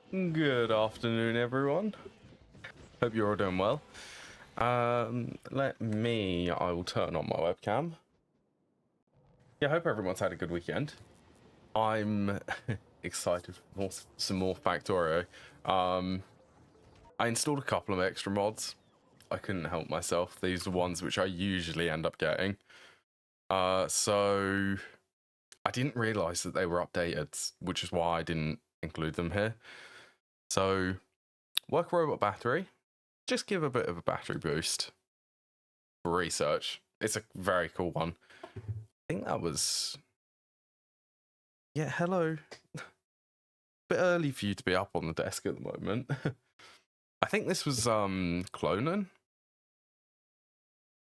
Good afternoon, everyone. Hope you're all doing well. I will turn on my webcam. Yeah, I hope everyone's had a good weekend. I'm excited for some more Factorio. I installed a couple of extra mods. I couldn't help myself. These are ones which I usually end up getting. So I didn't realize that they were updated, which is why I didn't include them here. So, work robot battery. Just give a bit of a battery boost for research. It's a very cool one. I think that was... Yeah, hello. Bit early for you to be up on the desk at the moment. I think this was Clonan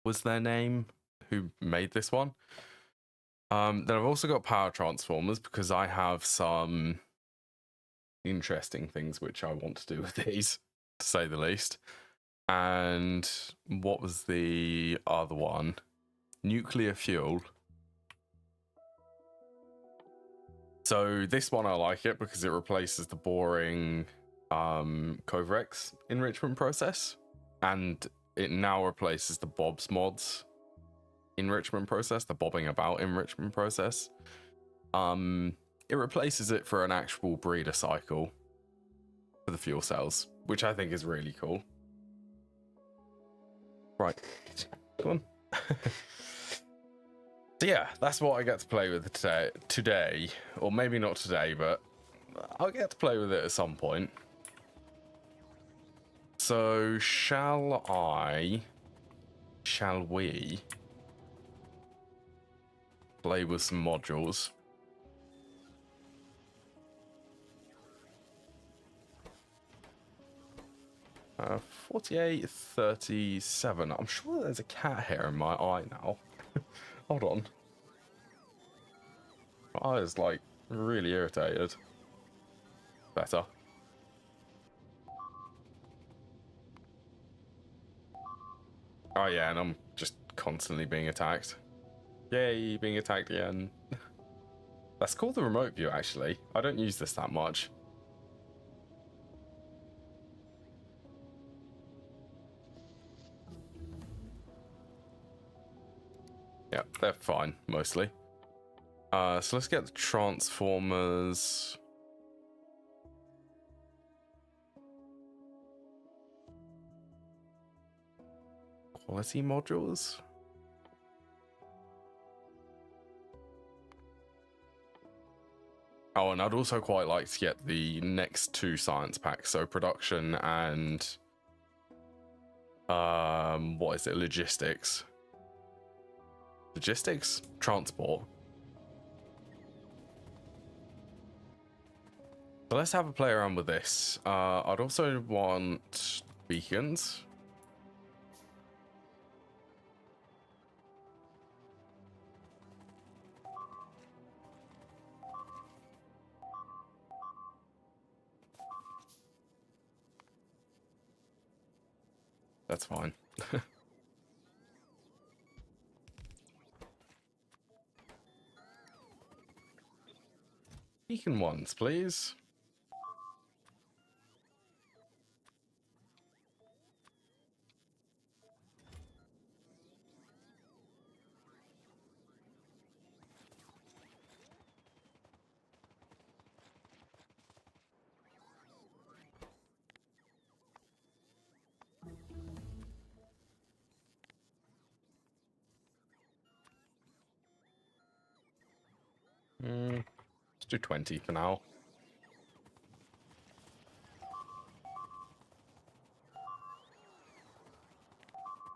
was their name who made this one. Then I've also got power transformers because I have some interesting things which I want to do with these, to say the least. And what was the other one? Nuclear fuel. So this one I like it because it replaces the boring Covrex enrichment process, and it now replaces the Bob's mods enrichment process, the bobbing about enrichment process. It replaces it for an actual breeder cycle for the fuel cells, which I think is really cool. Right, come on. So yeah, that's what I get to play with today, or maybe not today, but I'll get to play with it at some point. So shall we play with some modules? Uh, 48, 37. I'm sure there's a cat hair in my eye now. Hold on. My eye is like really irritated. Better. Oh yeah, and I'm just constantly being attacked. Yay, being attacked again. That's called the remote view, actually. I don't use this that much. Yeah, they're fine, mostly. So let's get the transformers. Quality modules? Oh, and I'd also quite like to get the next two science packs, so production and what is it? Logistics. Logistics? Transport. So let's have a play around with this. I'd also want beacons. That's fine. Beacon ones, please. Let's do 20 for now.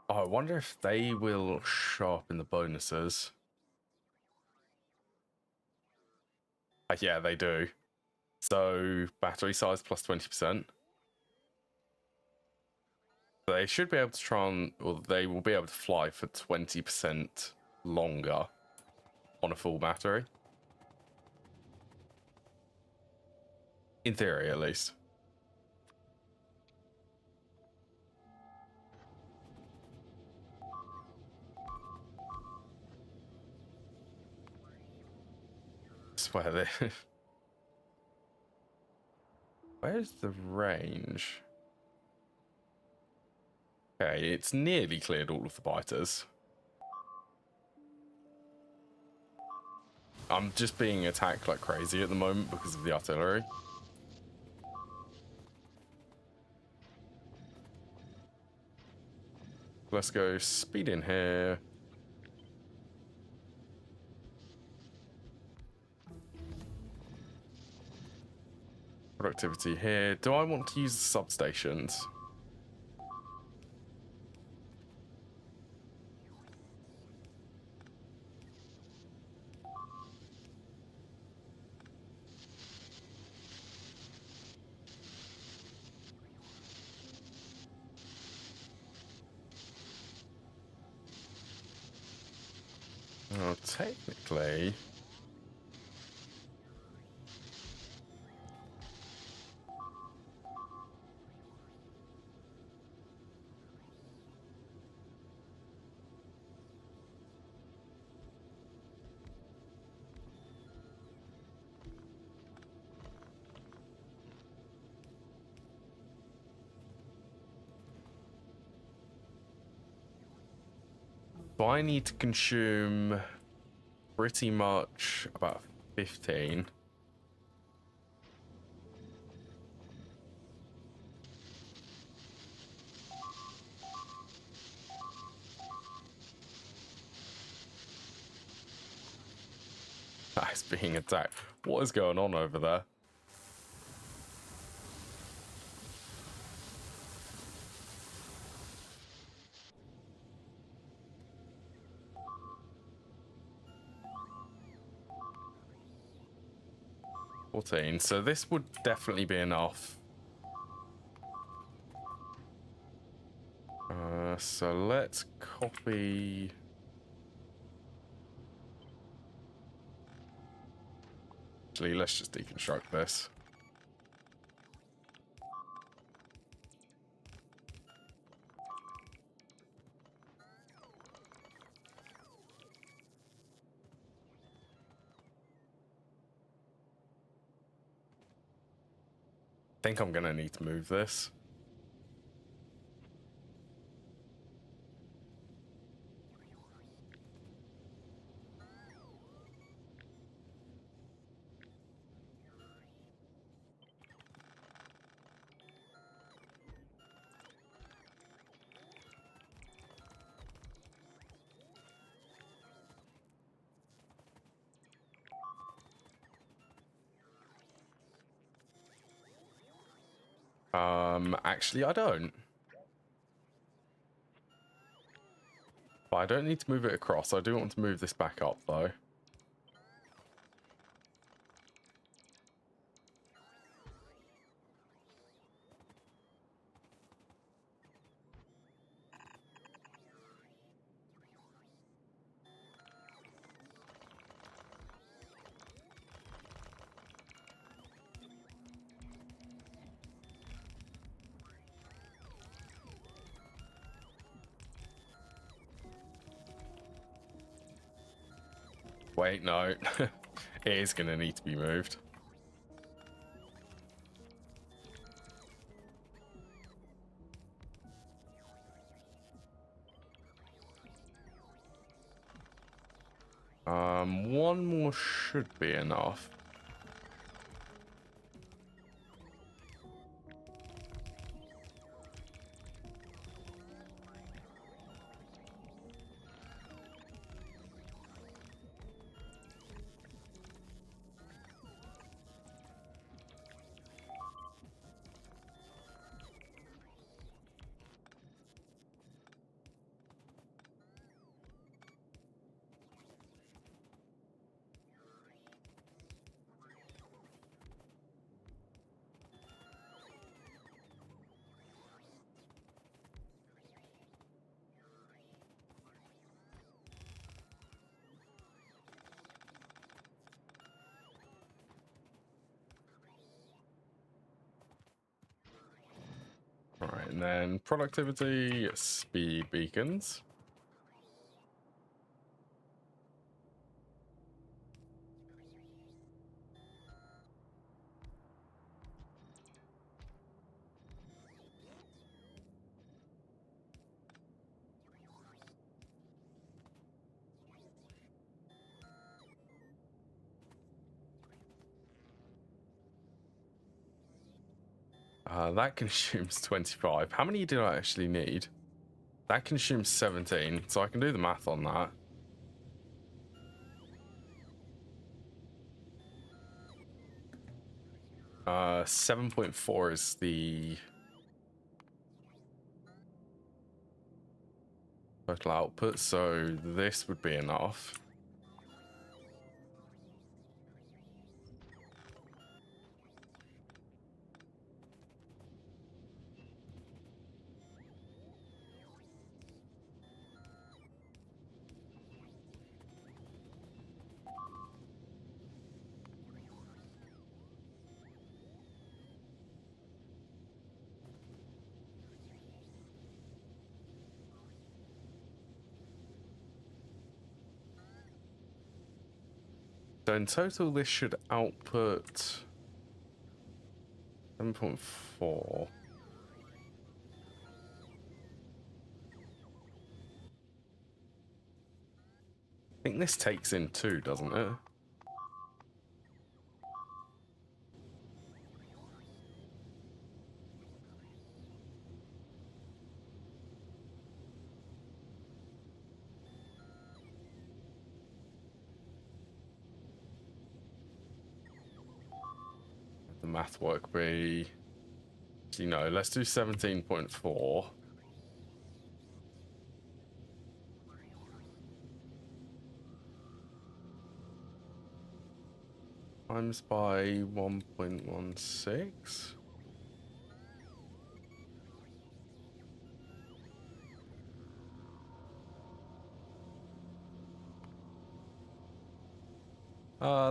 Oh, I wonder if they will show up in the bonuses. Yeah, they do. So battery size plus 20%. They should be able to or they will be able to fly for 20% longer on a full battery. In theory, at least. I swear they... Where's the range? Okay, it's nearly cleared all of the biters. I'm just being attacked like crazy at the moment because of the artillery. Let's go speed in here. Productivity here. Do I want to use the substations? Well, technically... So I need to consume pretty much about 15. That's being attacked. What is going on over there? So this would definitely be enough. So let's copy. Actually, let's just deconstruct this. I think I'm gonna need to move this. Actually, I don't. But I don't need to move it across. I do want to move this back up, though. Wait, no. It is going to need to be moved. One more should be enough. All right, and then productivity, speed beacons. That consumes 25. How many do I actually need? That consumes 17, so I can do the math on that. Uh, 7.4 is the total output, so this would be enough. So in total, this should output 7.4. I think this takes in 2, doesn't it? The math work be, you know, let's do 17.4. Times by 1.16.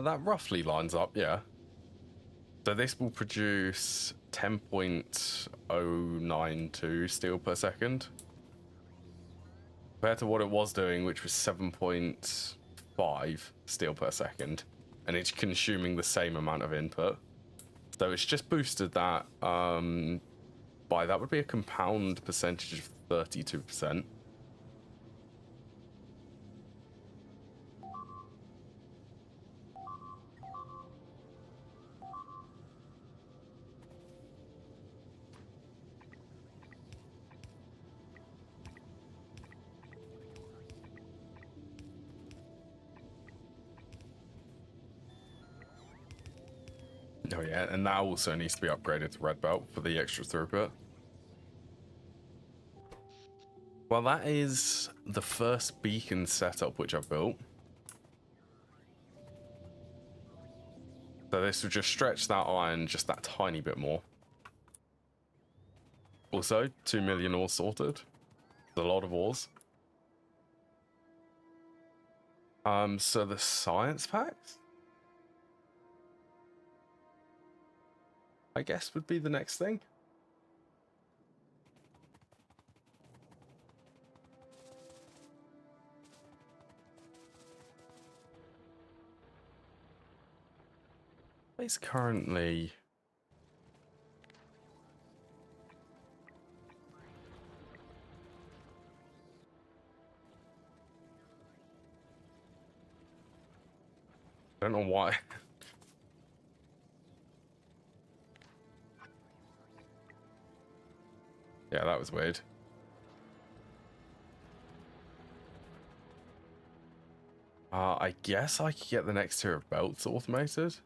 That roughly lines up, yeah. So this will produce 10.092 steel per second. Compared to what it was doing, which was 7.5 steel per second. And it's consuming the same amount of input. So it's just boosted that by, that would be a compound percentage of 32%. Oh yeah, and that also needs to be upgraded to red belt for the extra throughput. Well, that is the first beacon setup which I've built. So this will just stretch that iron just that tiny bit more. Also, 2 million ores sorted. A lot of ores. So the science packs, I guess, would be the next thing. It's currently... I don't know why. Yeah, that was weird. I guess I could get the next tier of belts automated.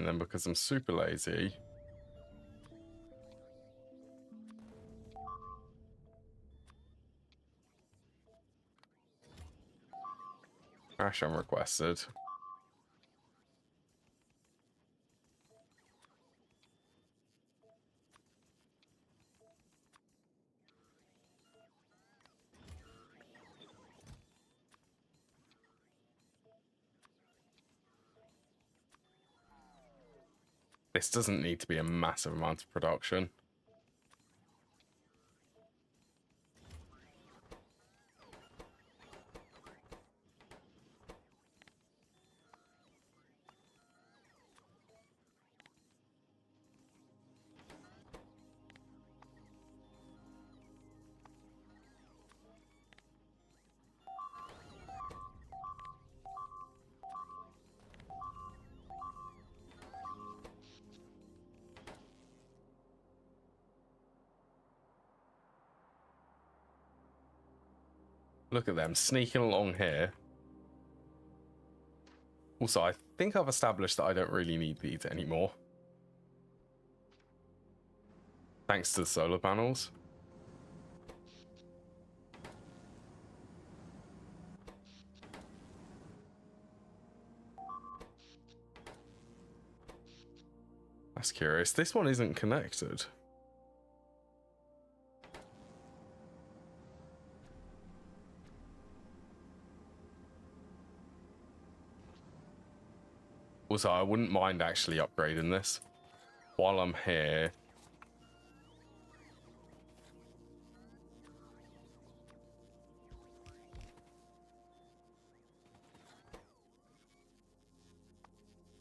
And then because I'm super lazy, crash unrequested. This doesn't need to be a massive amount of production. Look at them sneaking along here. Also, I think I've established that I don't really need these anymore. Thanks to the solar panels. That's curious. This one isn't connected. Also, I wouldn't mind actually upgrading this while I'm here.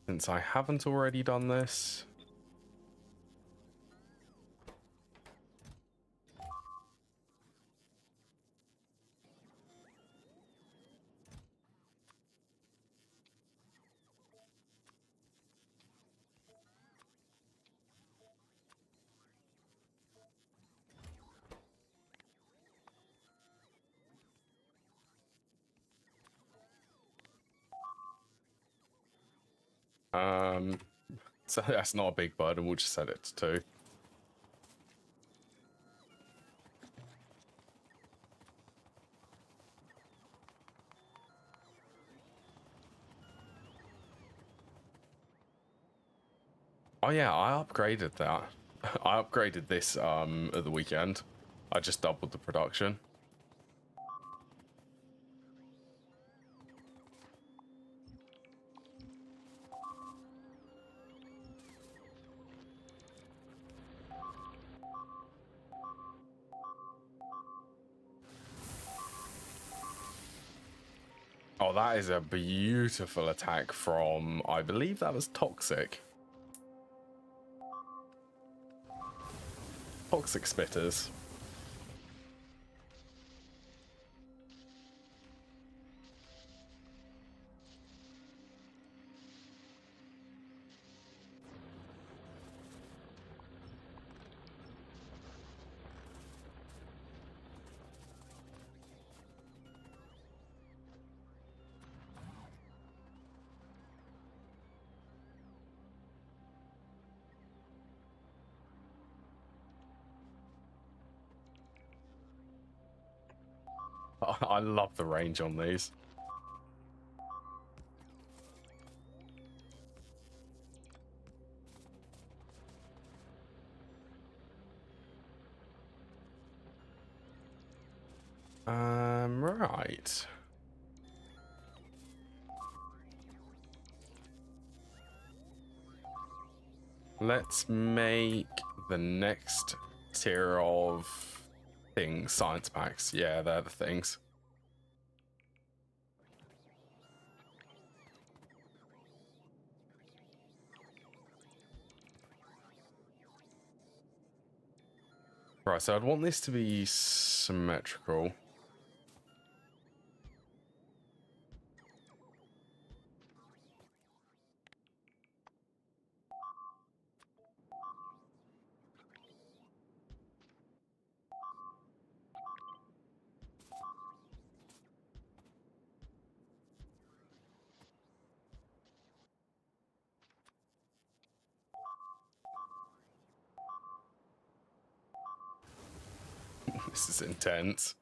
Since I haven't already done this. So that's not a big burden, we'll just set it to 2. Oh yeah, I upgraded that. I upgraded this at the weekend. I just doubled the production. Oh, that is a beautiful attack from, I believe that was Toxic. Toxic Spitters. I love the range on these. Right. Let's make the next tier of things science packs. Yeah, they're the things. Right, so I'd want this to be symmetrical. This is intense.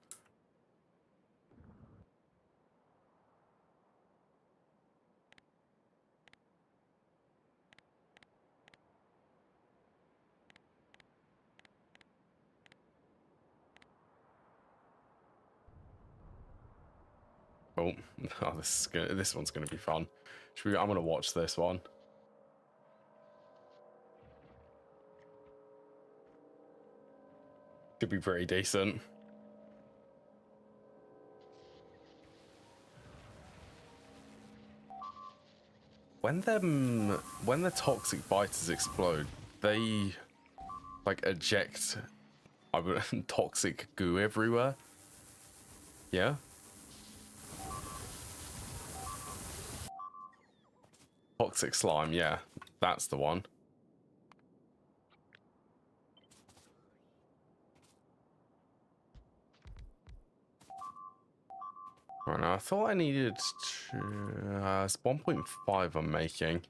Oh, oh this one's gonna be fun. I'm gonna watch this one. Could be pretty decent. When the toxic biters explode, they like eject toxic goo everywhere. Yeah. Toxic slime, yeah, that's the one. Right now, I thought I needed to, it's 1.5 I'm making.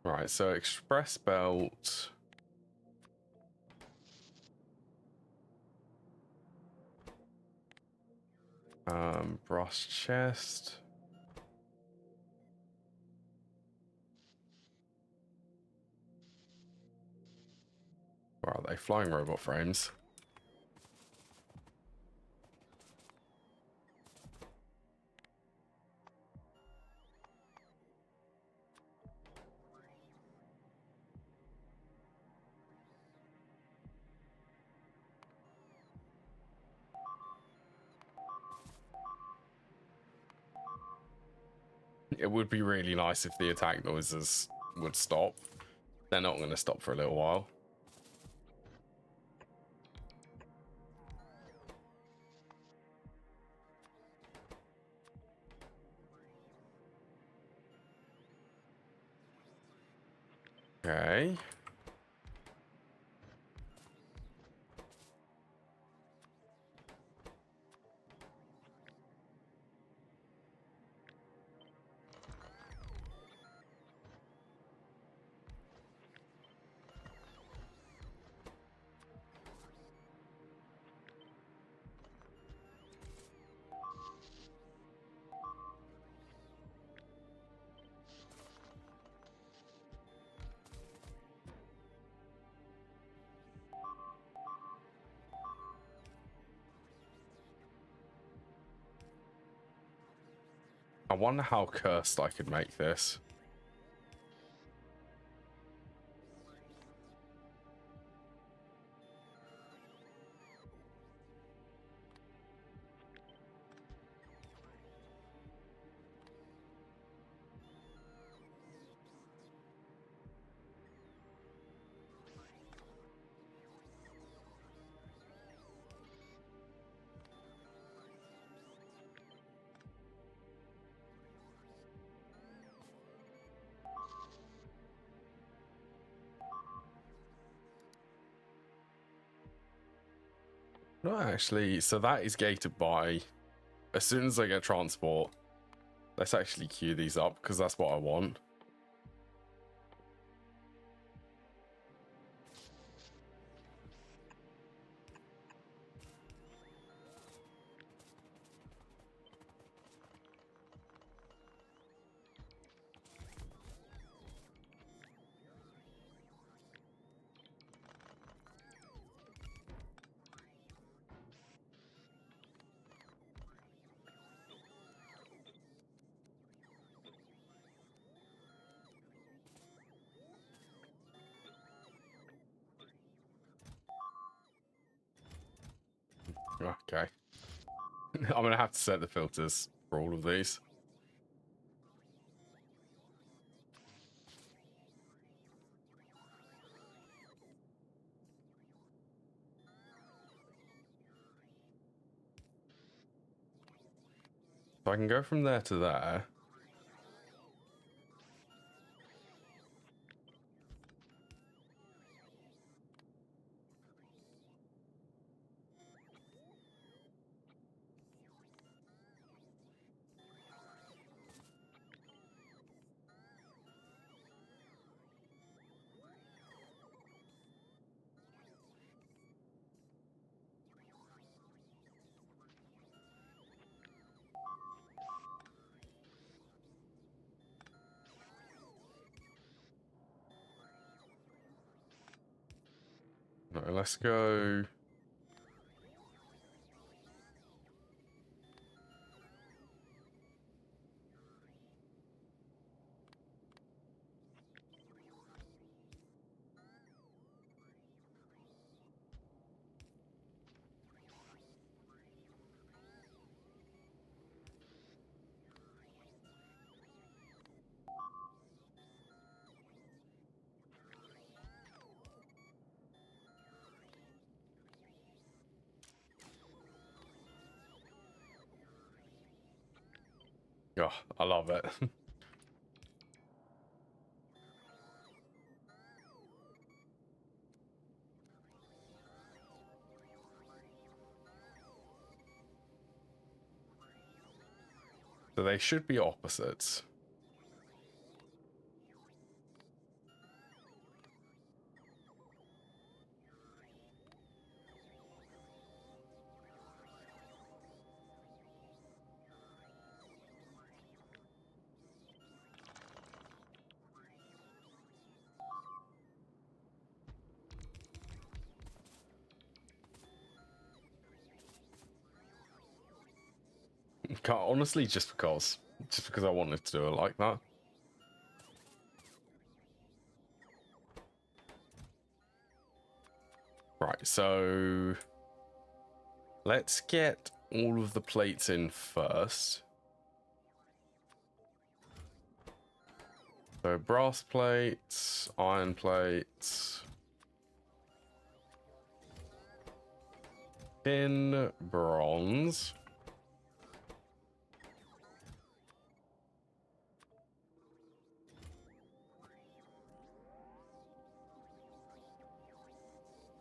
Right, so express belt. Brass chest. Where are they? Flying robot frames. It would be really nice if the attack noises would stop. They're not going to stop for a little while. Okay. I wonder how cursed I could make this. No, actually, so that is gated by, as soon as I get transport, let's actually queue these up because that's what I want. Okay. I'm going to have to set the filters for all of these. So I can go from there to there. No, let's go. Oh, I love it. So they should be opposites. Honestly, just because I wanted to do it like that. Right, so let's get all of the plates in first. So brass plates, iron plates, tin, bronze.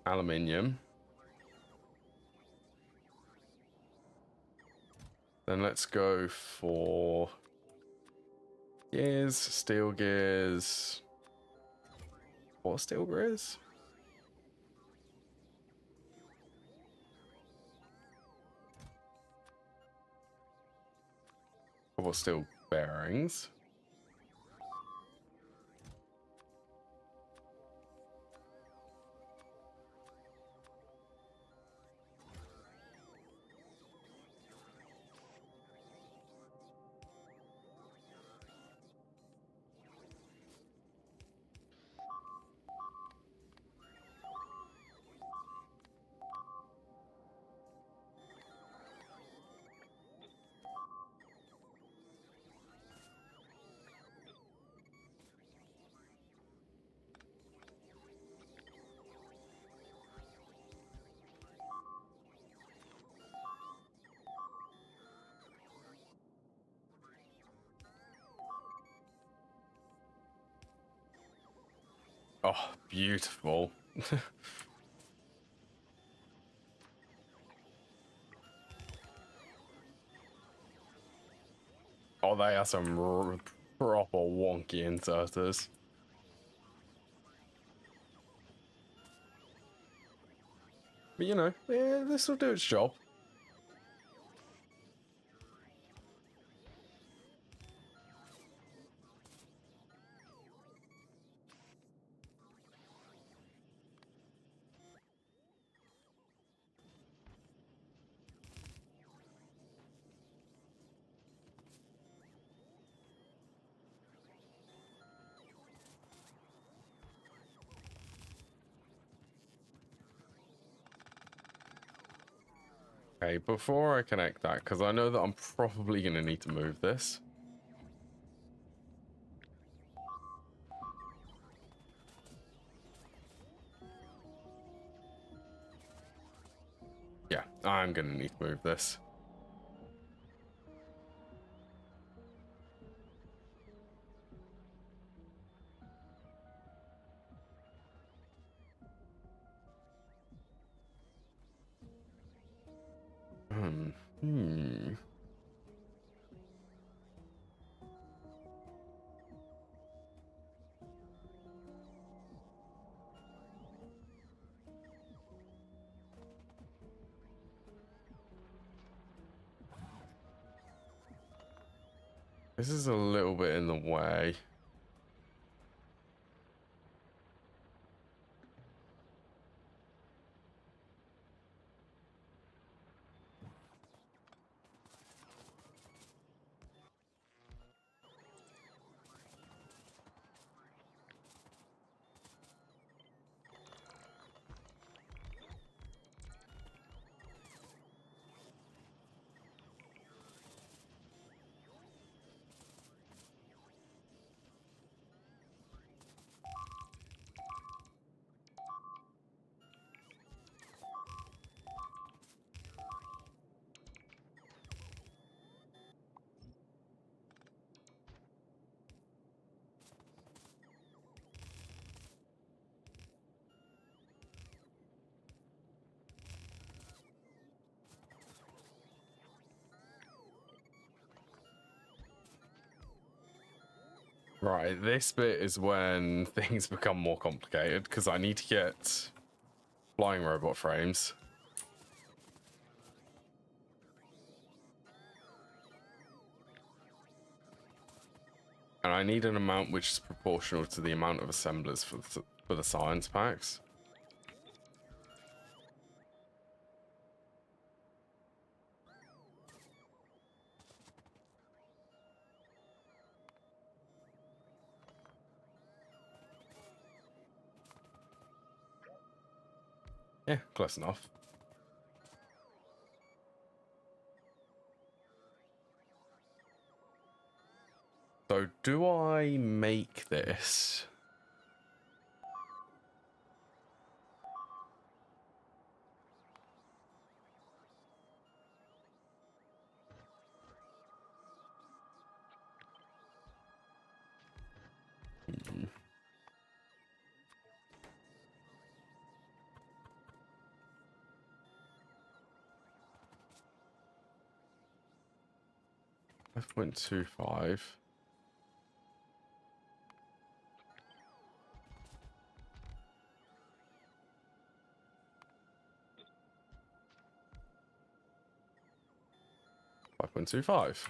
Aluminium. Then let's go for gears, steel gears. What steel gears? What steel bearings? Oh, beautiful. Oh, they are some proper wonky inserters. But you know, yeah, this will do its job. Okay, before I connect that, because I know that I'm probably going to need to move this. Yeah, I'm going to need to move this. Hmm. This is a little bit in the way. Right, this bit is when things become more complicated because I need to get flying robot frames. And I need an amount which is proportional to the amount of assemblers for the science packs. Yeah, close enough. So do I make this? Hmm. 5.25. $5.25.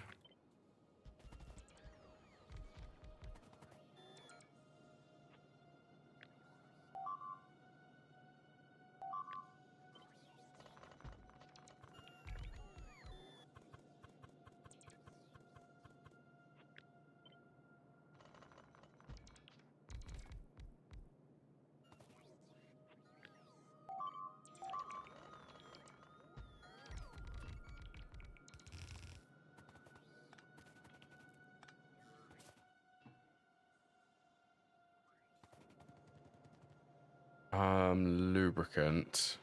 Lubricant.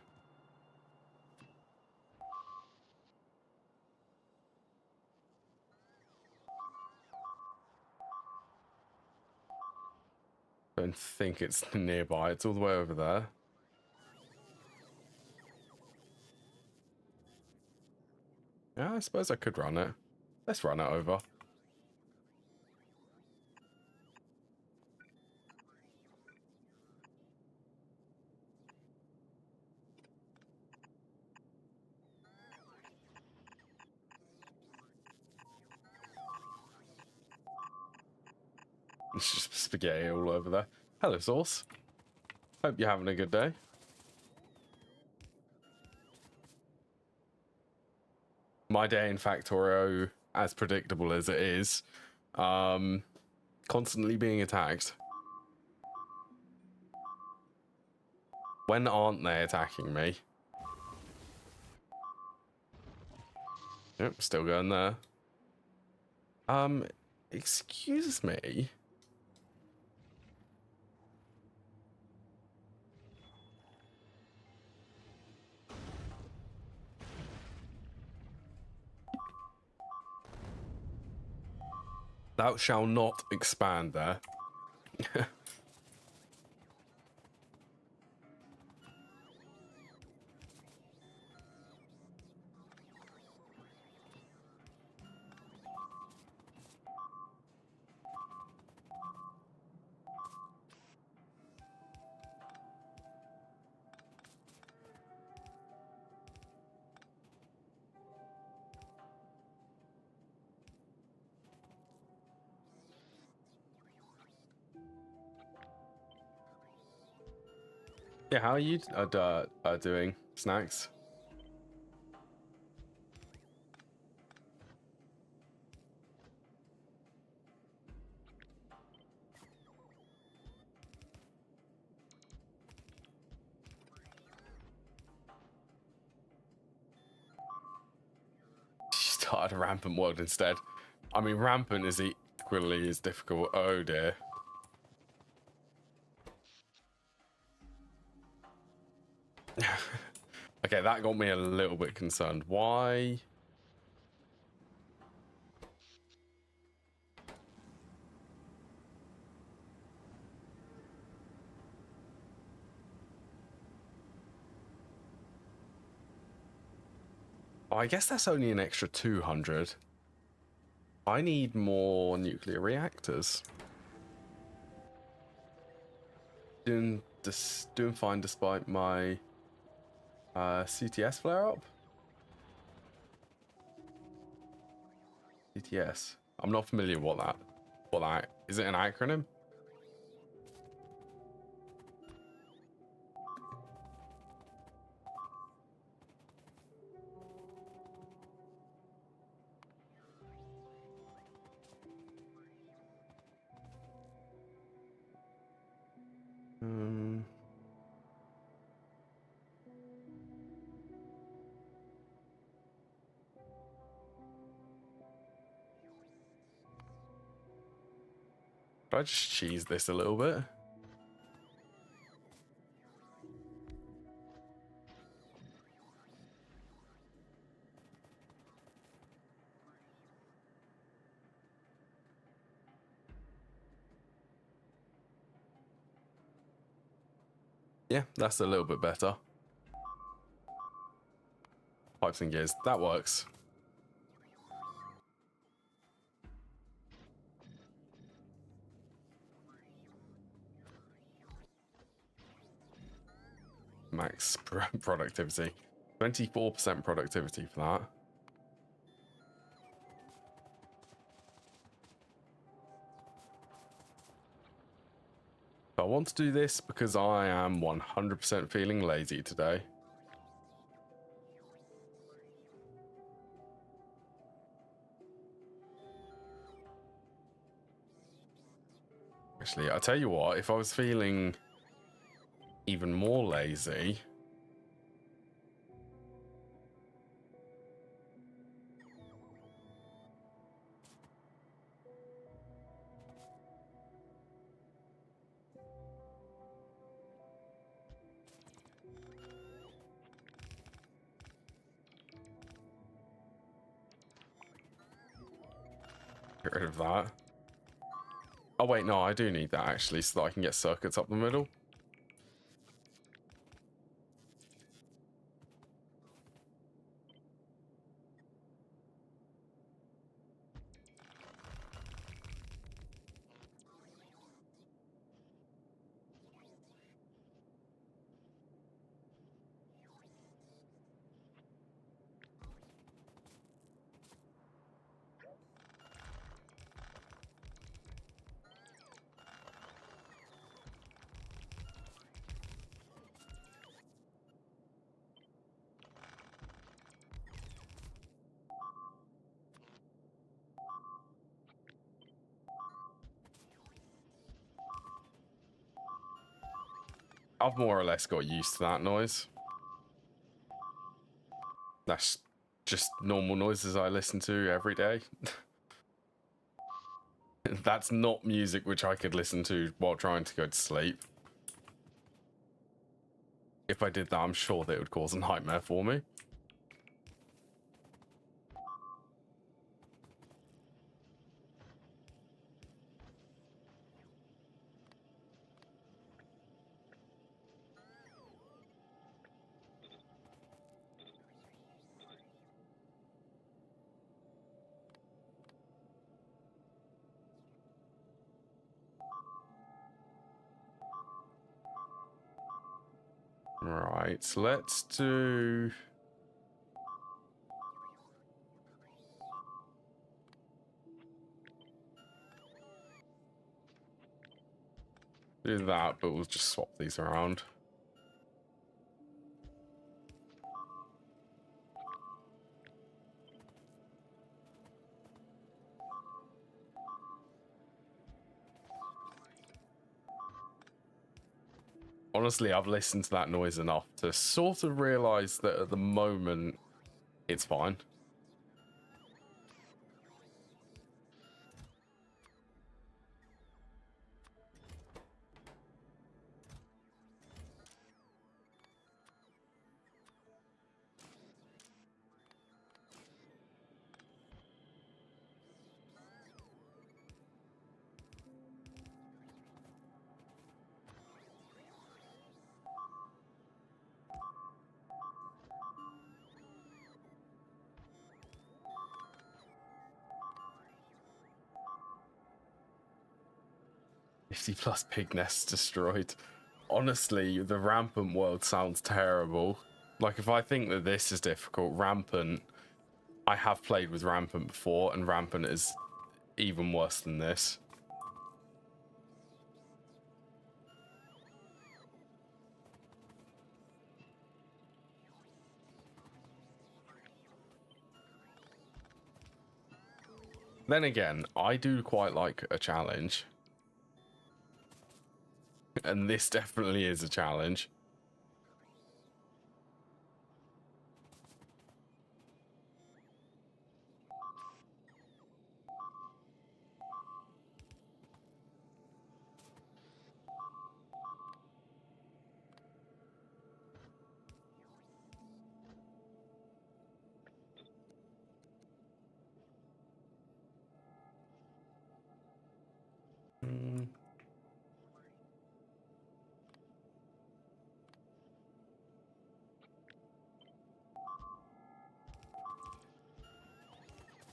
Don't think it's nearby. It's all the way over there. Yeah, I suppose I could run it. Let's run it over. It's just spaghetti all over there. Hello, Sauce. Hope you're having a good day. My day in Factorio, as predictable as it is, constantly being attacked. When aren't they attacking me? Yep, still going there. Excuse me. Thou shalt not expand there. Yeah, how are you doing, Snacks? Started a rampant world instead. I mean, rampant is equally as difficult. Oh dear. Okay, that got me a little bit concerned. Why? Oh, I guess that's only an extra 200. I need more nuclear reactors. Doing fine despite my CTS flare up. CTS. I'm not familiar with what that is. It an acronym? Should I just cheese this a little bit? Yeah, that's a little bit better. Pipes and gears, that works. Max productivity. 24% productivity for that. I want to do this because I am 100% feeling lazy today. Actually, I tell you what, if I was feeling even more lazy, get rid of that. Oh wait, no, I do need that actually so that I can get circuits up the middle. I've more or less got used to that noise. That's just normal noises I listen to every day. That's not music which I could listen to while trying to go to sleep. If I did that, I'm sure that it would cause a nightmare for me. Right, so let's do... do that, but we'll just swap these around. Honestly, I've listened to that noise enough to sort of realize that at the moment, it's fine. +50 pig nests destroyed. Honestly, the rampant world sounds terrible. Like, if I think that this is difficult, rampant, I have played with rampant before, and rampant is even worse than this. Then again, I do quite like a challenge. And this definitely is a challenge.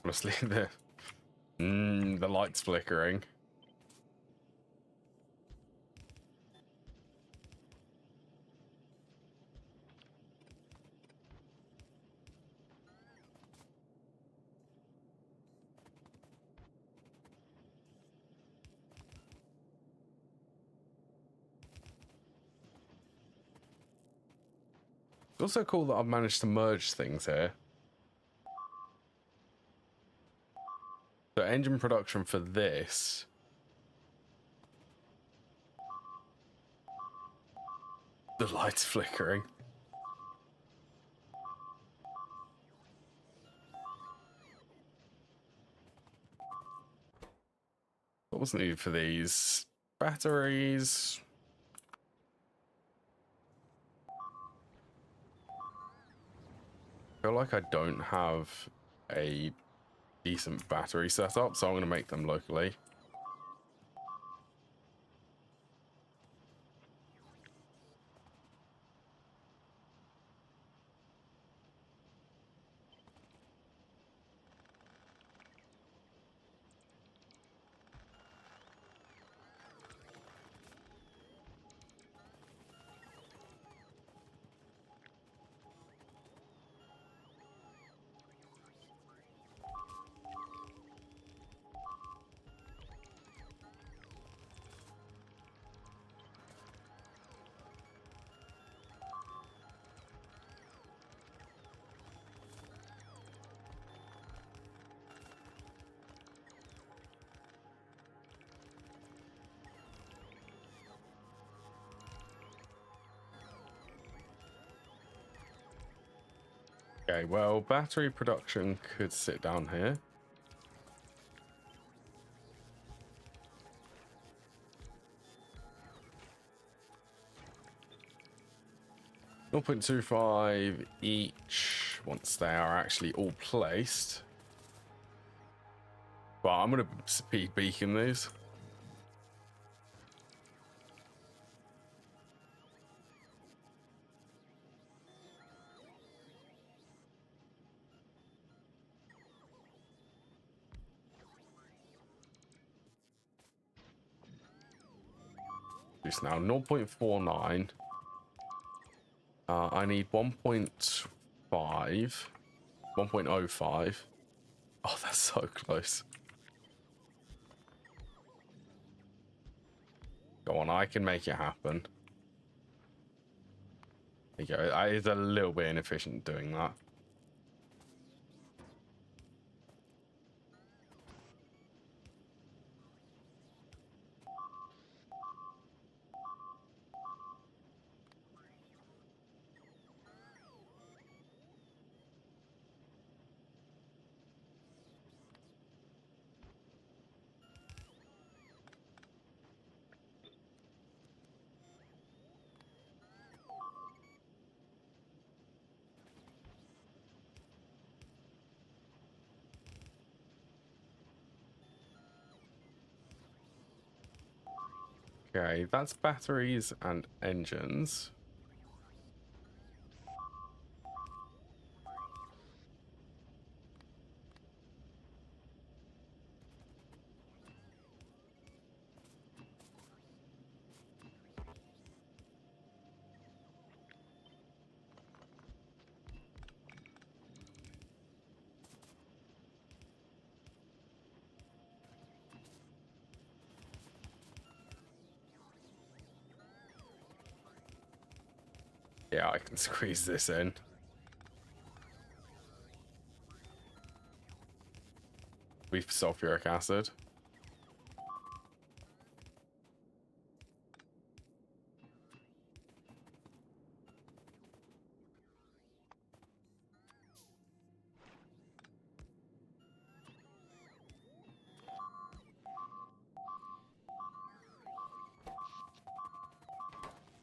Honestly, the light's flickering. It's also cool that I've managed to merge things here. So engine production for this. The light's flickering. What was needed for these? Batteries. I feel like I don't have a decent battery setup, so I'm going to make them locally. Okay, well, battery production could sit down here. .25 each once they are actually all placed. But I'm going to speed beacon these. Just now 0.49. I need 1.5. 1.05. Oh, that's so close. Go on, I can make it happen. There you go. It's a little bit inefficient doing that. Okay, that's batteries and engines. Yeah, I can squeeze this in. With sulfuric acid.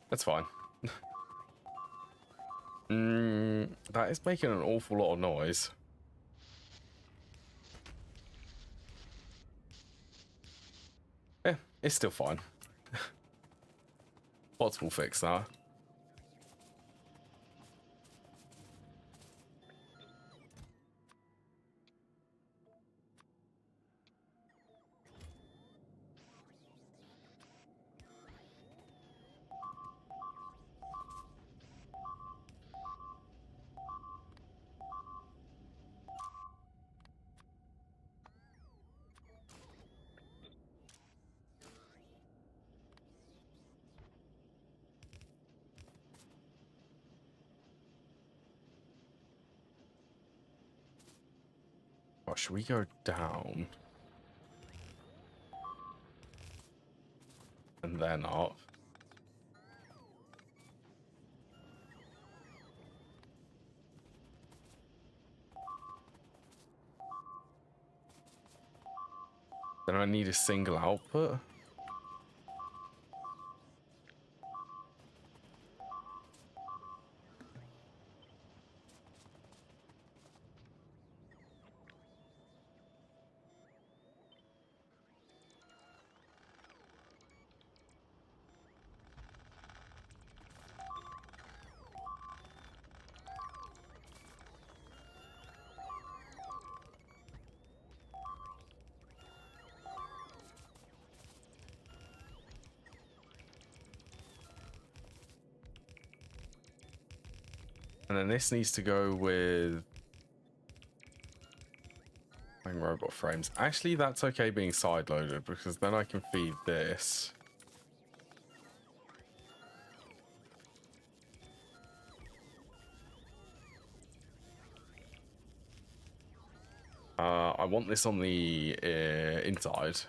That's fine. That is making an awful lot of noise. Yeah, it's still fine. Bots will fix that. Oh, should we go down? And then up? Then I need a single output? And then this needs to go with robot frames. Actually, that's okay being side-loaded because then I can feed this. I want this on the inside.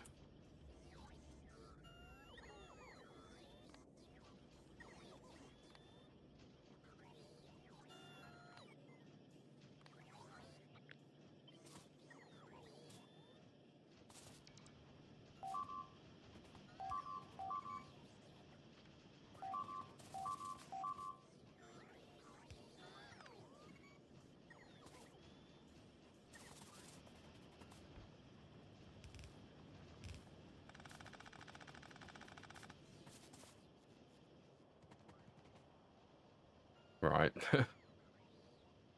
Right.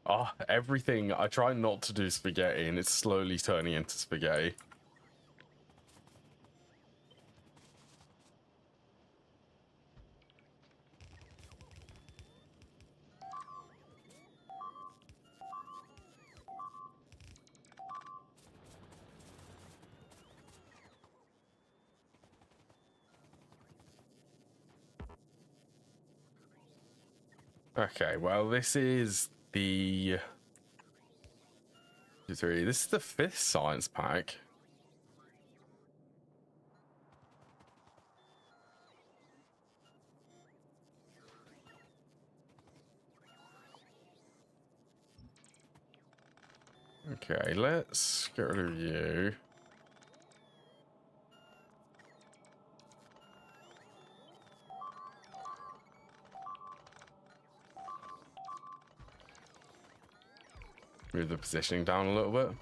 Oh, everything. I try not to do spaghetti and it's slowly turning into spaghetti. Okay, well, this is the 3. This is the 5th science pack. Okay, let's get rid of you. Move the positioning down a little bit.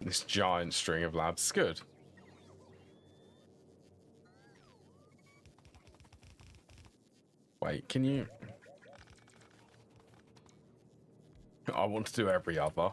This giant string of labs is good. Wait, can you... I want to do every other.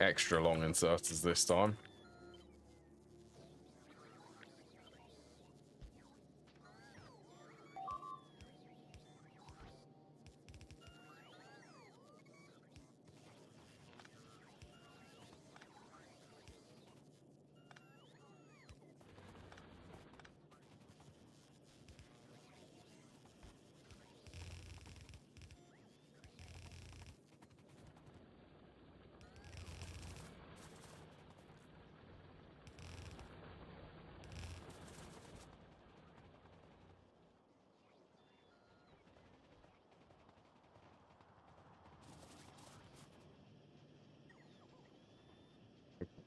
Extra long inserters this time.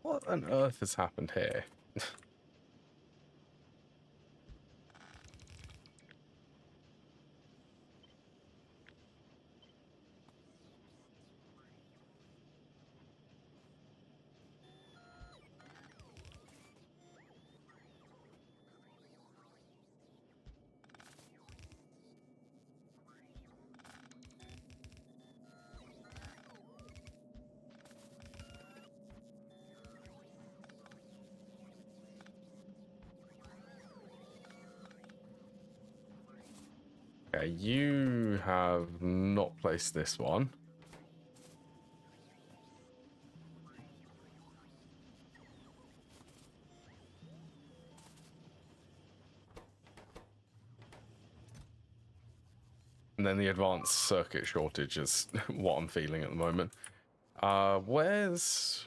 What on earth has happened here? Okay, you have not placed this one. And then the advanced circuit shortage is what I'm feeling at the moment. Where's...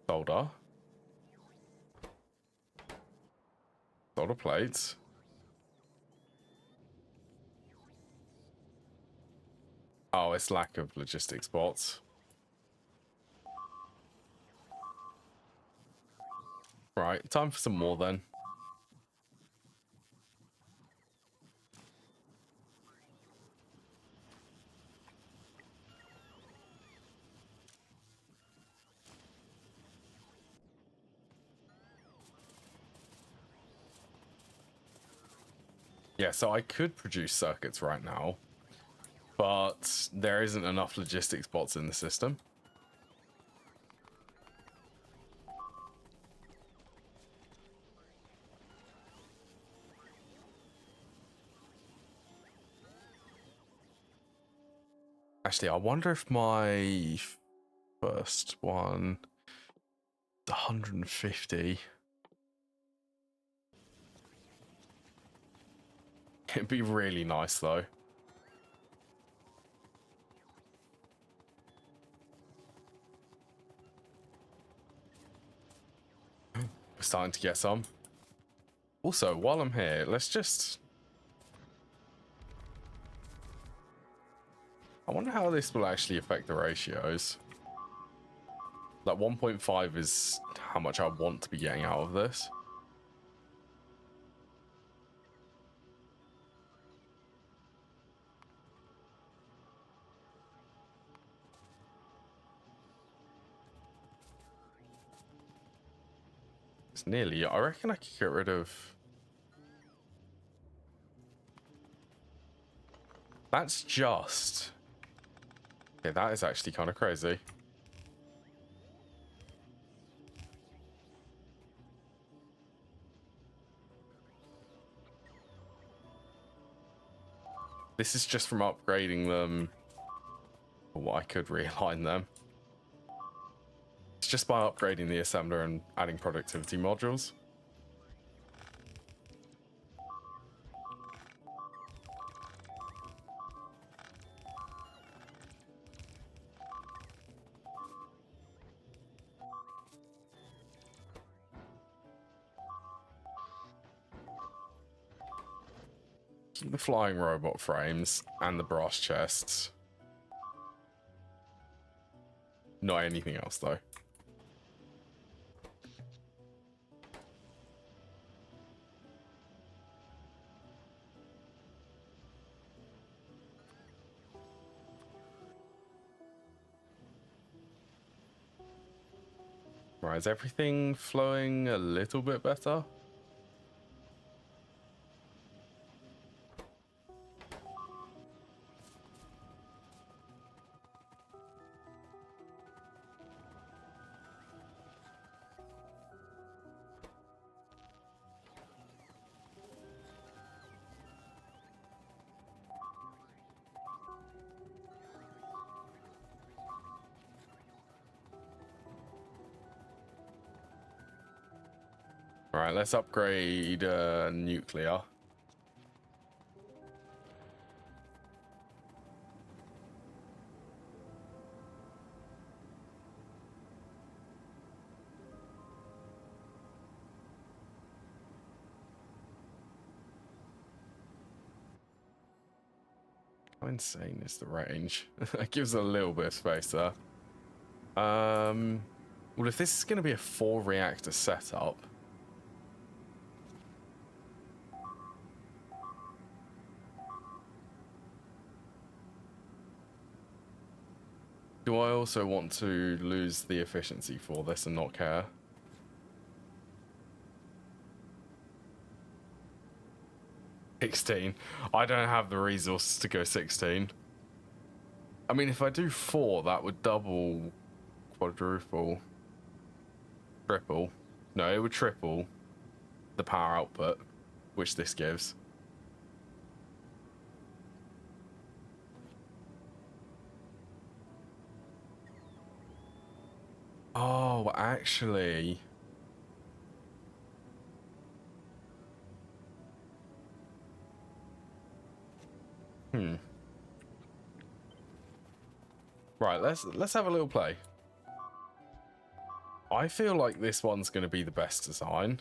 solder? Solder plates. Oh, it's lack of logistic spots. Right, time for some more then. Yeah, so I could produce circuits right now, but there isn't enough logistic spots in the system. Actually, I wonder if my first one, the 150, it'd be really nice though. We're starting to get some. Also, while I'm here, let's just... I wonder how this will actually affect the ratios. Like 1.5 is how much I want to be getting out of this. It's nearly... I reckon I could get rid of... That's just... Okay, that is actually kind of crazy. This is just from upgrading them. Oh, I could realign them. It's just by upgrading the assembler and adding productivity modules. Keep the flying robot frames and the brass chests. Not anything else, though. Right, is everything flowing a little bit better? Alright, let's upgrade nuclear. How insane is the range? That gives a little bit of space there. Well, if this is going to be a 4-reactor setup, do I also want to lose the efficiency for this and not care? $16. I don't have the resources to go 16. I mean, if I do 4, that would double, quadruple, triple. No, it would triple the power output, which this gives. Oh, actually. Right, let's have a little play. I feel like this one's going to be the best design.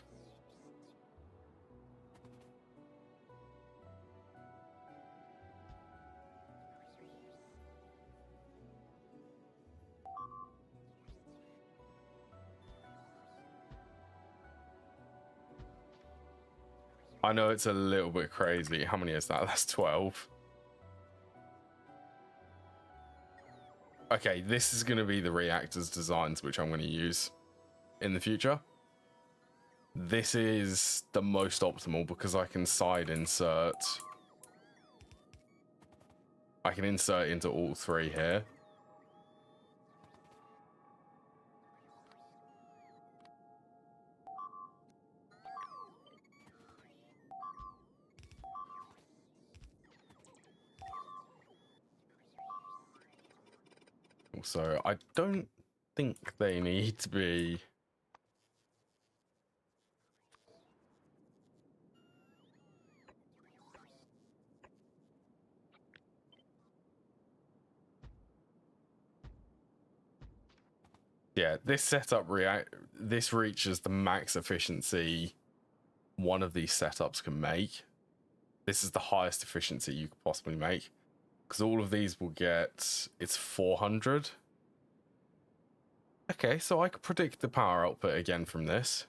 I know it's a little bit crazy. How many is that? That's 12. Okay, this is going to be the reactor's designs, which I'm going to use in the future. This is the most optimal because I can side insert. I can insert into all 3 here. So I don't think they need to be. Yeah, this setup this reaches the max efficiency one of these setups can make. This is the highest efficiency you could possibly make because all of these will get, it's 400. Okay, so I could predict the power output again from this.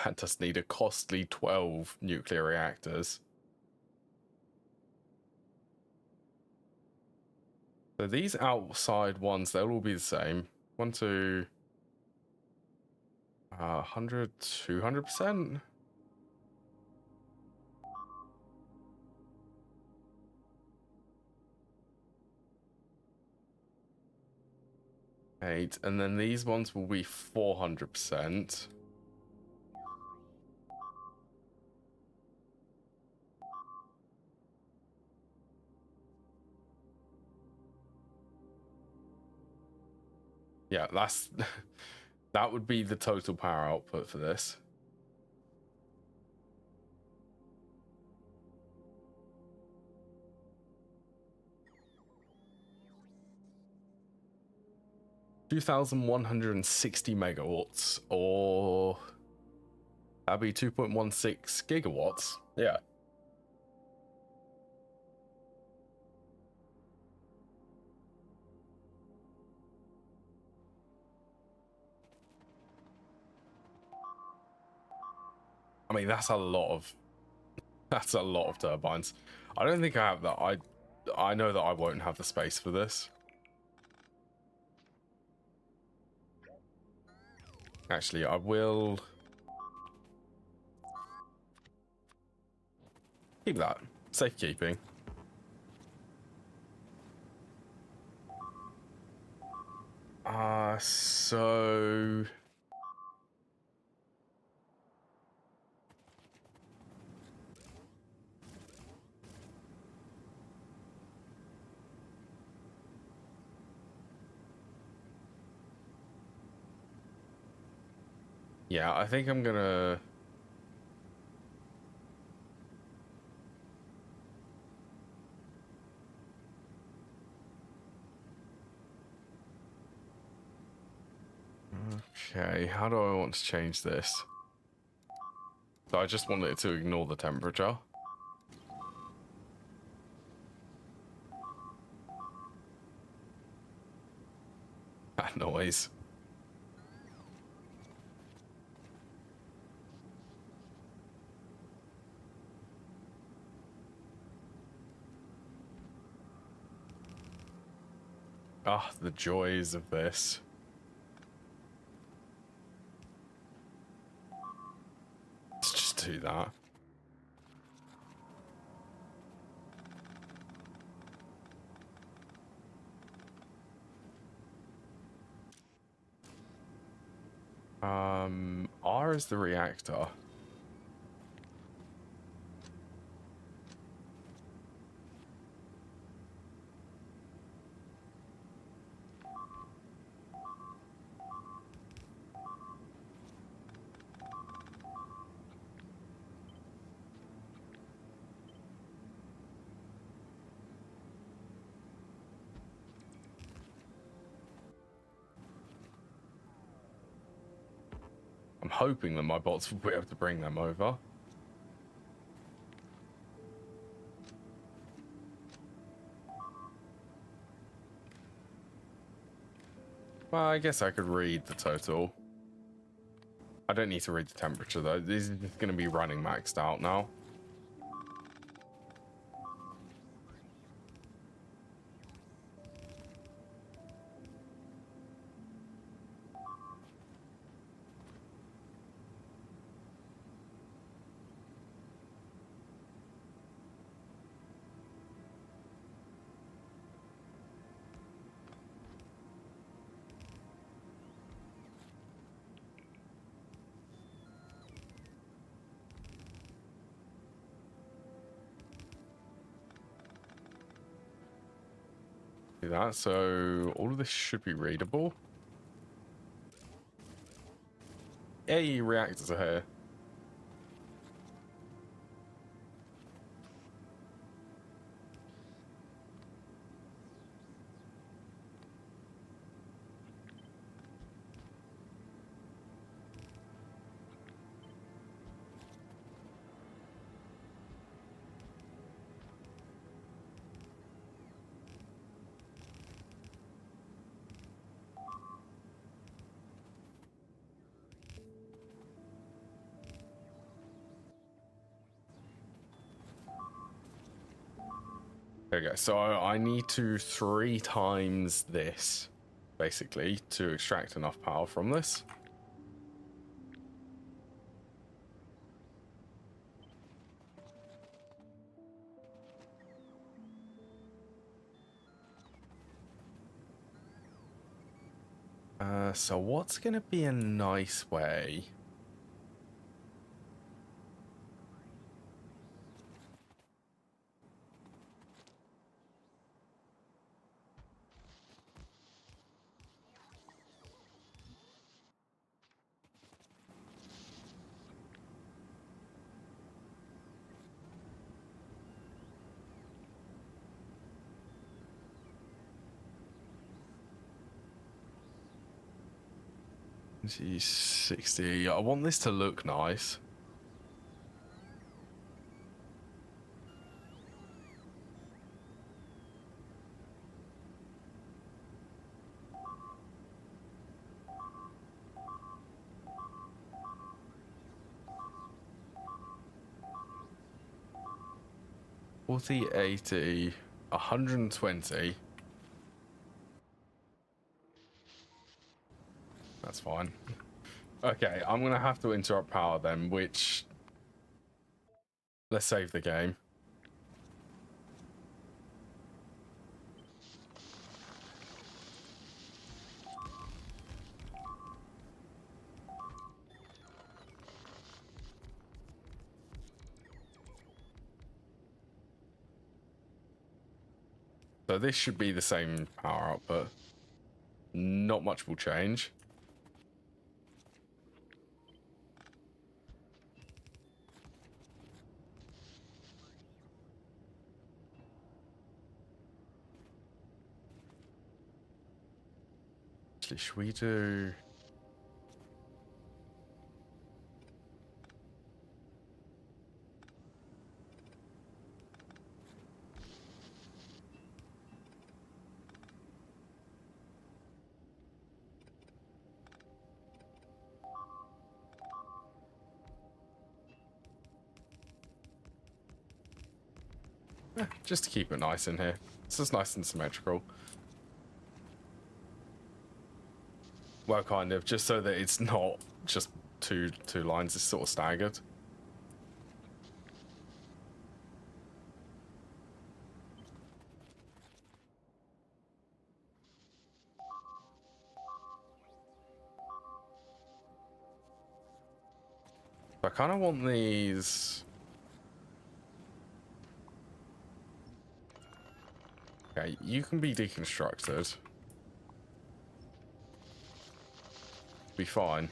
That does need a costly 12 nuclear reactors. So these outside ones, they'll all be the same. 1, 2, 100, 200%. Eight, and then these ones will be 400%. Yeah, that's that would be the total power output for this. (2,160 megawatts, or that'd be 2.16 gigawatts. Yeah. I mean, that's a lot of turbines. I don't think I have that. I know that I won't have the space for this. Actually, I will keep that. Safekeeping. So yeah, I think I'm gonna okay, how do I want to change this? So I just want it to ignore the temperature. That noise. Ah, the joys of this. Let's just do that. R is the reactor. I'm hoping that my bots will be able to bring them over. Well, I guess I could read the total. I don't need to read the temperature though. This is going to be running maxed out now. Do that. So all of this should be readable. Hey, reactors are here. There we go. So I need to 3 times this, basically, to extract enough power from this. So what's going to be a nice way? 60. I want this to look nice. $40, $80, $120. That's fine. Okay, I'm gonna have to interrupt power then, which... Let's save the game. So this should be the same power output. Not much will change. Actually, should we do... just to keep it nice in here. It's just nice and symmetrical. Well, kind of, just so that it's not just two lines, it's sort of staggered. I kind of want these... Okay, you can be deconstructed. Be fine.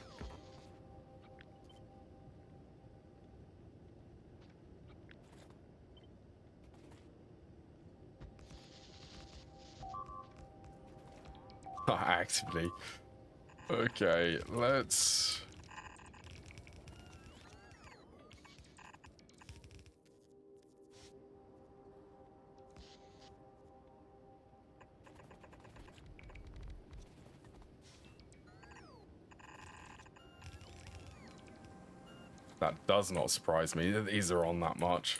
Actively. Okay, let's... That does not surprise me that these are on that much.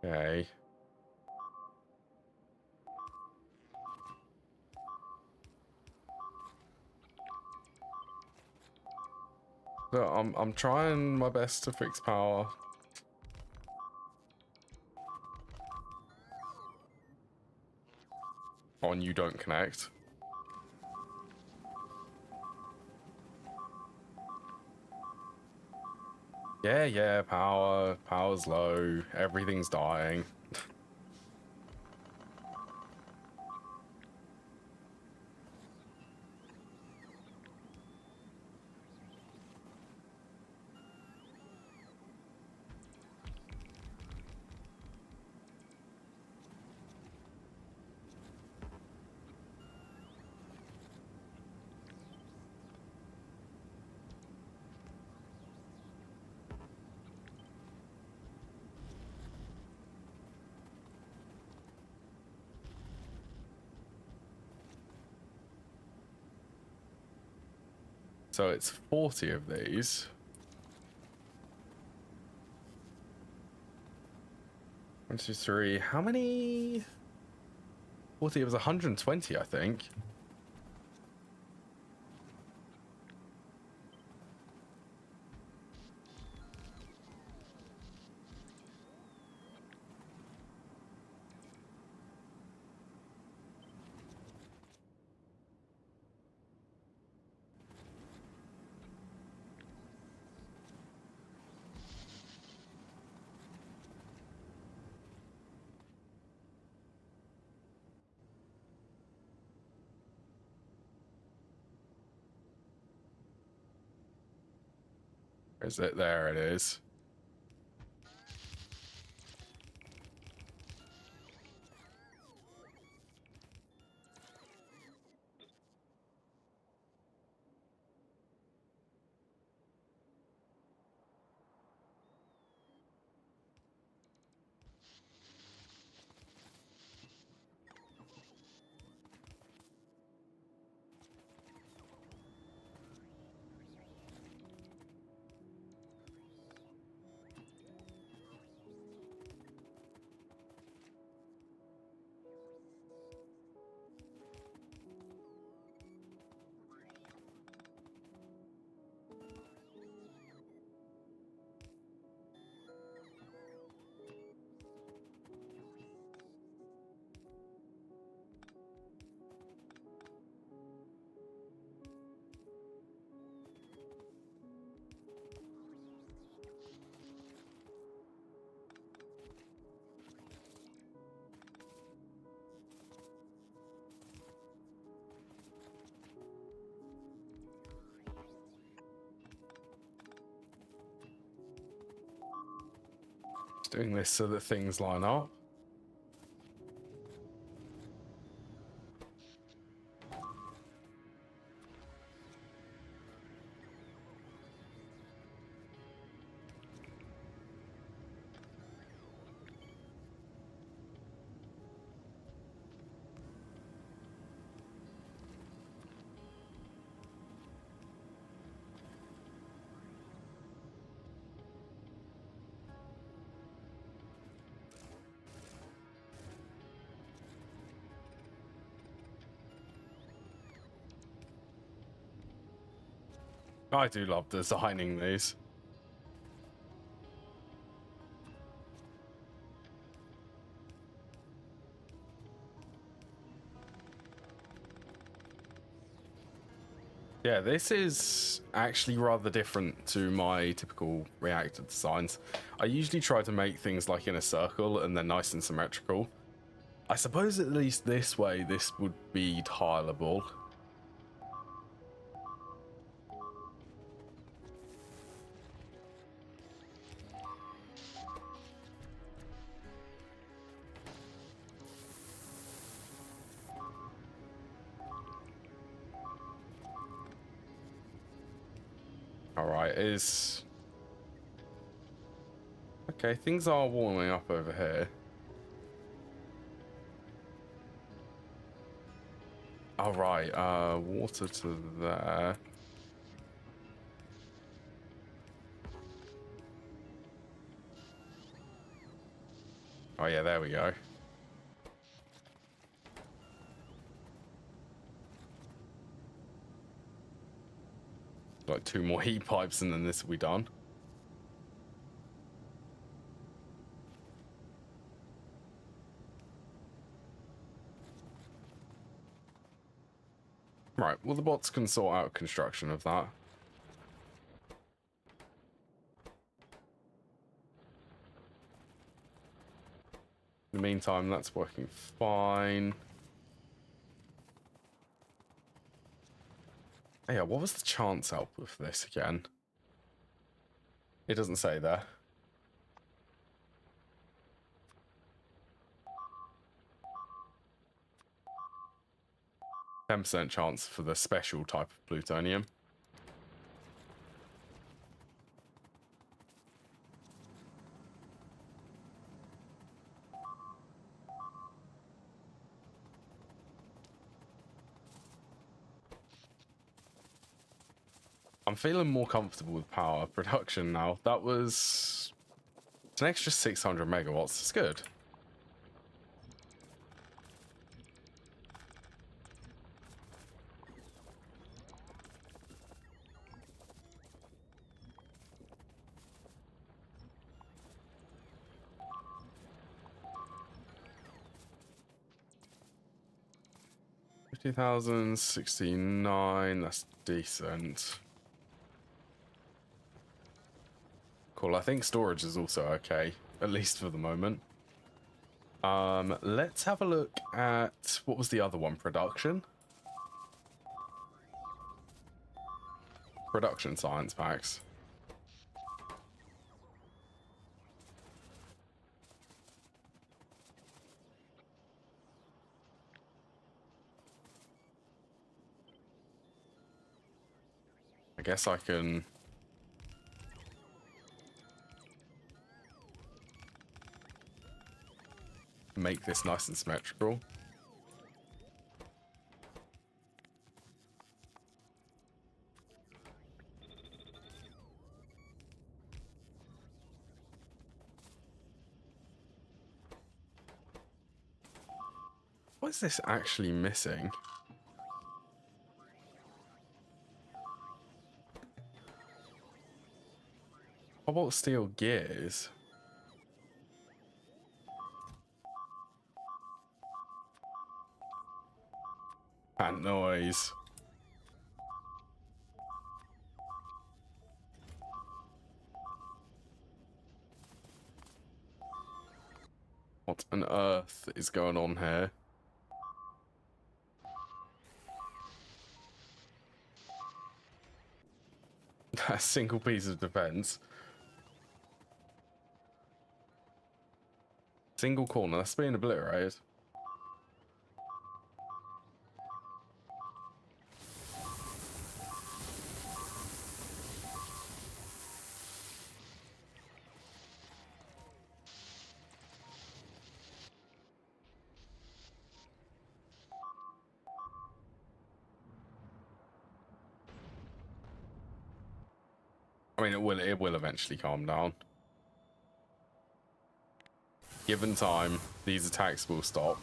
Okay. So I'm trying my best to fix power. On you don't connect. Yeah, power's low, everything's dying. So it's 40 of these. 1, 2, 3. How many? 40, it was 120, I think. Is it? There it is. Doing this so that things line up. I do love designing these. Yeah, this is actually rather different to my typical reactor designs. I usually try to make things like in a circle and they're nice and symmetrical. I suppose at least this way, this would be tileable. Alright, is... Okay, things are warming up over here. Alright, water to there. Oh yeah, there we go. Like 2 more heat pipes and then this will be done. Right, well the bots can sort out construction of that. In the meantime, that's working fine. Oh, yeah, what was the chance output for this again? It doesn't say there. %10 chance for the special type of plutonium. I'm feeling more comfortable with power production now. That was... It's an extra 600 megawatts. It's good. $50,069. That's decent. Cool. I think storage is also okay, at least for the moment. Let's have a look at what was the other one? Production science packs. I guess I can... make this nice and symmetrical. What is this actually missing? Cobalt steel gears. That noise. What on earth is going on here? A single piece of defense. Single corner, that's being obliterated. I mean, it will eventually calm down. Given time, these attacks will stop.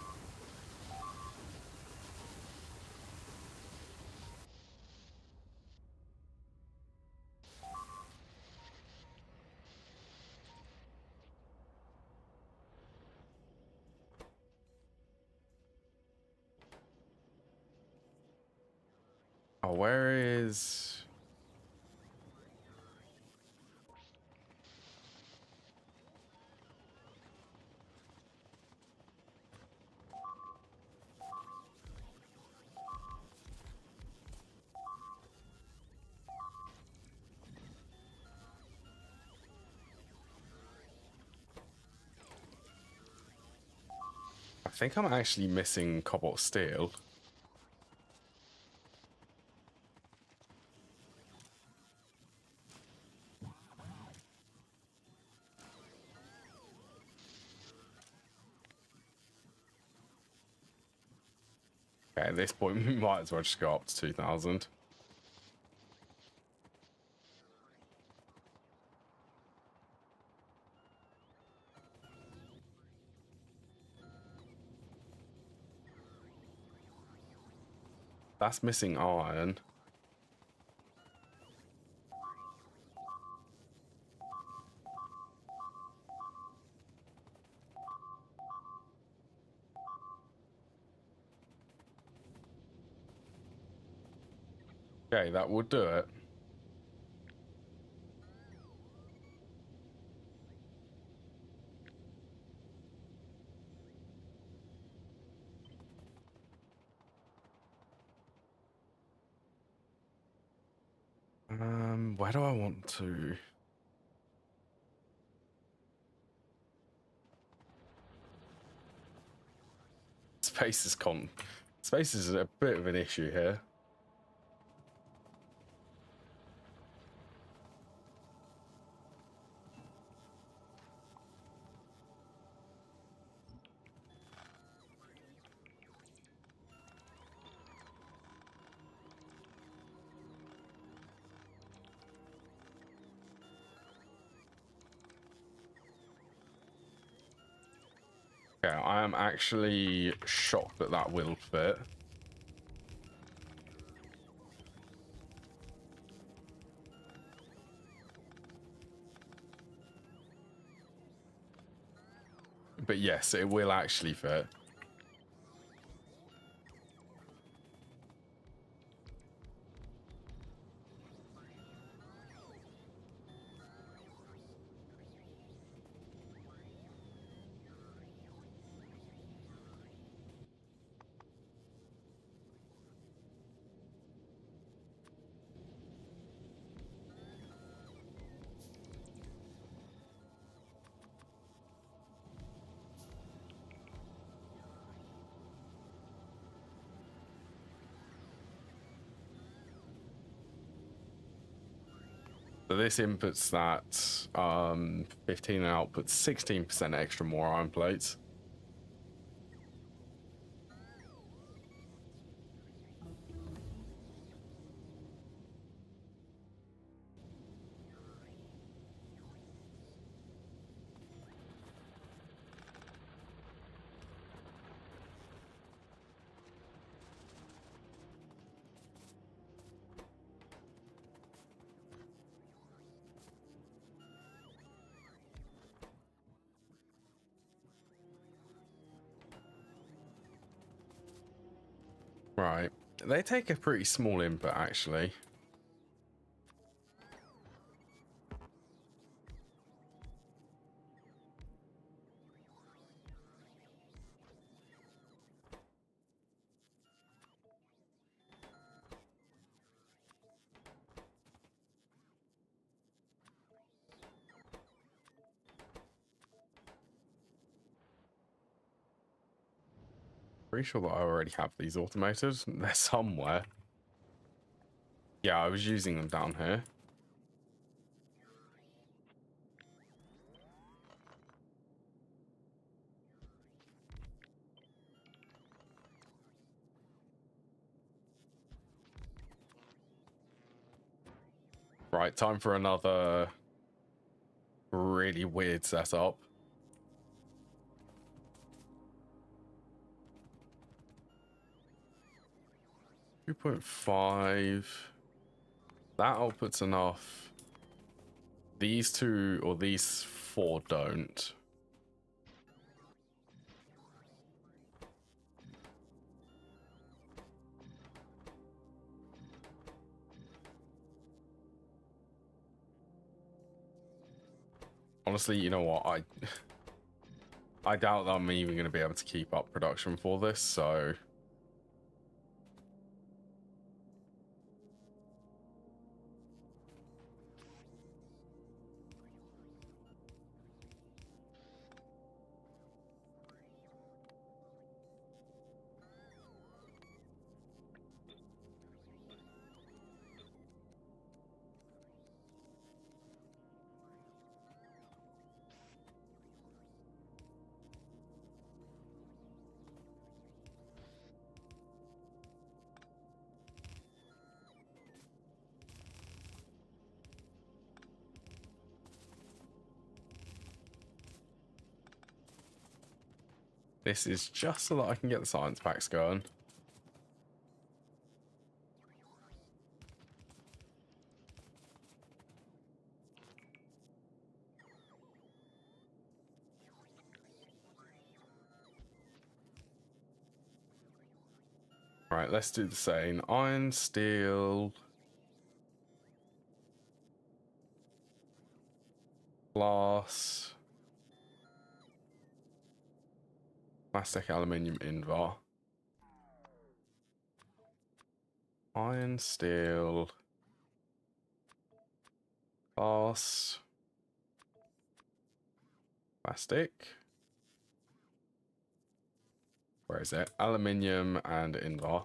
Oh, where is... I think I'm actually missing cobalt steel. Okay, at this point, we might as well just go up to 2,000. That's missing iron. Okay, that would do it. Where do I want to? Space is a bit of an issue here. Okay, I am actually shocked that that will fit. But yes, it will actually fit. So this inputs that 15 and outputs 16% extra more iron plates. Right. They take a pretty small input, actually. Pretty sure that I already have these automated. They're somewhere. Yeah, I was using them down here. Right, time for another really weird setup. 2.5. That outputs enough. These two or these four don't. Honestly, you know what? I doubt that I'm even going to be able to keep up production for this, so this is just so that I can get the science packs going. Right, let's do the same. Iron, steel, glass, plastic, aluminium, invar. Iron, steel, glass, plastic. Where is it? Aluminium and invar.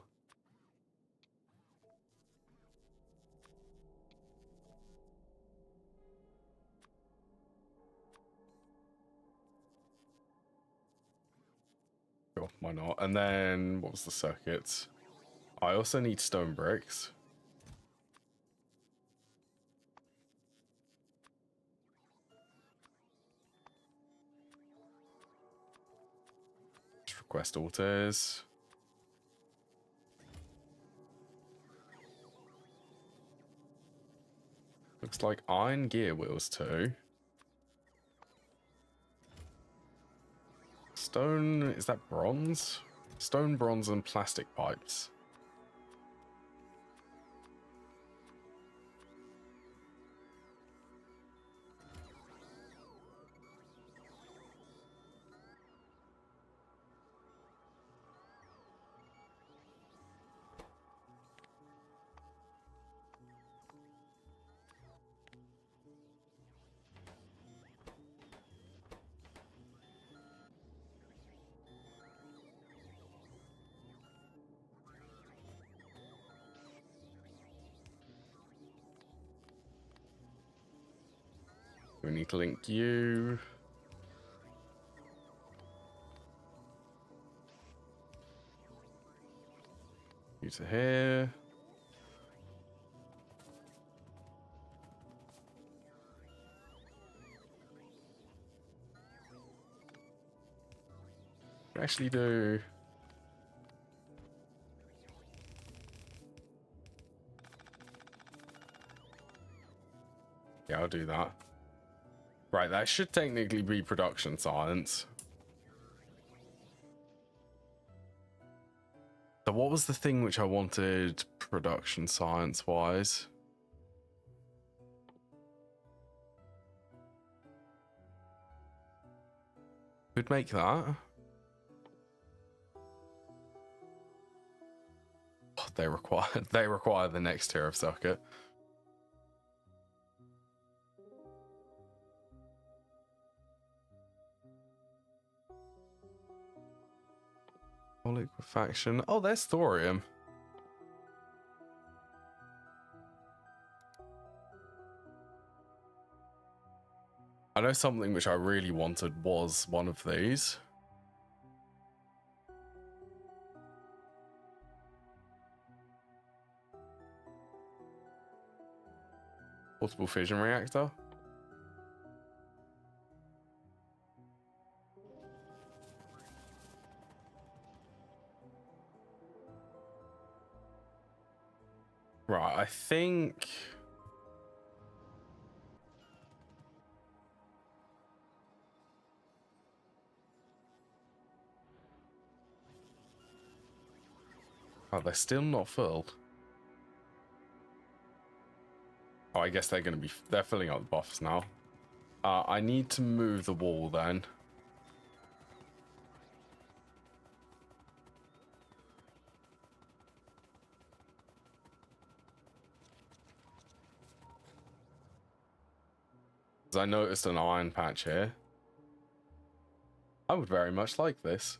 Sure, why not? And then what was the circuit? I also need stone bricks. Just request orders. Looks like iron gear wheels too. Stone, is that bronze? Stone, bronze, and plastic pipes. We need to link you. You to here. Actually do. Yeah, I'll do that. Right, that should technically be production science. So what was the thing which I wanted production science wise? Could make that. Oh, they require the next tier of circuit. Liquefaction. Oh, there's thorium. I know something which I really wanted was one of these. Portable fission reactor. Right, I think... Oh, they're still not filled. Oh, I guess they're going to be... They're filling up the buffs now. I need to move the wall then. Because I noticed an iron patch here. I would very much like this.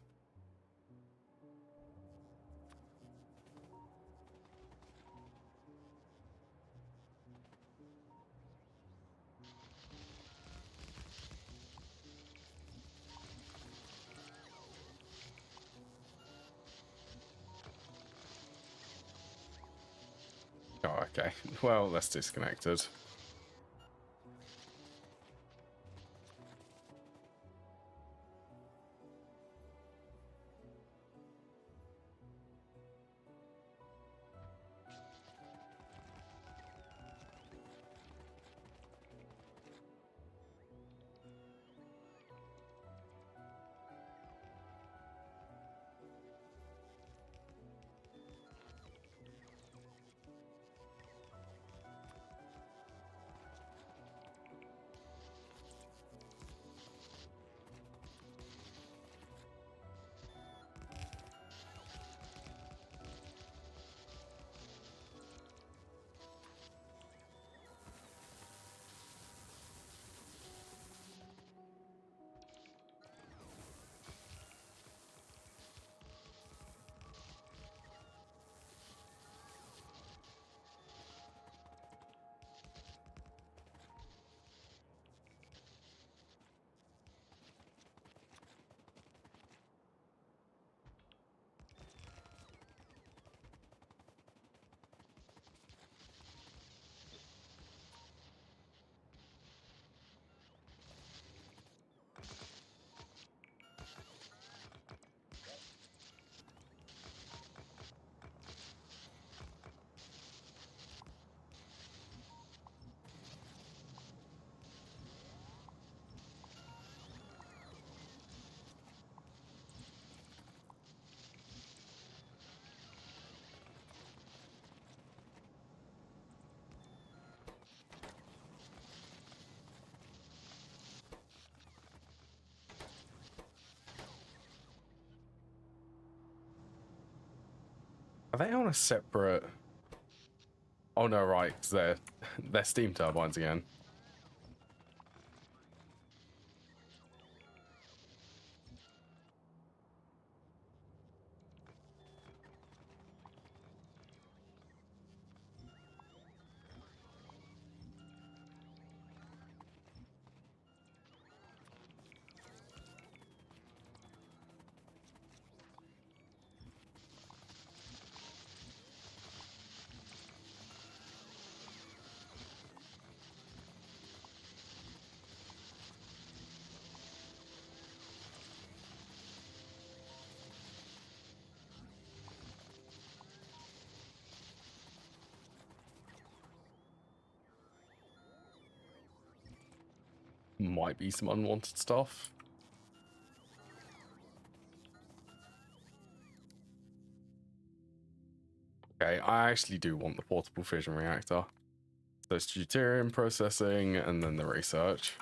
Oh, okay. Well, that's disconnected. Are they on a separate... Oh no, right, because they're steam turbines again. might be some unwanted stuff. Okay, I actually do want the portable fission reactor. So it's deuterium processing and then the research.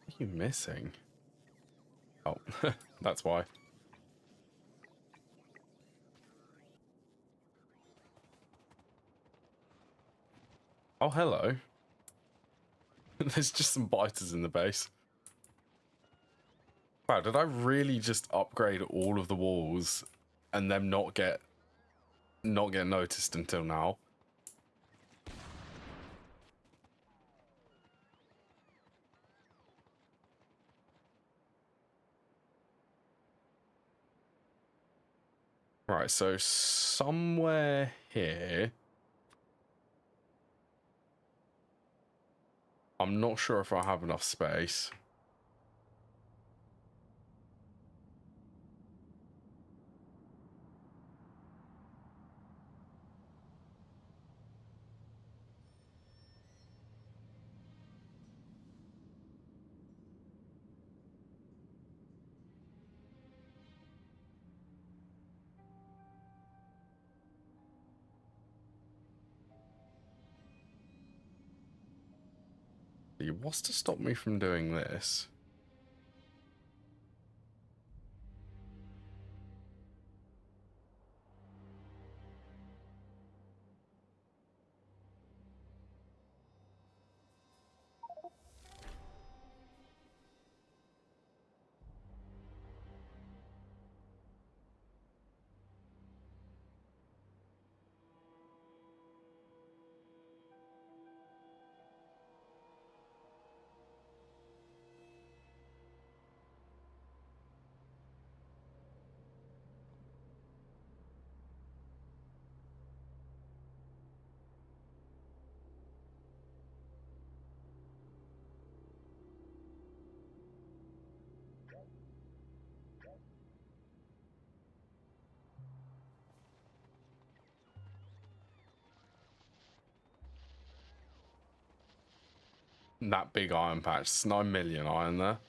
What are you missing? Oh, that's why. Oh, hello. There's just some biters in the base. Wow, did I really just upgrade all of the walls and them not get noticed until now? Right, so somewhere here, I'm not sure if I have enough space. What's to stop me from doing this? That big iron patch, it's 9 million iron there.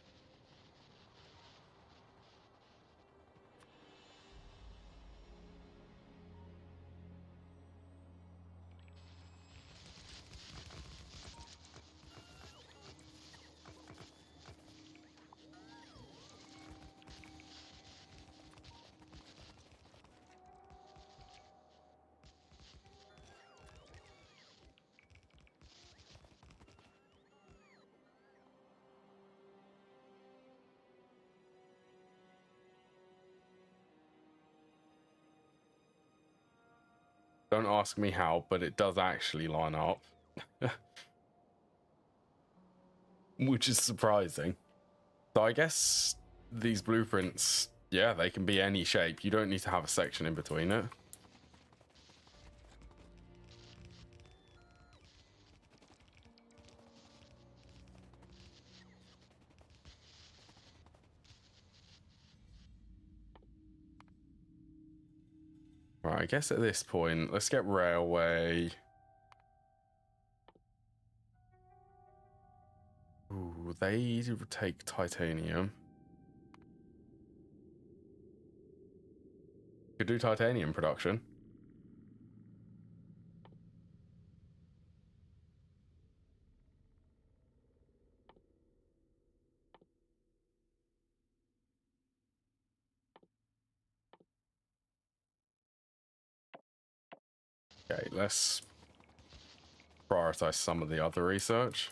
Don't ask me how, but it does actually line up. Which is surprising. So I guess these blueprints, yeah, they can be any shape. You don't need to have a section in between it. Right, I guess at this point, let's get railway. Ooh, they take titanium. Could do titanium production. Okay, let's prioritize some of the other research.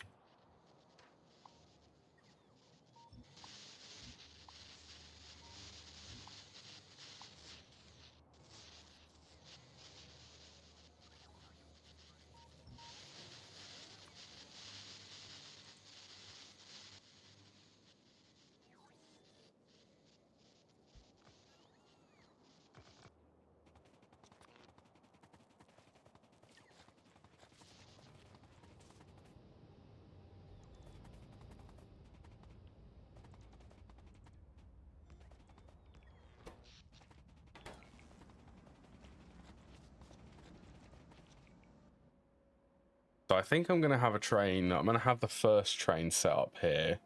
So I think I'm going to have a train. I'm going to have the first train set up here.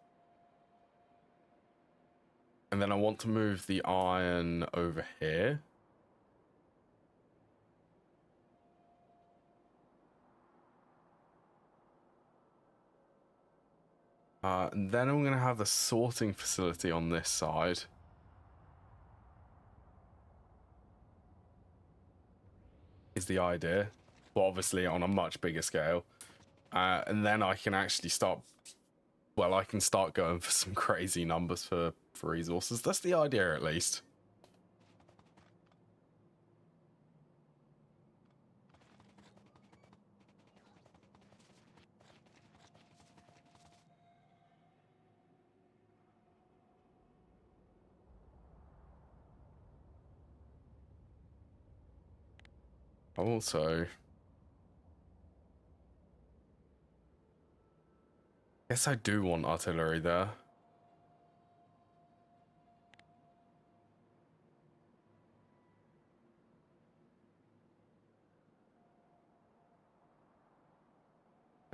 And then I want to move the iron over here. And then I'm going to have the sorting facility on this side. Is the idea. But obviously on a much bigger scale. And then I can actually start... Well, I can start going for some crazy numbers for resources. That's the idea, at least. Also... Guess I do want artillery there.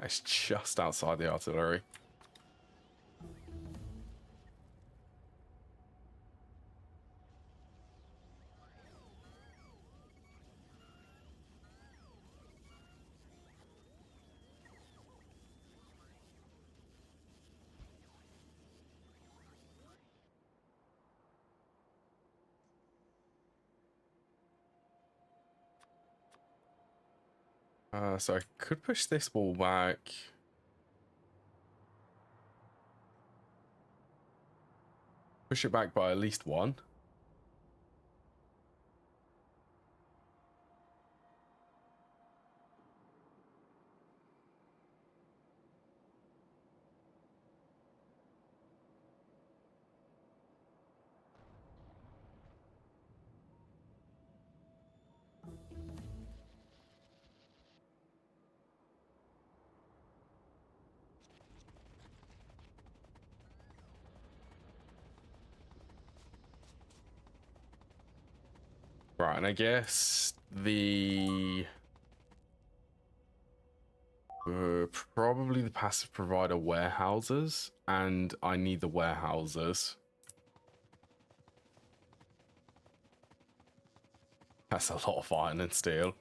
It's just outside the artillery. So I could push this wall back. Push it back by at least one. Right, and I guess the... probably the passive provider warehouses, and I need the warehouses. That's a lot of iron and steel.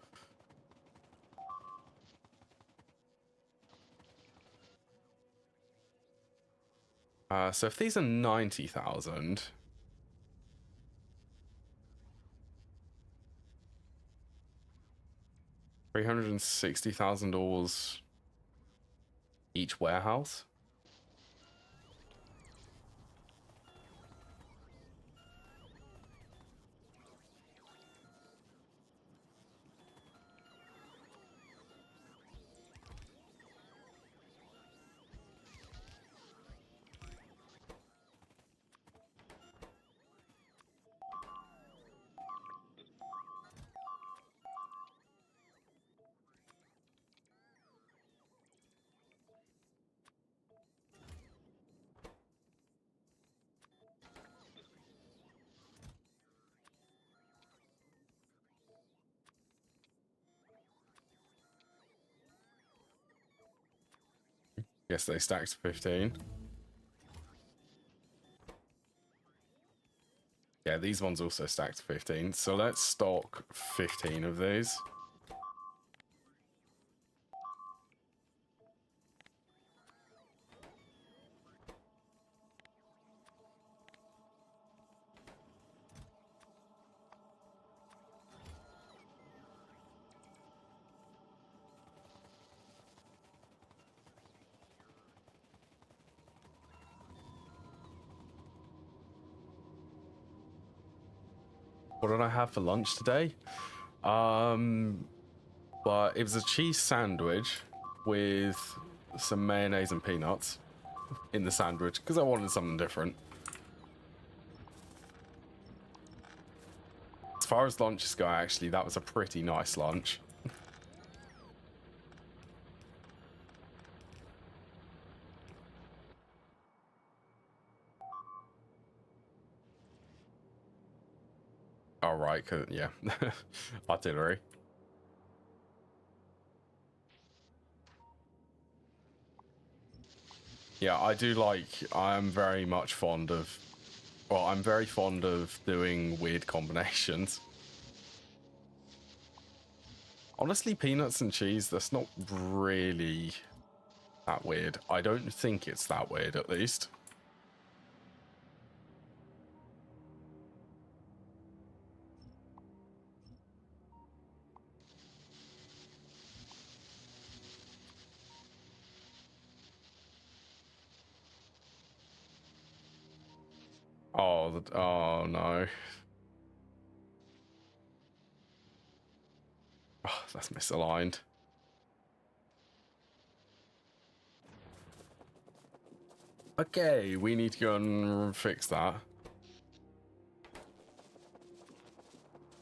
So if these are 90,000... 360,000 ores each warehouse. Yes, they stacked 15. Yeah, these ones also stacked 15. So let's stock 15 of these. What did I have for lunch today? But it was a cheese sandwich with some mayonnaise and peanuts in the sandwich because I wanted something different. As far as lunches go, actually, that was a pretty nice lunch. All right, yeah, artillery. Yeah, I do like, I'm very much fond of, well, I'm very fond of doing weird combinations. Honestly, peanuts and cheese, that's not really that weird. I don't think it's that weird, at least. Oh, oh no. Oh, that's misaligned. Okay, we need to go and fix that.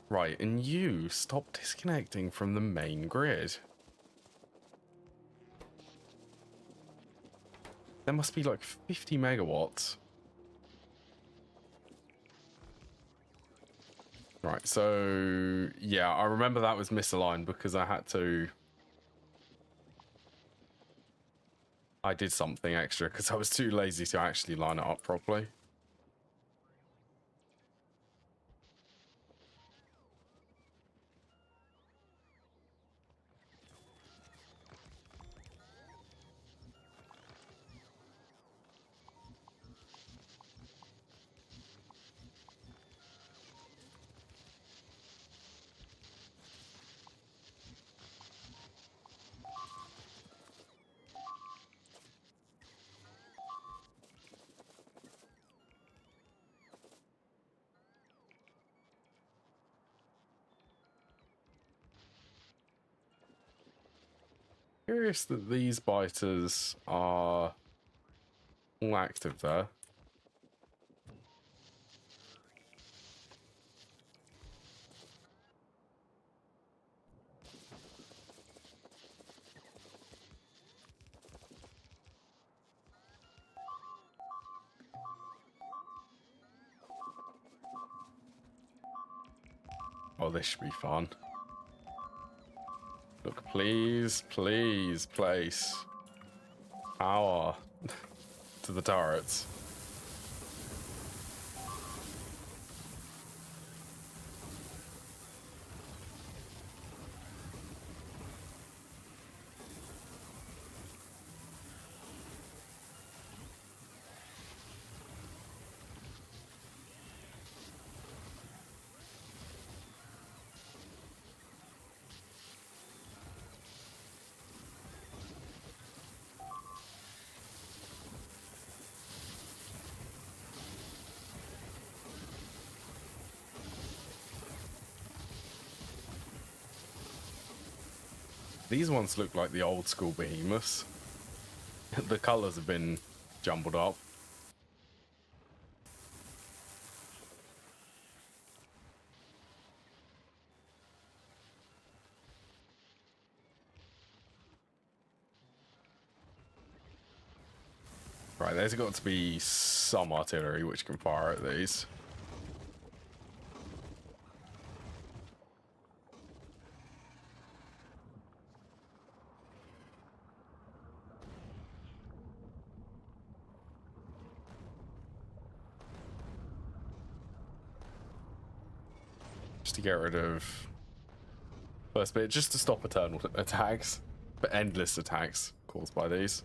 Right, and you stop disconnecting from the main grid. There must be like 50 megawatts. Right, so yeah, I remember that was misaligned because I did something extra because I was too lazy to actually line it up properly. Curious that these biters are all active there. Oh, this should be fun. Look, please, please place power to the turrets. These ones look like the old school behemoths. The colors have been jumbled up. Right, there's got to be some artillery which can fire at these. Just to get rid of first bit, just to stop eternal attacks, but endless attacks caused by these.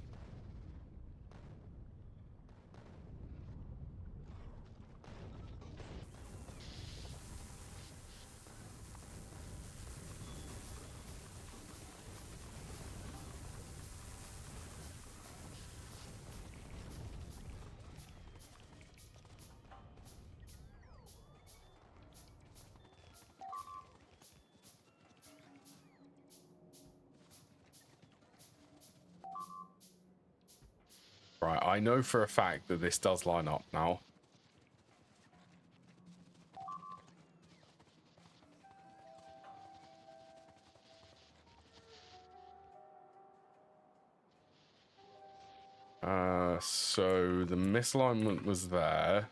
Right, I know for a fact that this does line up now. So the misalignment was there.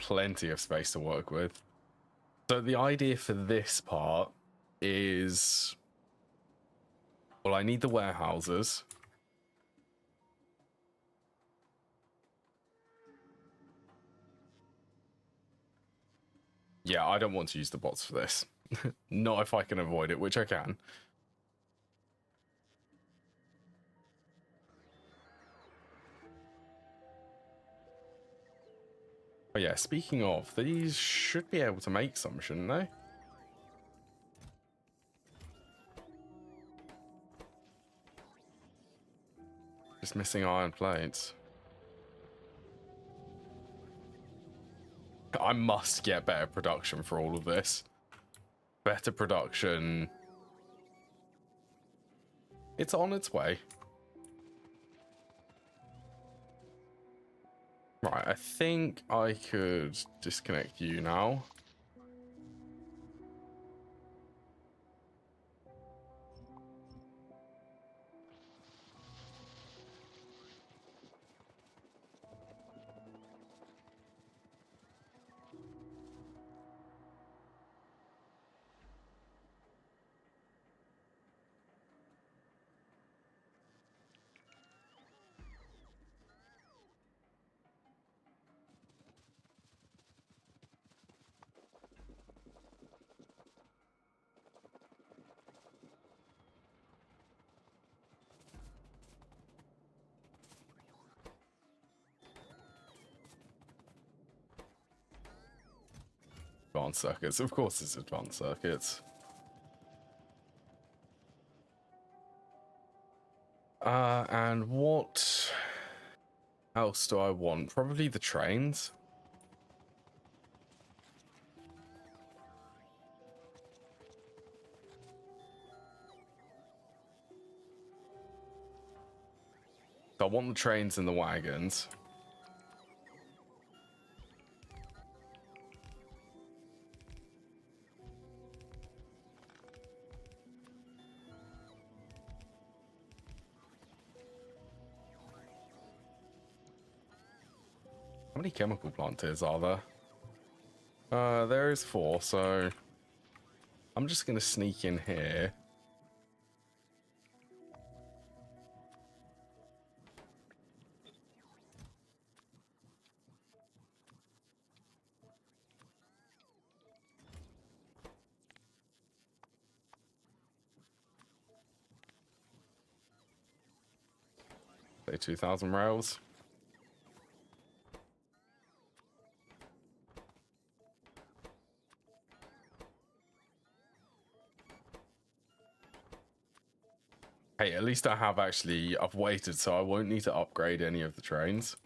plenty of space to work with. So the idea for this part is, well, I need the warehouses. Yeah, I don't want to use the bots for this. Not if I can avoid it, which I can. Oh yeah, speaking of, these should be able to make some, shouldn't they? Just missing iron plates. I must get better production for all of this. Better production. It's on its way. Right, I think I could disconnect you now. Advanced circuits. Of course it's advanced circuits. And what else do I want? Probably the trains. So I want the trains and the wagons. How many chemical planters are there? There is 4, so I'm just going to sneak in here. Say 2,000 rails. Hey, at least I've waited, so I won't need to upgrade any of the trains.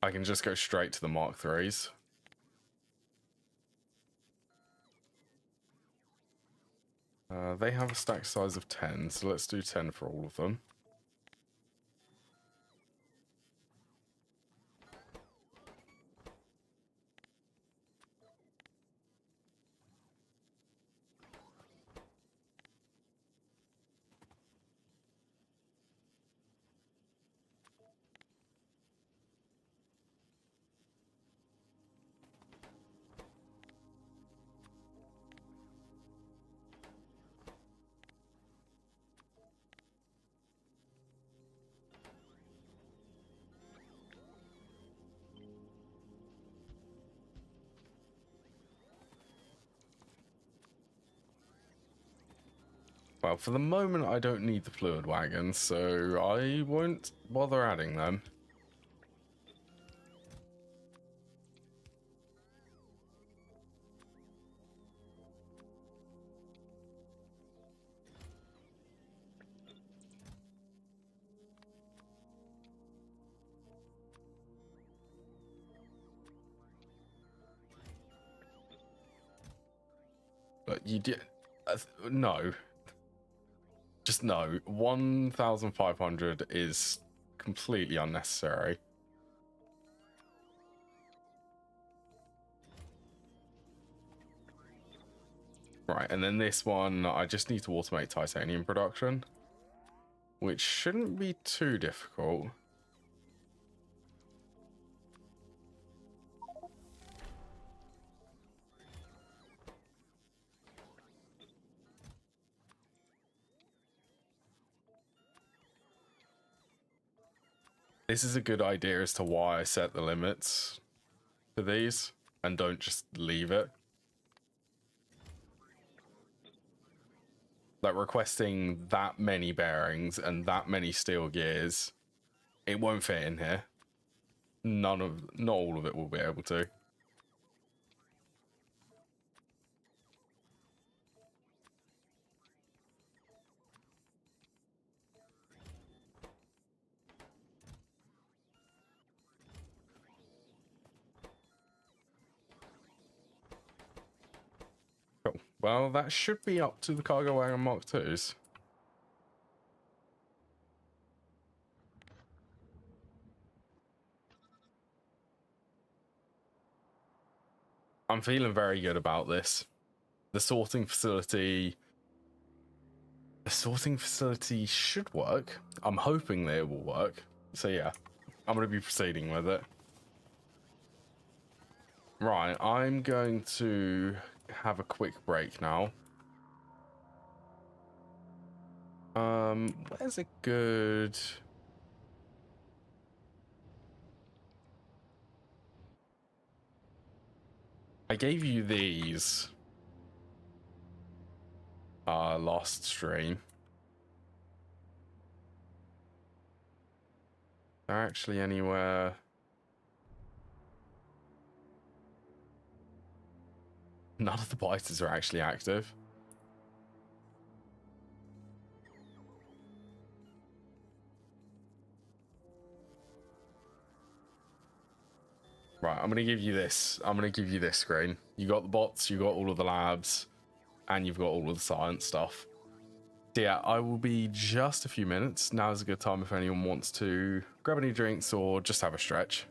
I can just go straight to the Mark IIIs. They have a stack size of 10, so let's do 10 for all of them. Well, for the moment, I don't need the fluid wagons, so I won't bother adding them. But you did... no. Just no. 1,500 is completely unnecessary. Right, and then this one, I just need to automate titanium production, which shouldn't be too difficult. This is a good idea as to why I set the limits for these and don't just leave it. Like requesting that many bearings and that many steel gears, it won't fit in here. Not all of it will be able to. Cool. Well, that should be up to the cargo wagon Mark IIs. I'm feeling very good about this. The sorting facility should work. I'm hoping that it will work. So yeah, I'm going to be proceeding with it. Right, I'm going to have a quick break now. Where's a good... I gave you these last stream. They're actually anywhere... None of the biters are actually active. Right, I'm going to give you this. I'm going to give you this screen. You got the bots, you got all of the labs, and you've got all of the science stuff. So yeah, I will be just a few minutes. Now is a good time if anyone wants to grab any drinks or just have a stretch.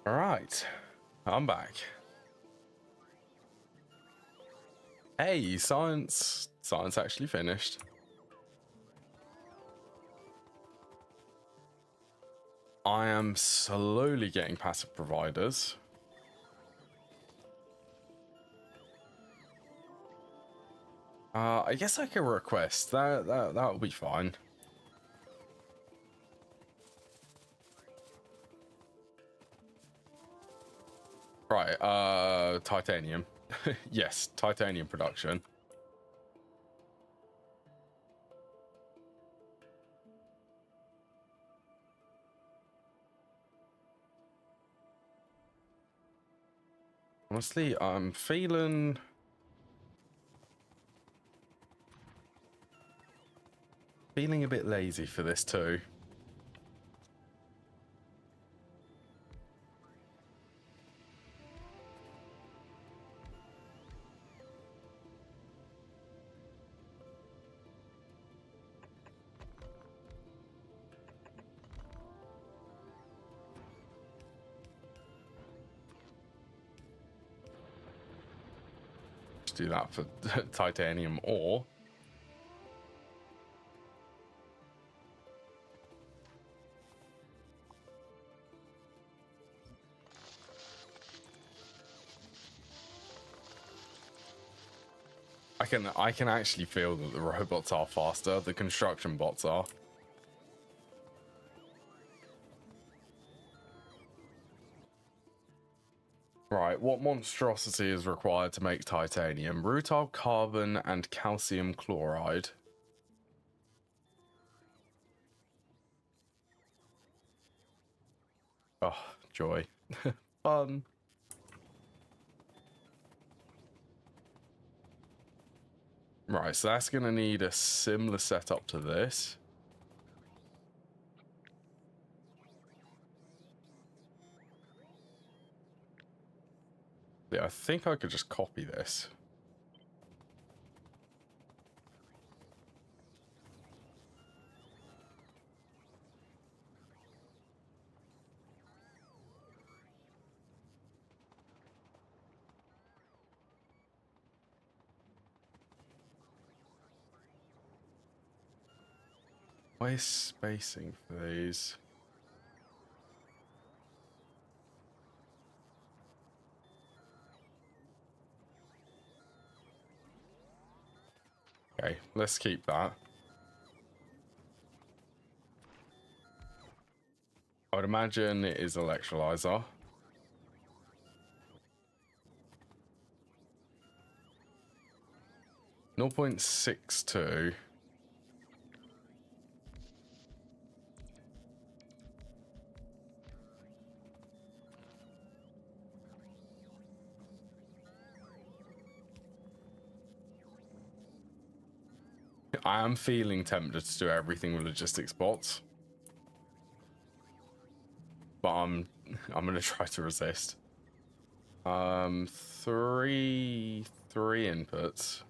All right, I'm back. Hey, science actually finished. I am slowly getting passive providers. I guess I can request that'll be fine. Right, titanium. Yes, titanium production. Honestly, I'm feeling a bit lazy for this too. Just do that for titanium ore. I can actually feel that the robots are faster. The construction bots are. Right, what monstrosity is required to make titanium? Rutile carbon and calcium chloride. Oh, joy. Fun. Right, so that's going to need a similar setup to this. Yeah, I think I could just copy this. Why is spacing for these? Okay, let's keep that. I would imagine it is electrolyzer. Zero 0.62. I am feeling tempted to do everything with logistics bots, but I'm gonna try to resist. Three inputs.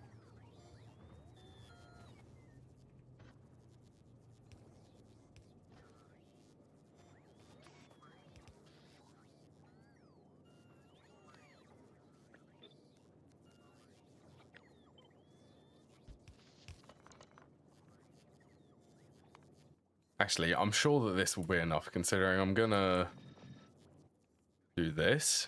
Actually, I'm sure that this will be enough, considering I'm gonna do this.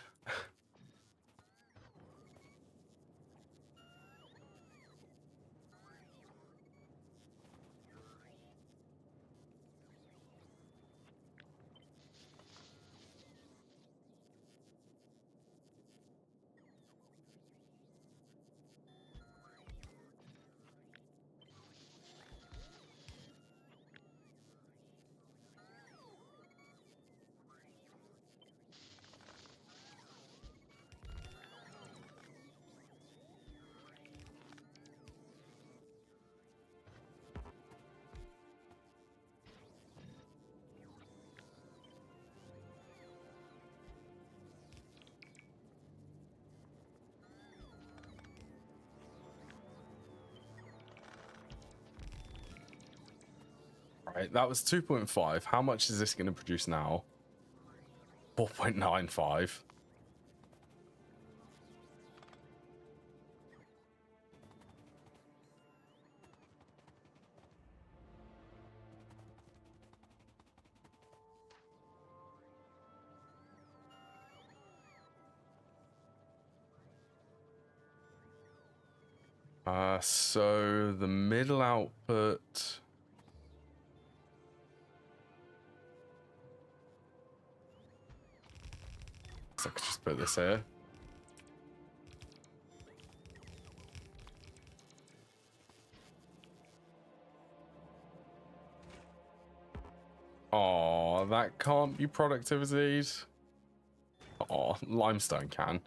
Right, that was 2.5. How much is this going to produce now? 4.95. So the middle output. So I could just put this here. Oh, that can't be productivity. Oh, limestone can.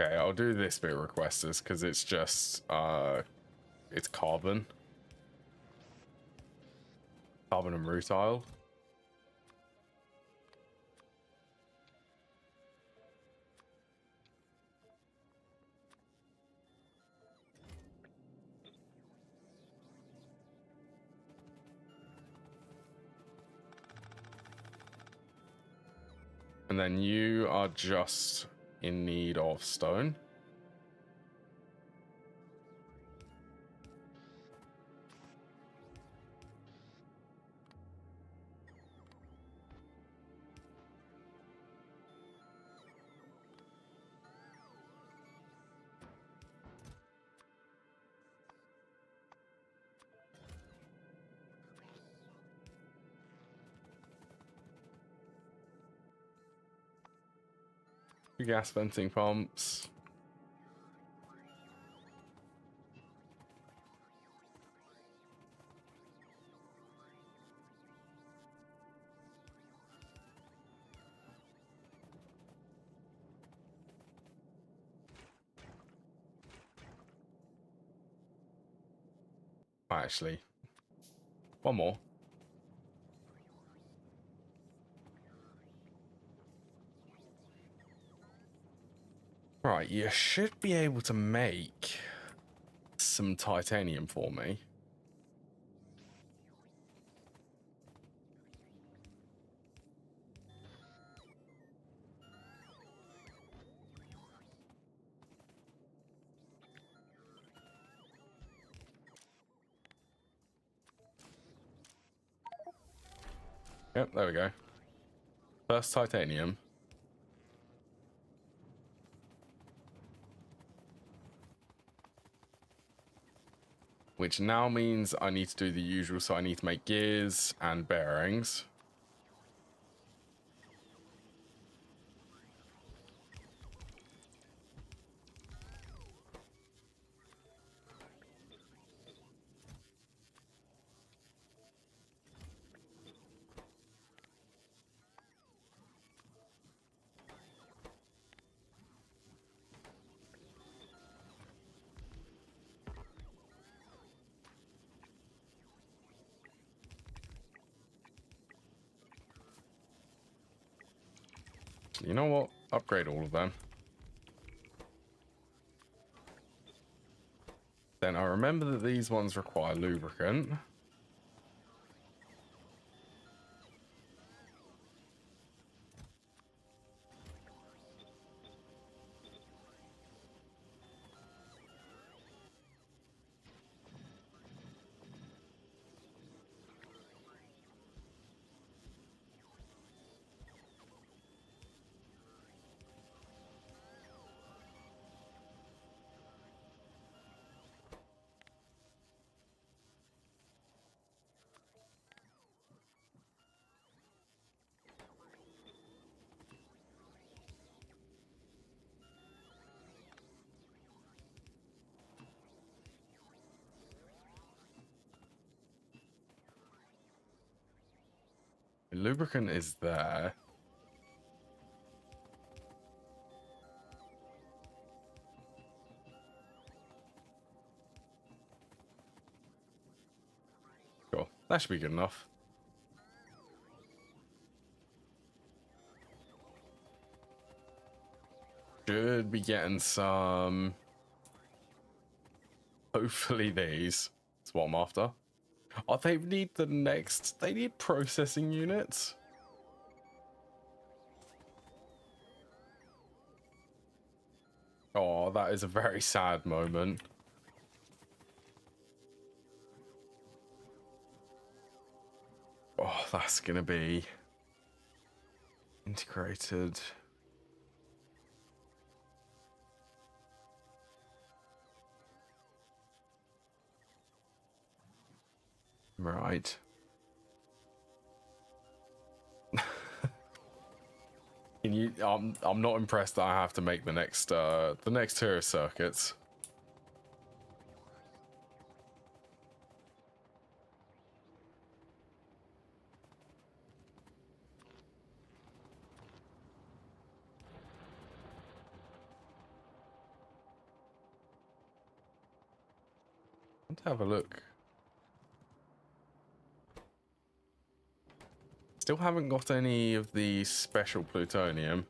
Okay, I'll do this bit requesters because it's just it's carbon and rutile. And then you are just in need of stone. Gas venting pumps. Actually, one more. Right, you should be able to make some titanium for me. Yep, there we go. First titanium. Which now means I need to do the usual, so I need to make gears and bearings. You know what? Upgrade all of them. Then I remember that these ones require lubricant. Lubricant is there. That should be good enough. Should be getting some... Hopefully these. That's what I'm after. Oh, they need the next... They need processing units. Oh, that is a very sad moment. Oh, that's going to be... integrated... Right. Can you, I'm not impressed that I have to make the next tier of circuits. Let's have a look. Still haven't got any of the special plutonium.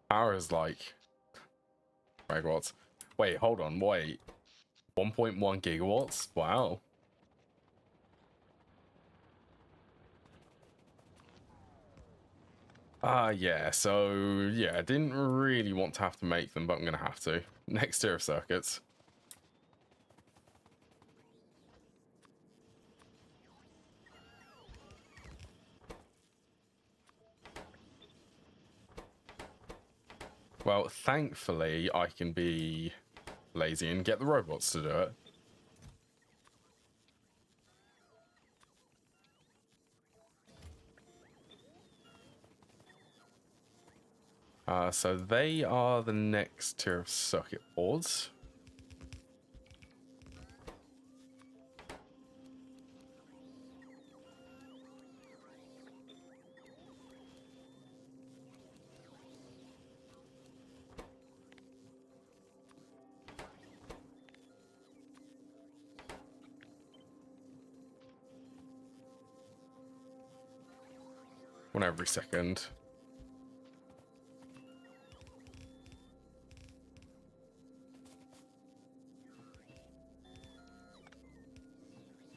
Power is like megawatts. Wait, hold on, wait. 1.1 gigawatts? Wow. Yeah, so yeah, I didn't really want to have to make them, but I'm gonna have to. Next tier of circuits. Well, thankfully, I can be lazy and get the robots to do it. So they are the next tier of circuit boards. One every second.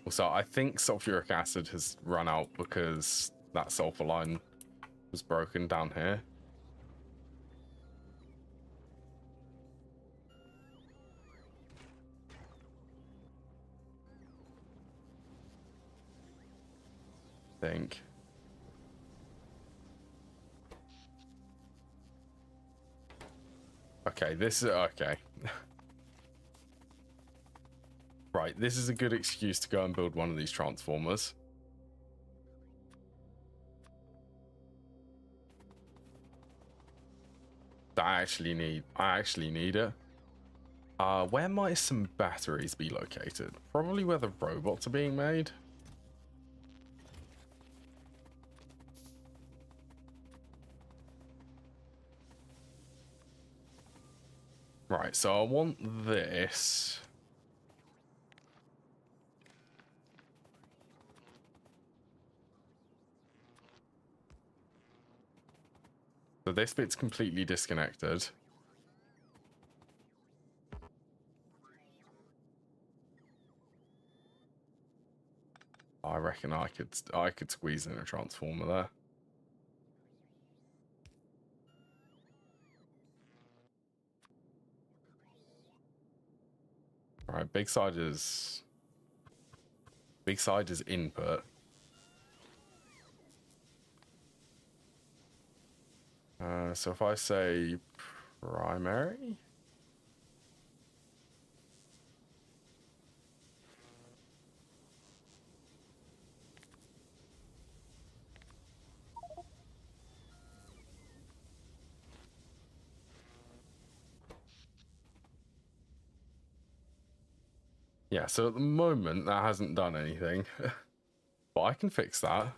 Also, I think sulfuric acid has run out because that sulfur line was broken down here. I think. Okay, this is okay. Right, this is a good excuse to go and build one of these transformers. I actually need it. Where might some batteries be located? Probably where the robots are being made. Right, so I want this. So this bit's completely disconnected. I reckon I could squeeze in a transformer there. All right, big side is input. So if I say primary, yeah. So at the moment that hasn't done anything. But I can fix that.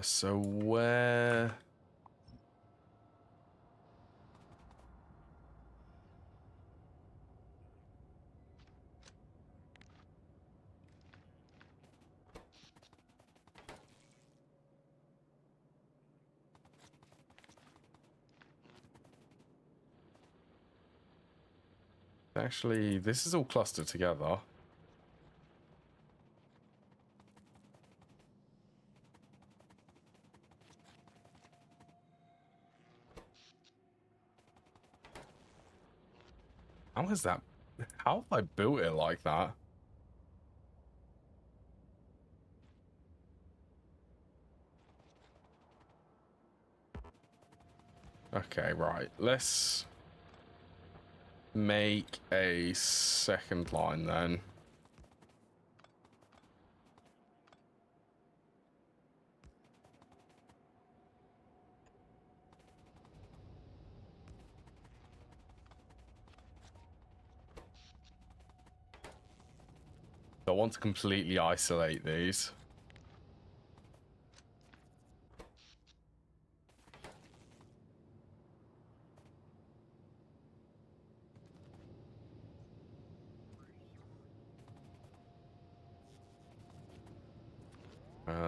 So where... Actually, this is all clustered together. How is that? How have I built it like that? Okay, right. Let's make a second line then. I want to completely isolate these.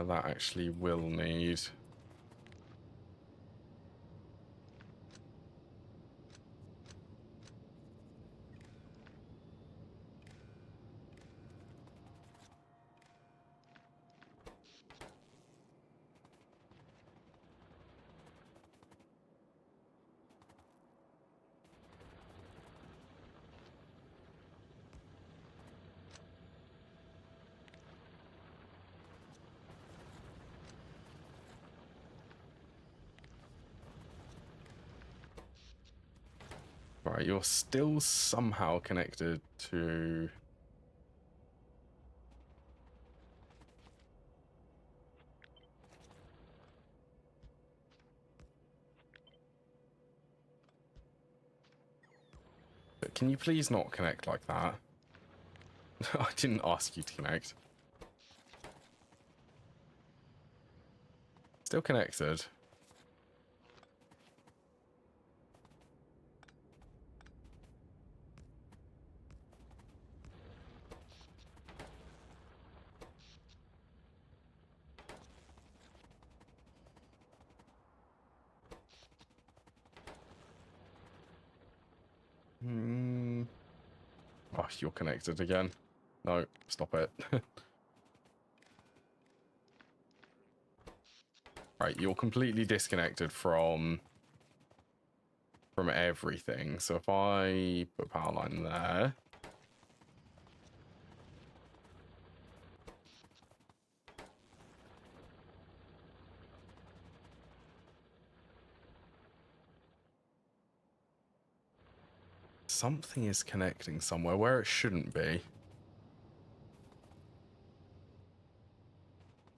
That actually will need... Right, you're still somehow connected to... But can you please not connect like that? I didn't ask you to connect. Still connected. Hmm. Oh, you're connected again. No, stop it. Right, you're completely disconnected from everything. So if I put a power line there... Something is connecting somewhere where it shouldn't be.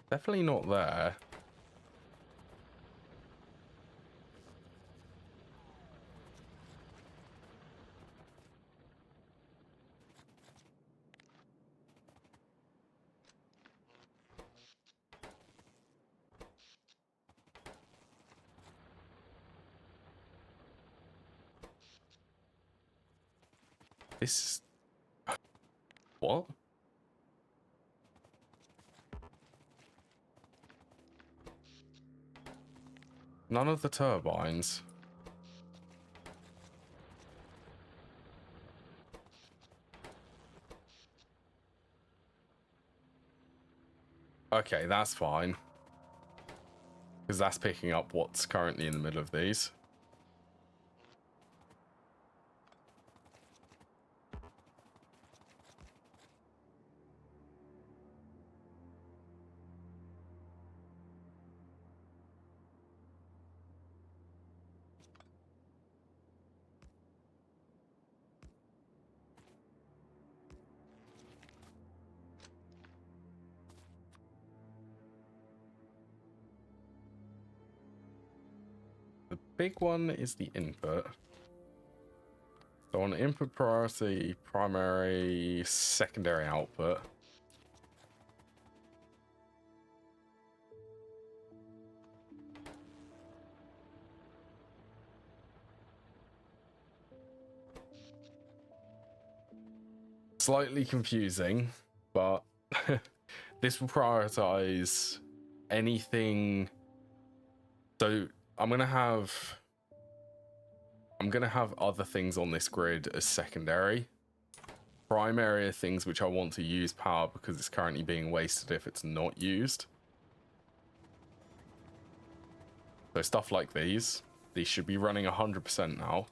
Definitely not there. This... What? None of the turbines. Okay, that's fine. Because that's picking up what's currently in the middle of these. big one is the input. So on input priority, primary, secondary output. Slightly confusing, but this will prioritize anything. So I'm gonna have other things on this grid as secondary. Primary are things which I want to use power because it's currently being wasted if it's not used. So stuff like these should be running 100% now.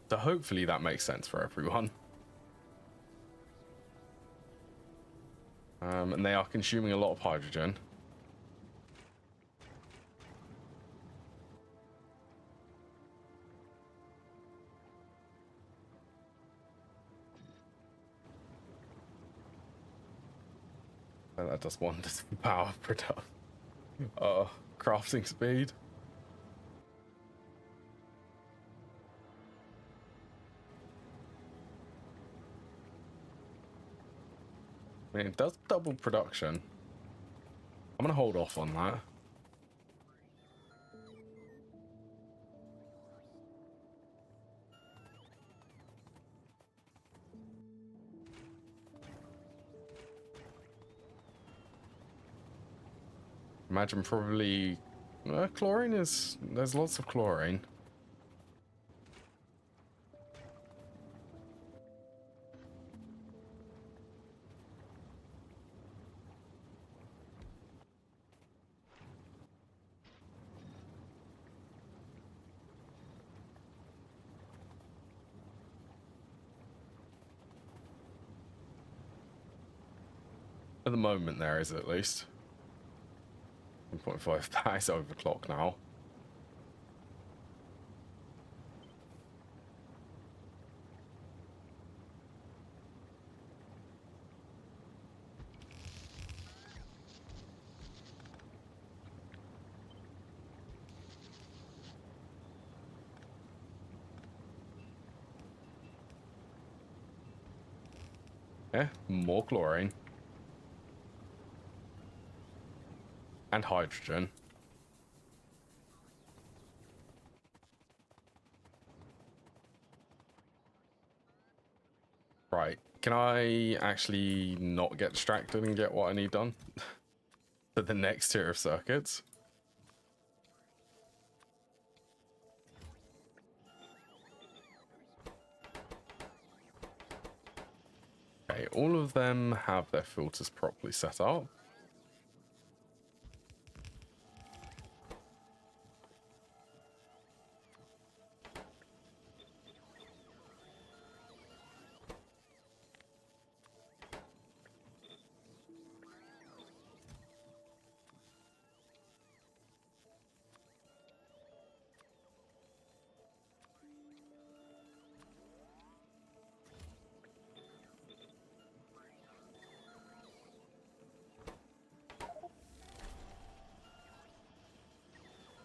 So hopefully that makes sense for everyone. And they are consuming a lot of hydrogen. And that does wonders for power production. Crafting speed. I mean, it does double production. I'm gonna hold off on that. Imagine probably chlorine is, there's lots of chlorine. At the moment there is at least. 1.5, that is overclock now. Yeah, more chlorine. And hydrogen. Right, can I actually not get distracted and get what I need done for the next tier of circuits? Okay, all of them have their filters properly set up.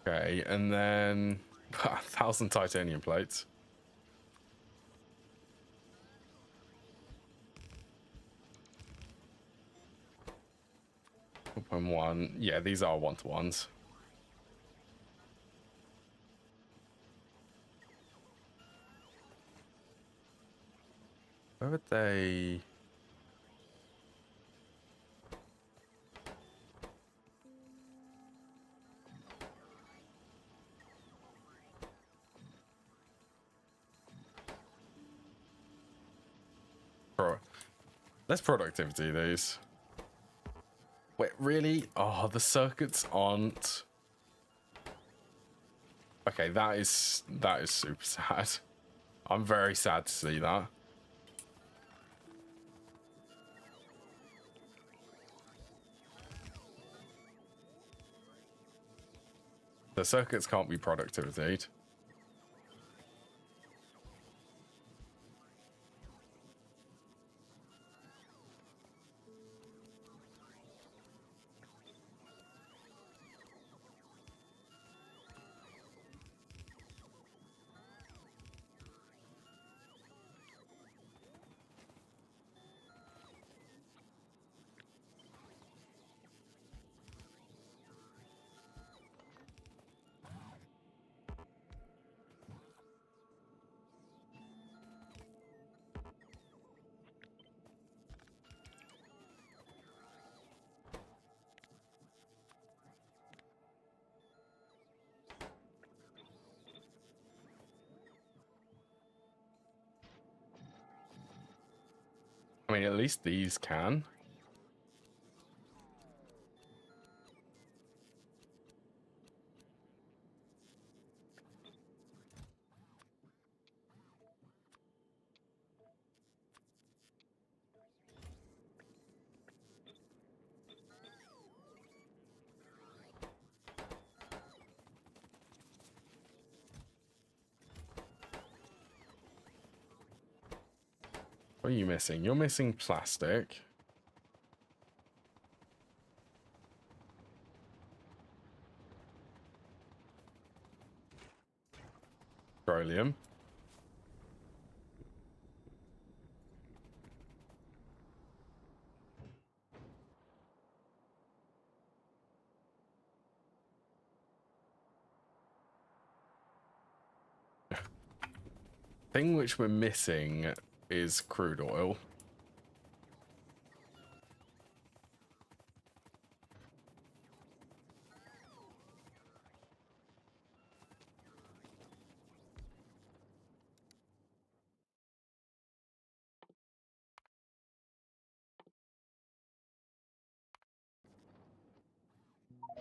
Okay, and then 1,000 titanium plates. One. Yeah, these are one-to-ones. Where would they... Let's productivity these. Wait, really? Oh, the circuits aren't... Okay, that is super sad. I'm very sad to see that. The circuits can't be productivity. mean, at least these can. What are you missing? You're missing plastic. Petroleum. Thing which we're missing is crude oil.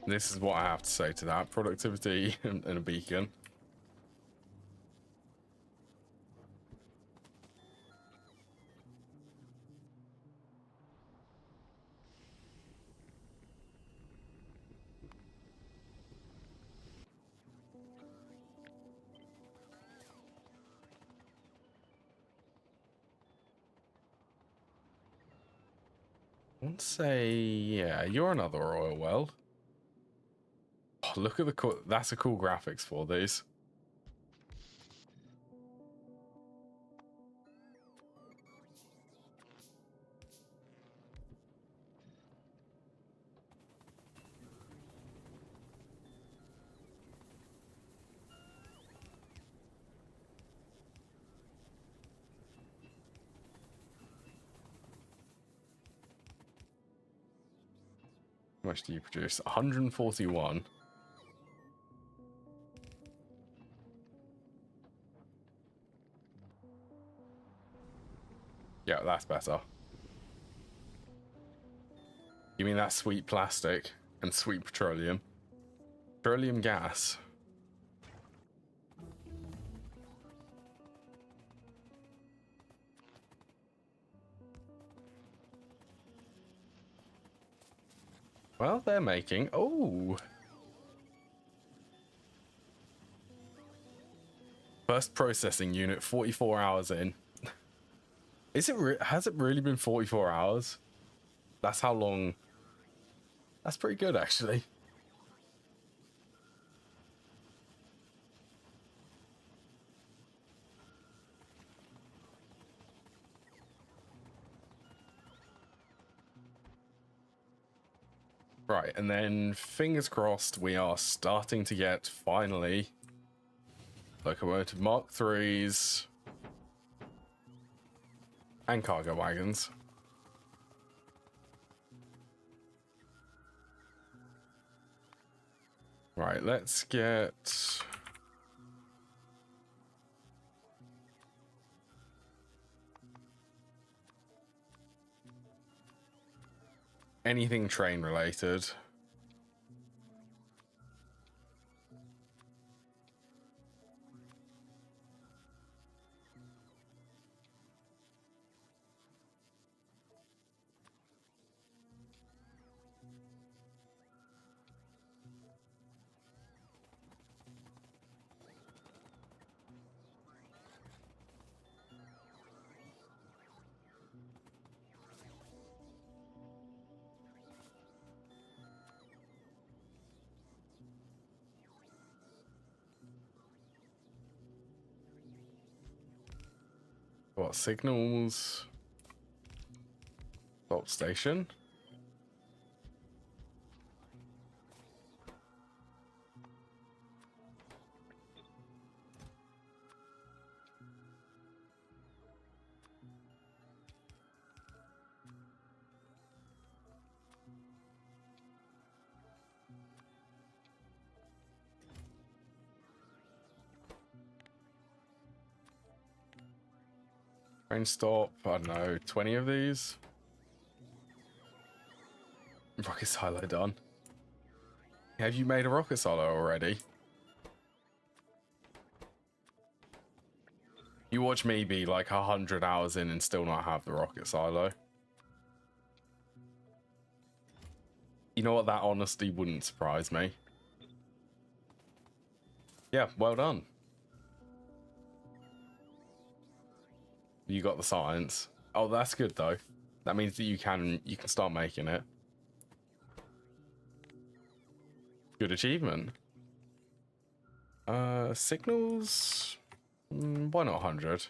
This is what I have to say to that. Productivity and a beacon. I want to say, yeah, you're another oil well. Oh, look at the cool, that's a cool graphics for these. How much do you produce? 141. Yeah, that's better. You mean that sweet plastic and sweet petroleum? Petroleum gas. Well, they're making... Oh! First processing unit, 44 hours in. Is it? Has it really been 44 hours? That's how long... That's pretty good, actually. Right, and then fingers crossed we are starting to get, finally, locomotive Mark 3s and cargo wagons. Right, let's get... anything train related. What, signals? Stop station? Train stop, I don't know, 20 of these? Rocket silo done. Have you made a rocket silo already? You watch me be like 100 hours in and still not have the rocket silo. You know what? That honesty wouldn't surprise me. Yeah, well done. You got the science. Oh, that's good though. That means that you can start making it. Good achievement. Signals? Why not 100?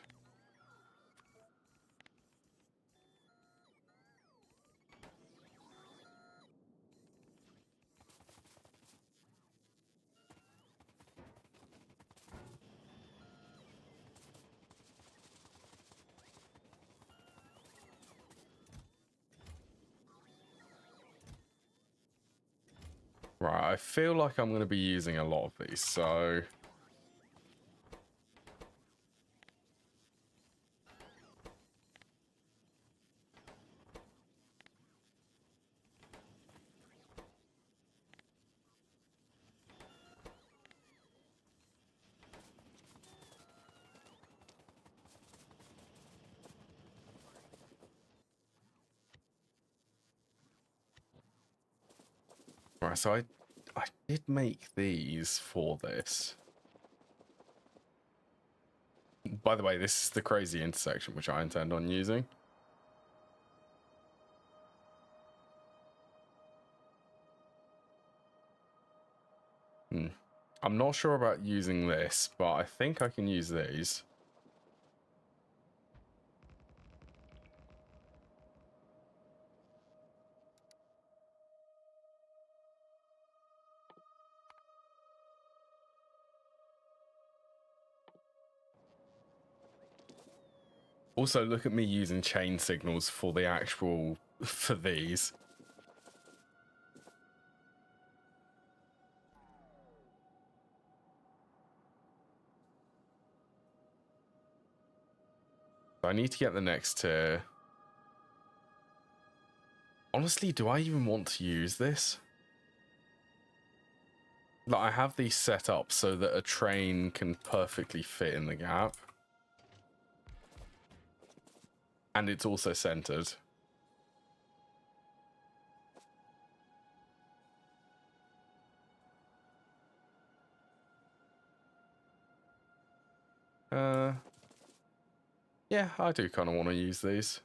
Right, I feel like I'm going to be using a lot of these, so... Right, so I did make these for this. By the way, this is the crazy intersection which I intend on using. I'm not sure about using this, but I think I can use these. Also, look at me using chain signals for the actual... for these. I need to get the next tier. Honestly, do I even want to use this? Like, I have these set up so that a train can perfectly fit in the gap. And it's also centered. Yeah, I do kind of want to use these.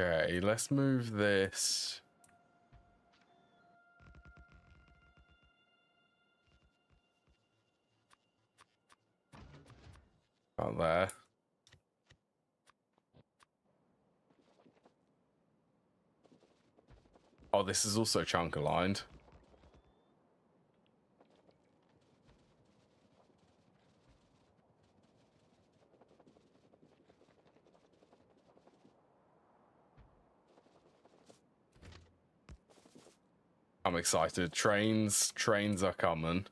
Okay, let's move this. About there. Oh, this is also chunk aligned. I'm excited. Trains are coming.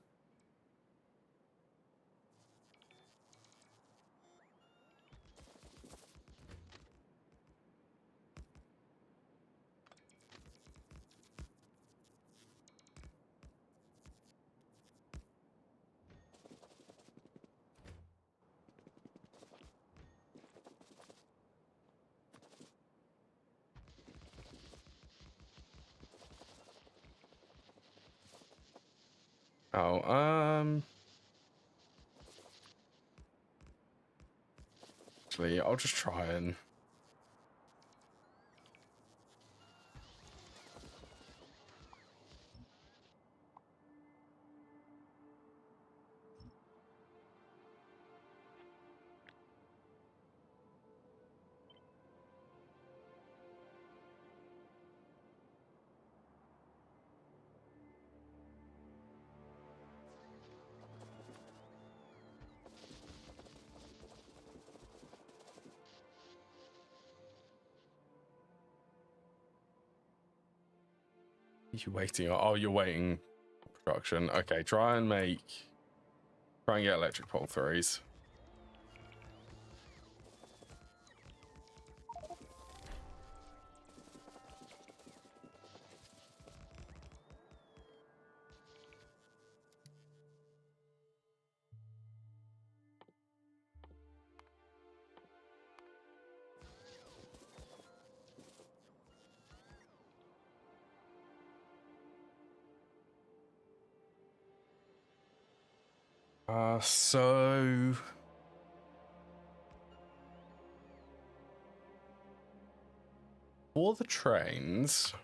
Oh, actually, I'll just try and... You waiting? Oh, you're waiting for production. Okay, try and get electric pole 3s. So for the trains,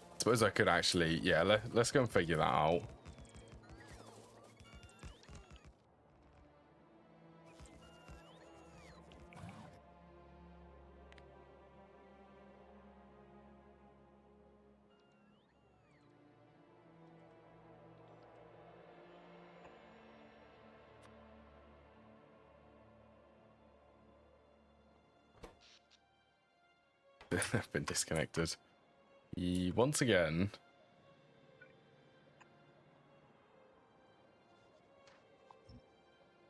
I suppose I could actually, yeah, let's go and figure that out. I've been disconnected. Once again.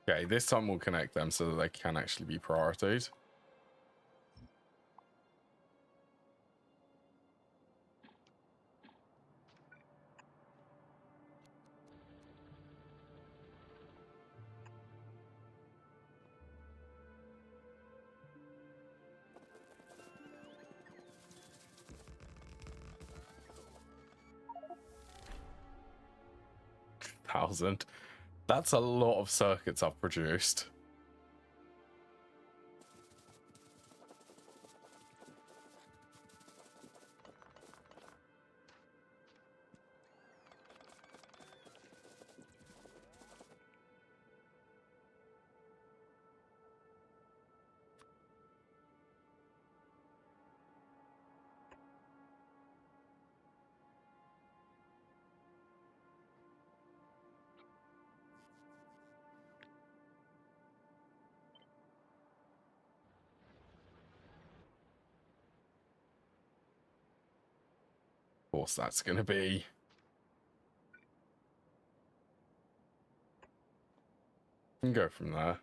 Okay, this time we'll connect them so that they can actually be priorities. Thousand. That's a lot of circuits I've produced. Of course, that's going to be... We can go from there.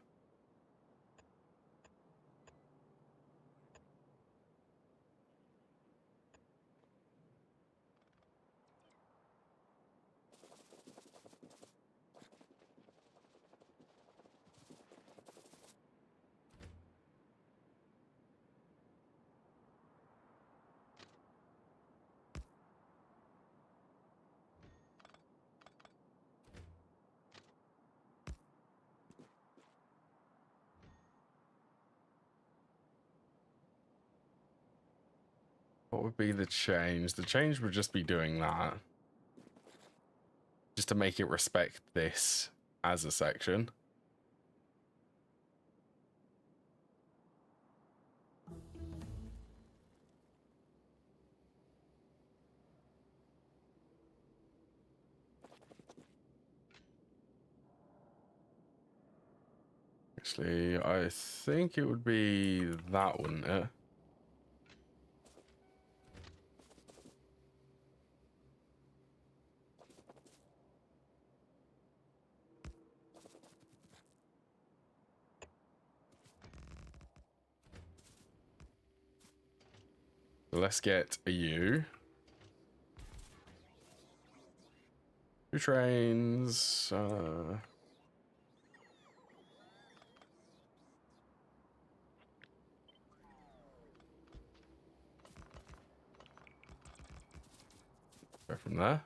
What would be the change? The change would just be doing that. Just to make it respect this as a section. Actually, I think it would be that, wouldn't it? So let's get a U. 2 trains. Go from there.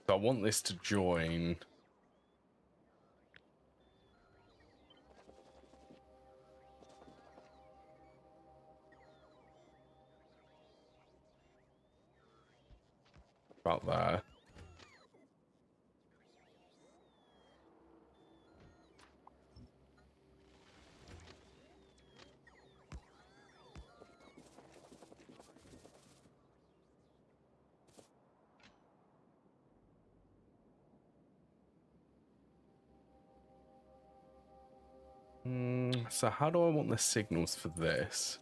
So I want this to join. About there. So how do I want the signals for this?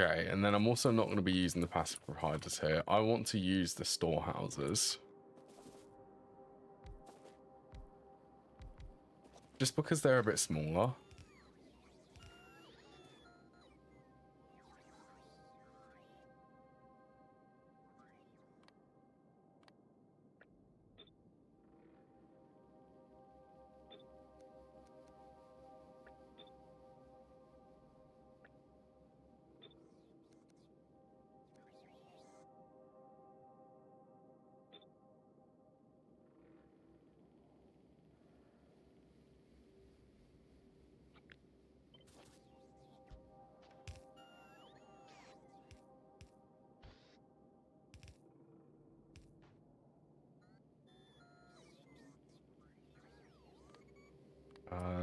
Okay, and then I'm also not going to be using the passive providers here. I want to use the storehouses. Just because they're a bit smaller.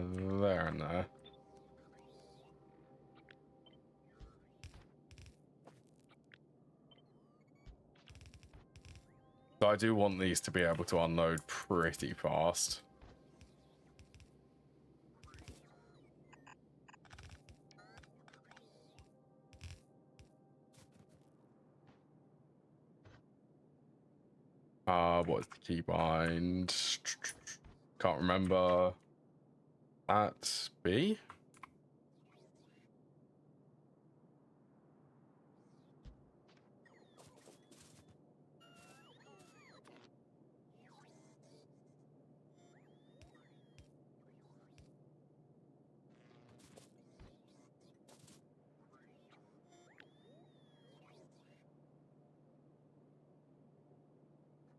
There and there. So I do want these to be able to unload pretty fast. What's the keybind? Can't remember. At B?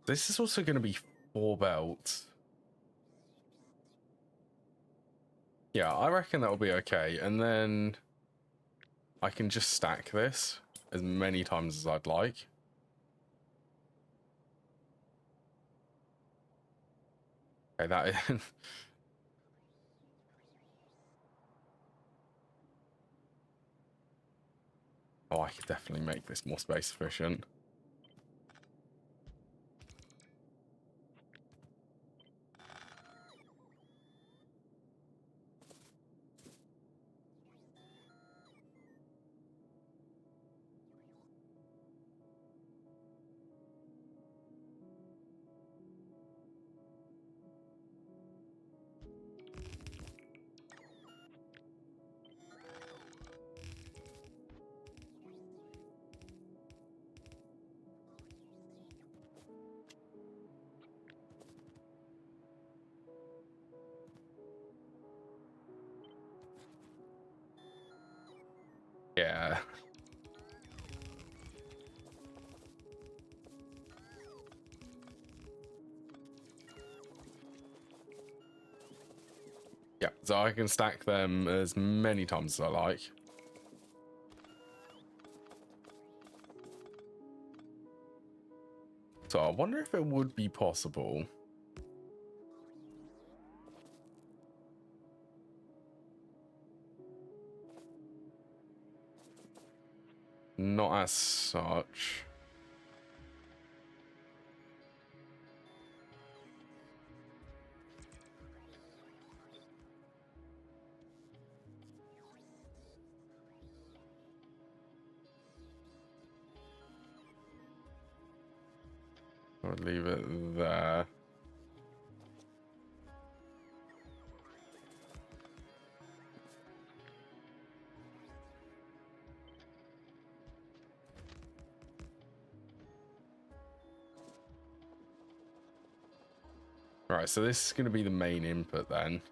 This is also going to be 4 belts. Yeah, I reckon that'll be okay. And then I can just stack this as many times as I'd like. Okay, that is... Oh, I could definitely make this more space efficient. Yeah. Yeah, so I can stack them as many times as I like. So I wonder if it would be possible. Not as such. I would leave it there. All right, so this is going to be the main input then.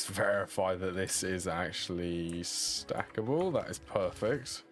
just verify that this is actually stackable. That is perfect.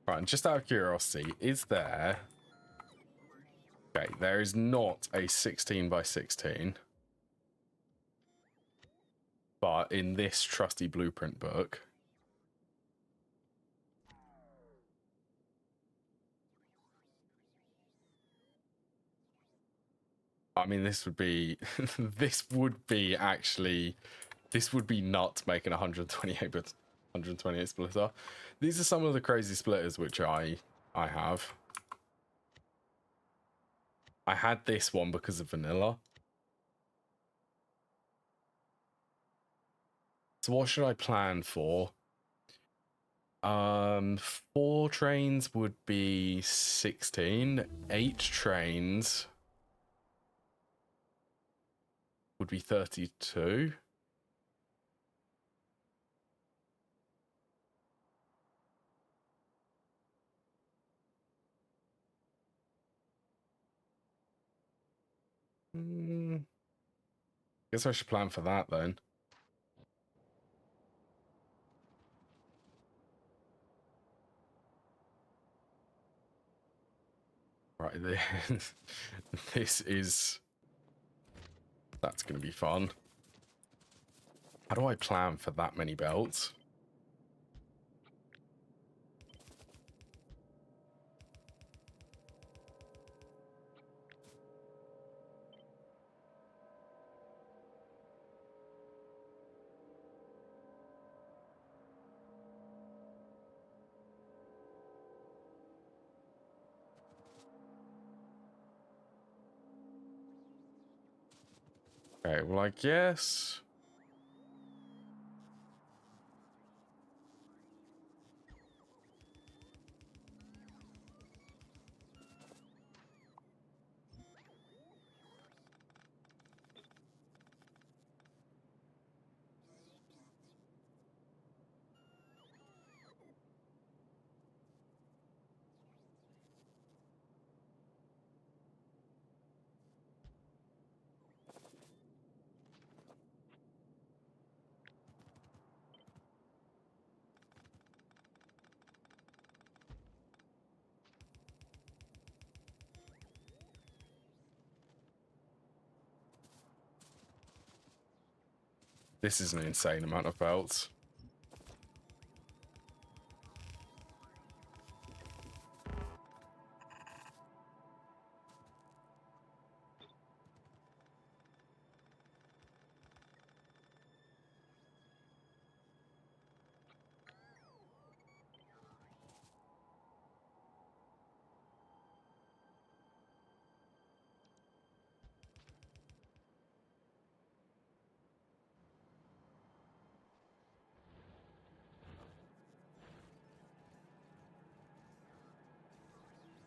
Right, and just out of curiosity, is there... Okay, there is not a 16 by 16. But in this trusty blueprint book... I mean, this would be... this would be actually... This would be nuts making 128 bits. 128 splitter. These are some of the crazy splitters which I have. I had this one because of vanilla. So what should I plan for? 4 trains would be 16. 8 trains would be 32. Guess I should plan for that then. Right, this is... That's going to be fun. How do I plan for that many belts? Okay, well, I guess... This is an insane amount of belts.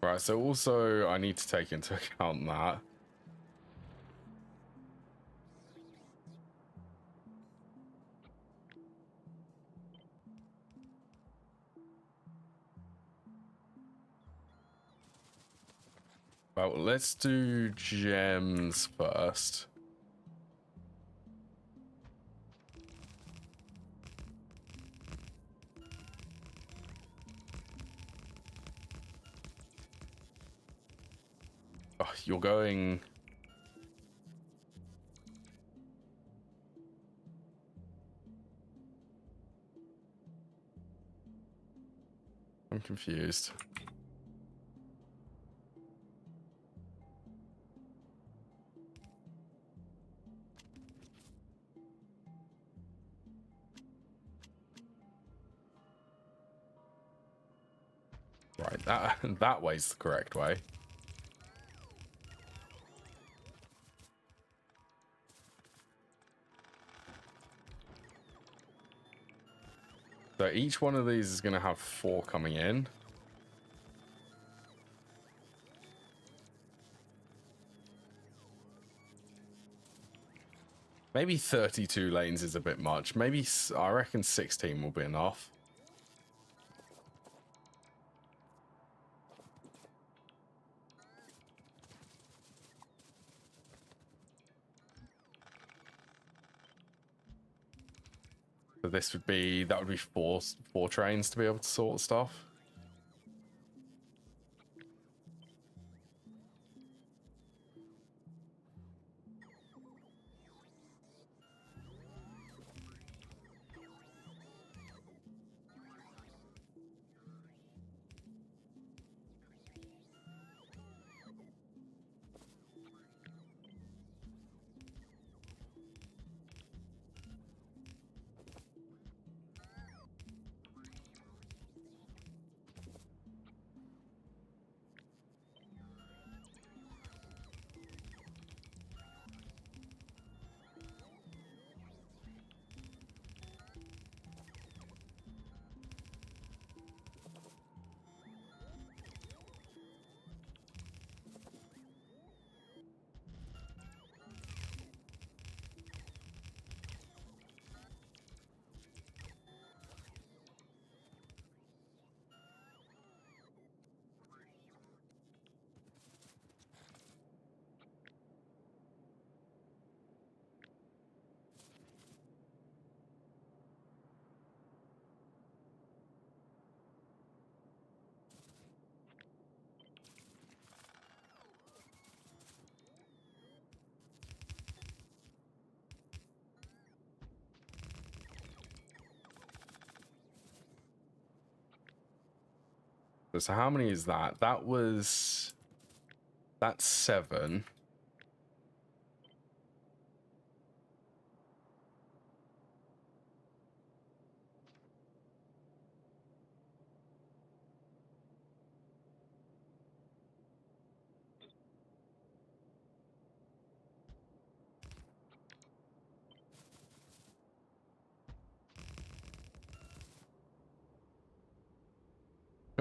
Right, so also I need to take into account that. Well, let's do gems first. Oh, you're going... I'm confused. Right, that way's the correct way. So each one of these is going to have 4 coming in. Maybe 32 lanes is a bit much. Maybe, I reckon 16 will be enough. So this would be, that would be four trains to be able to sort stuff. So how many is that? That's 7.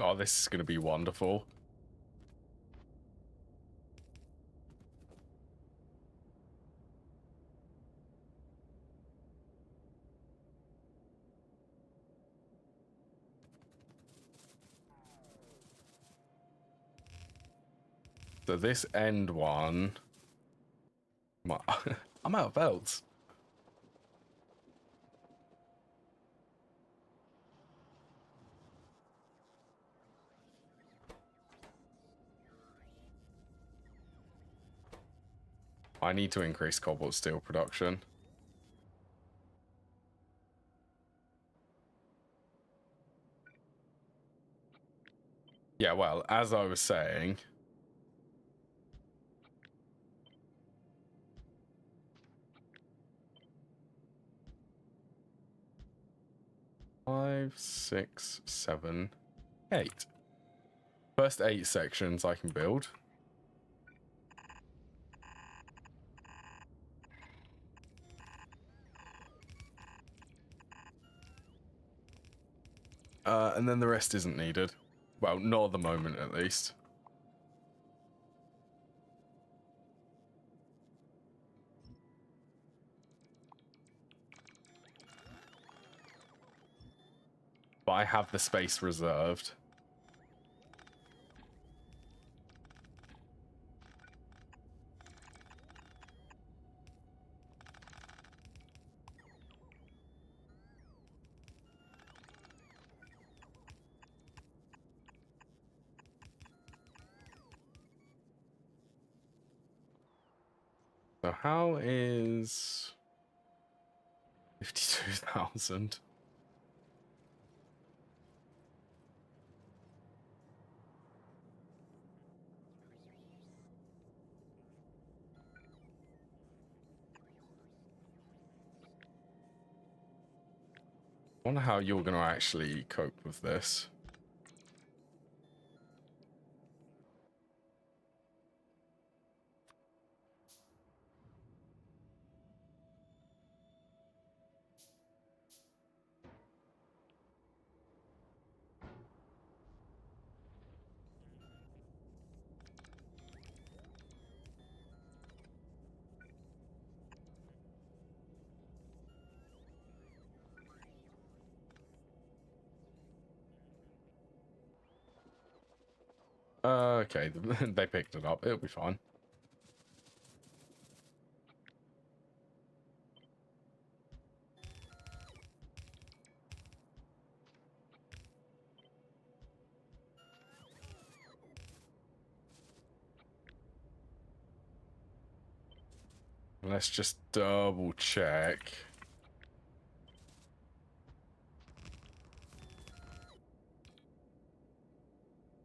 Oh, this is going to be wonderful. So this end one, I'm out of belts. I need to increase cobalt steel production. Yeah, well, as I was saying, five, 6, 7, 8. First 8 sections I can build. And then the rest isn't needed. Well, not at the moment, at least. But I have the space reserved. So how is 52,000? I wonder how you're going to actually cope with this. Okay, they picked it up. It'll be fine. Let's just double check.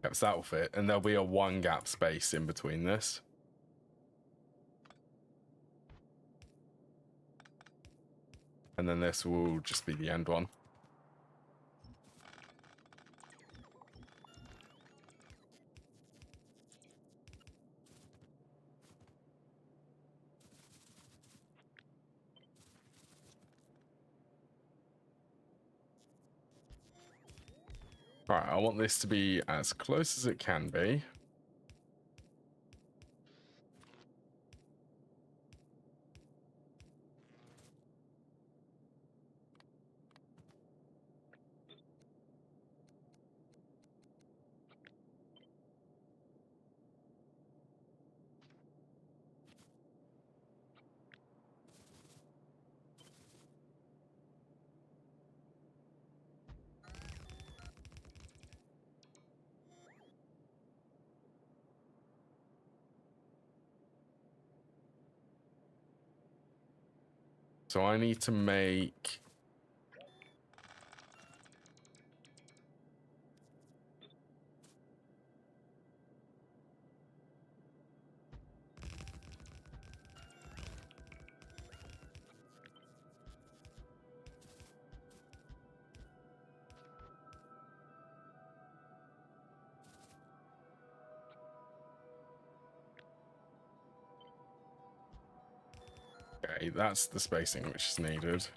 Yep, so that'll fit. And there'll be a 1 gap space in between this. And then this will just be the end one. Right, I want this to be as close as it can be. So I need to make... Okay, that's the spacing which is needed.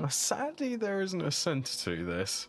Sadly, there isn't a center to this.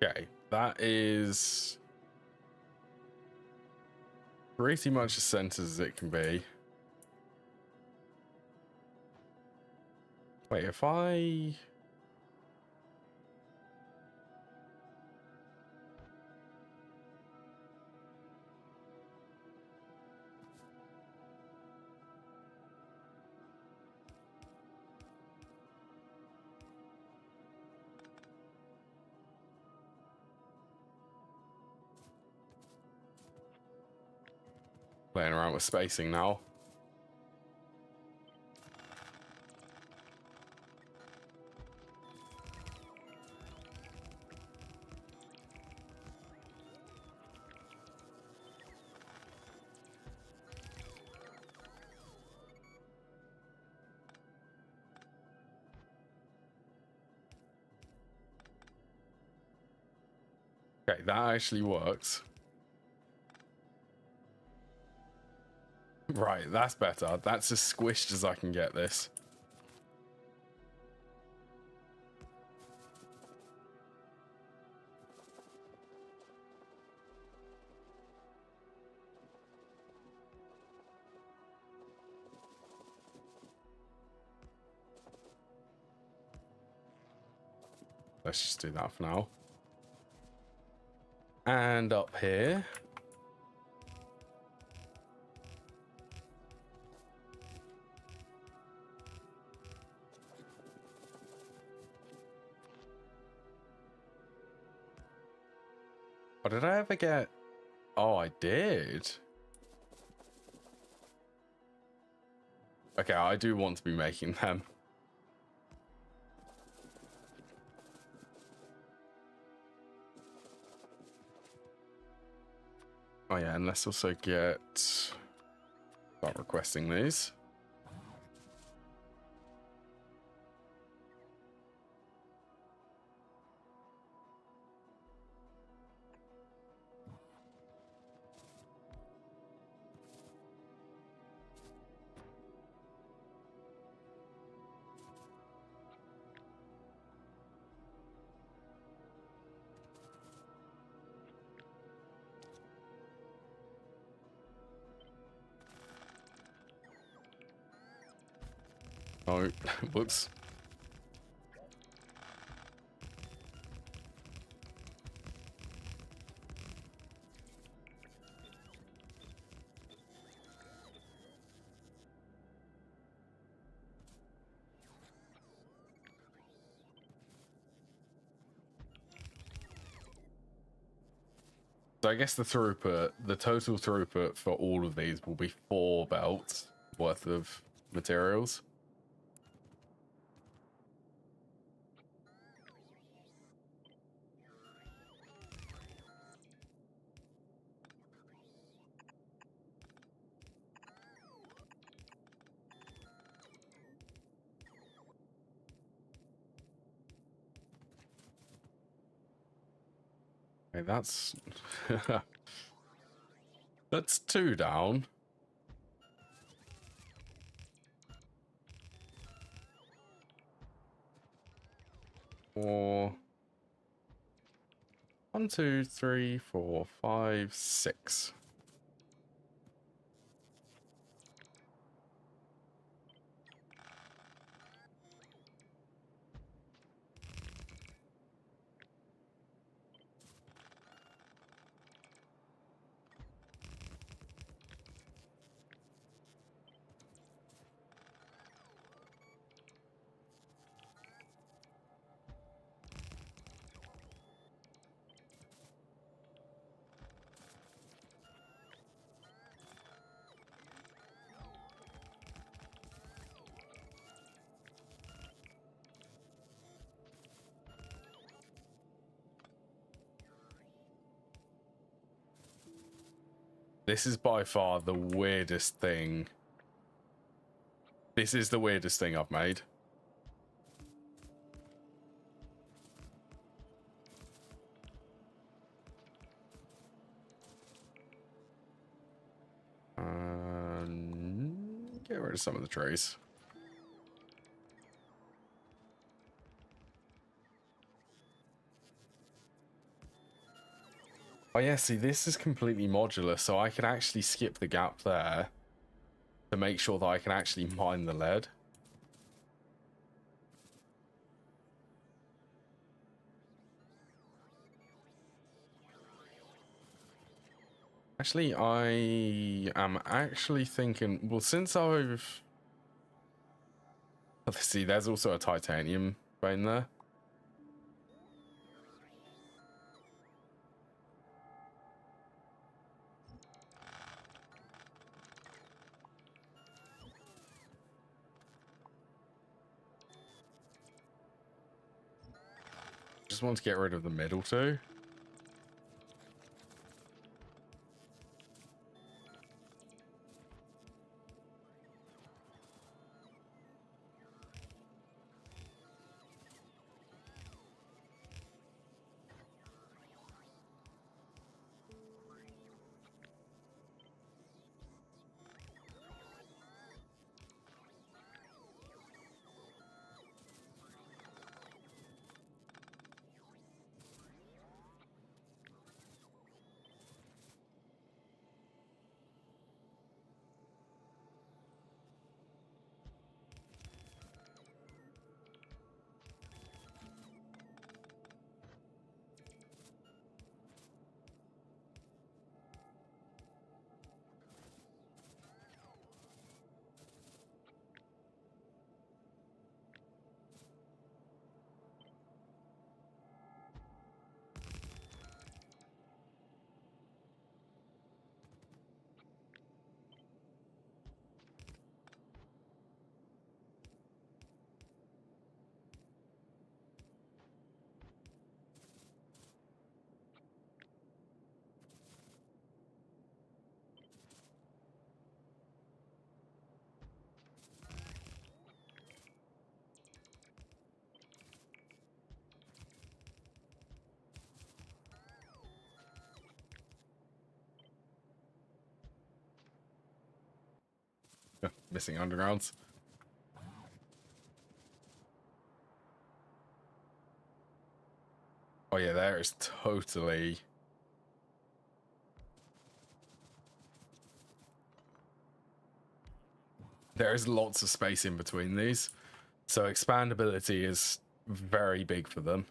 Okay, that is pretty much as centered as it can be. Wait, if I... Playing around with spacing now. Okay, that actually works. Right, that's better. That's as squished as I can get this. Let's just do that for now. And up here. Oh, did I ever get... Oh, I did. Okay, I do want to be making them. Oh yeah, and let's also start requesting these. Oh, whoops. So I guess the total throughput for all of these will be 4 belts worth of materials. Okay, that's 2 down. Or 1, 2, 3, 4, 5, 6. This is by far the weirdest thing. This is the weirdest thing I've made. Get rid of some of the trays. Oh yeah, see, this is completely modular, so I can actually skip the gap there to make sure that I can actually mine the lead. Actually, I am actually thinking, well, since I've... Let's see, there's also a titanium vein there. Just want to get rid of the middle two. missing undergrounds. Oh yeah, there is totally... There is lots of space in between these. So expandability is very big for them.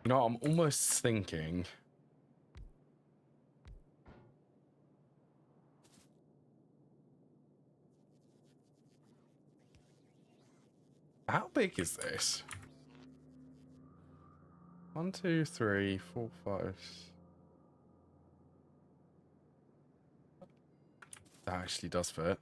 You know, I'm almost thinking... How big is this? 1, 2, 3, 4, 5. That actually does fit.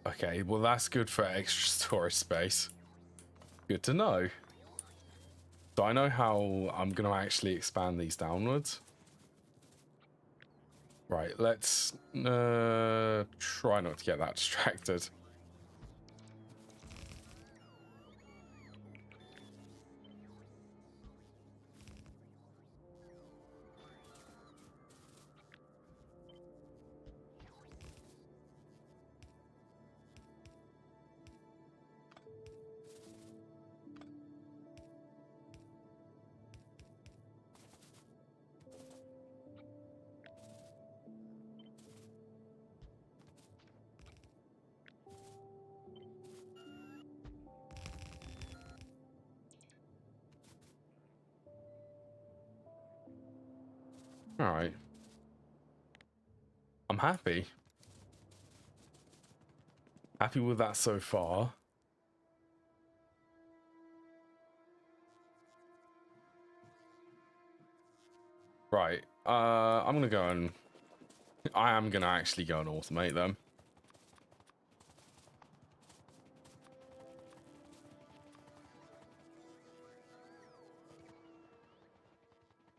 Okay, well that's good for extra storage space. Good to know. So I know how I'm going to actually expand these downwards. Right, let's try not to get that distracted. All right. I'm happy. Happy with that so far. Right. I'm going to go and... I am going to actually go and automate them.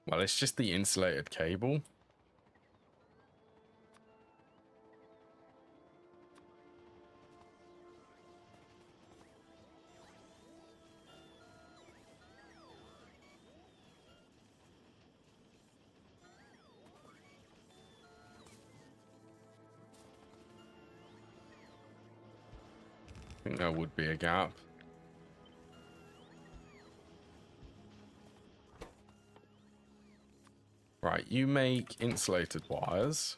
Well, it's just the insulated cable. I think there would be a gap. Right, you make insulated wires.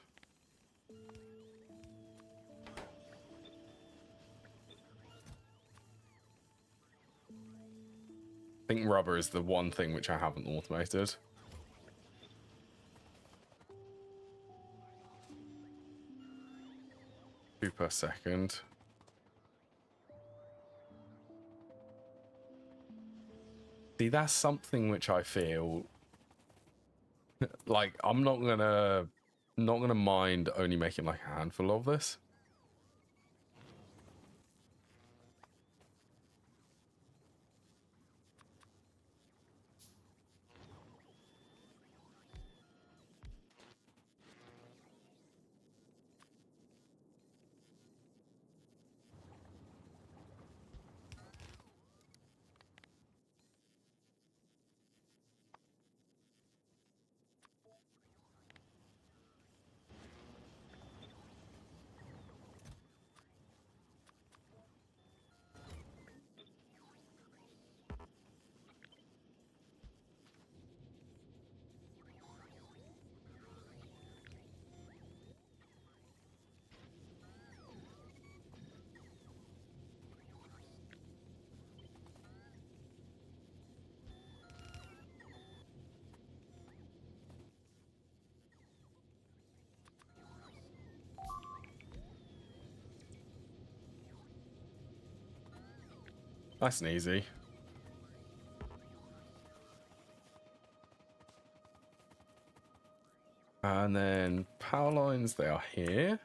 I think rubber is the one thing which I haven't automated. Two per second. See, that's something which I feel like I'm not gonna mind only making like a handful of this. Nice and easy. And then power lines, they are here.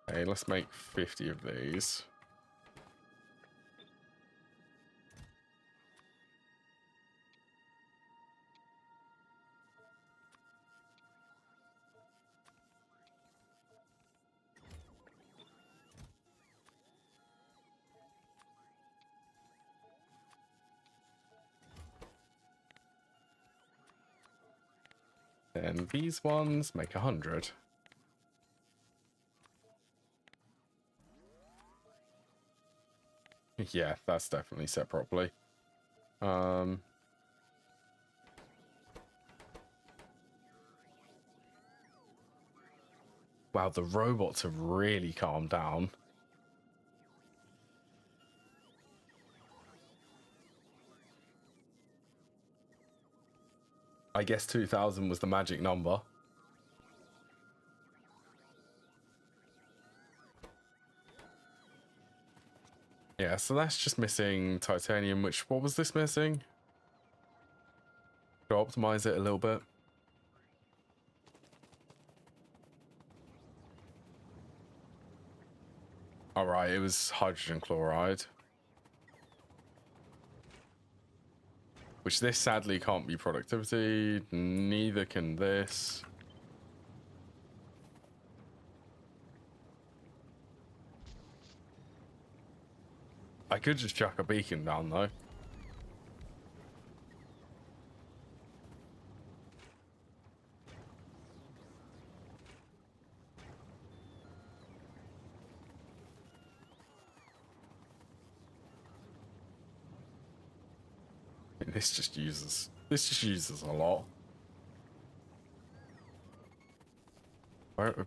Okay, let's make 50 of these. Then these ones make 100. Yeah, that's definitely set properly. Wow, the robots have really calmed down. I guess 2000 was the magic number. Yeah, so that's just missing titanium, which, what was this missing? To optimize it a little bit. Alright, it was hydrogen chloride. Which this sadly can't be productivity, neither can this. I could just chuck a beacon down though. This just uses a lot.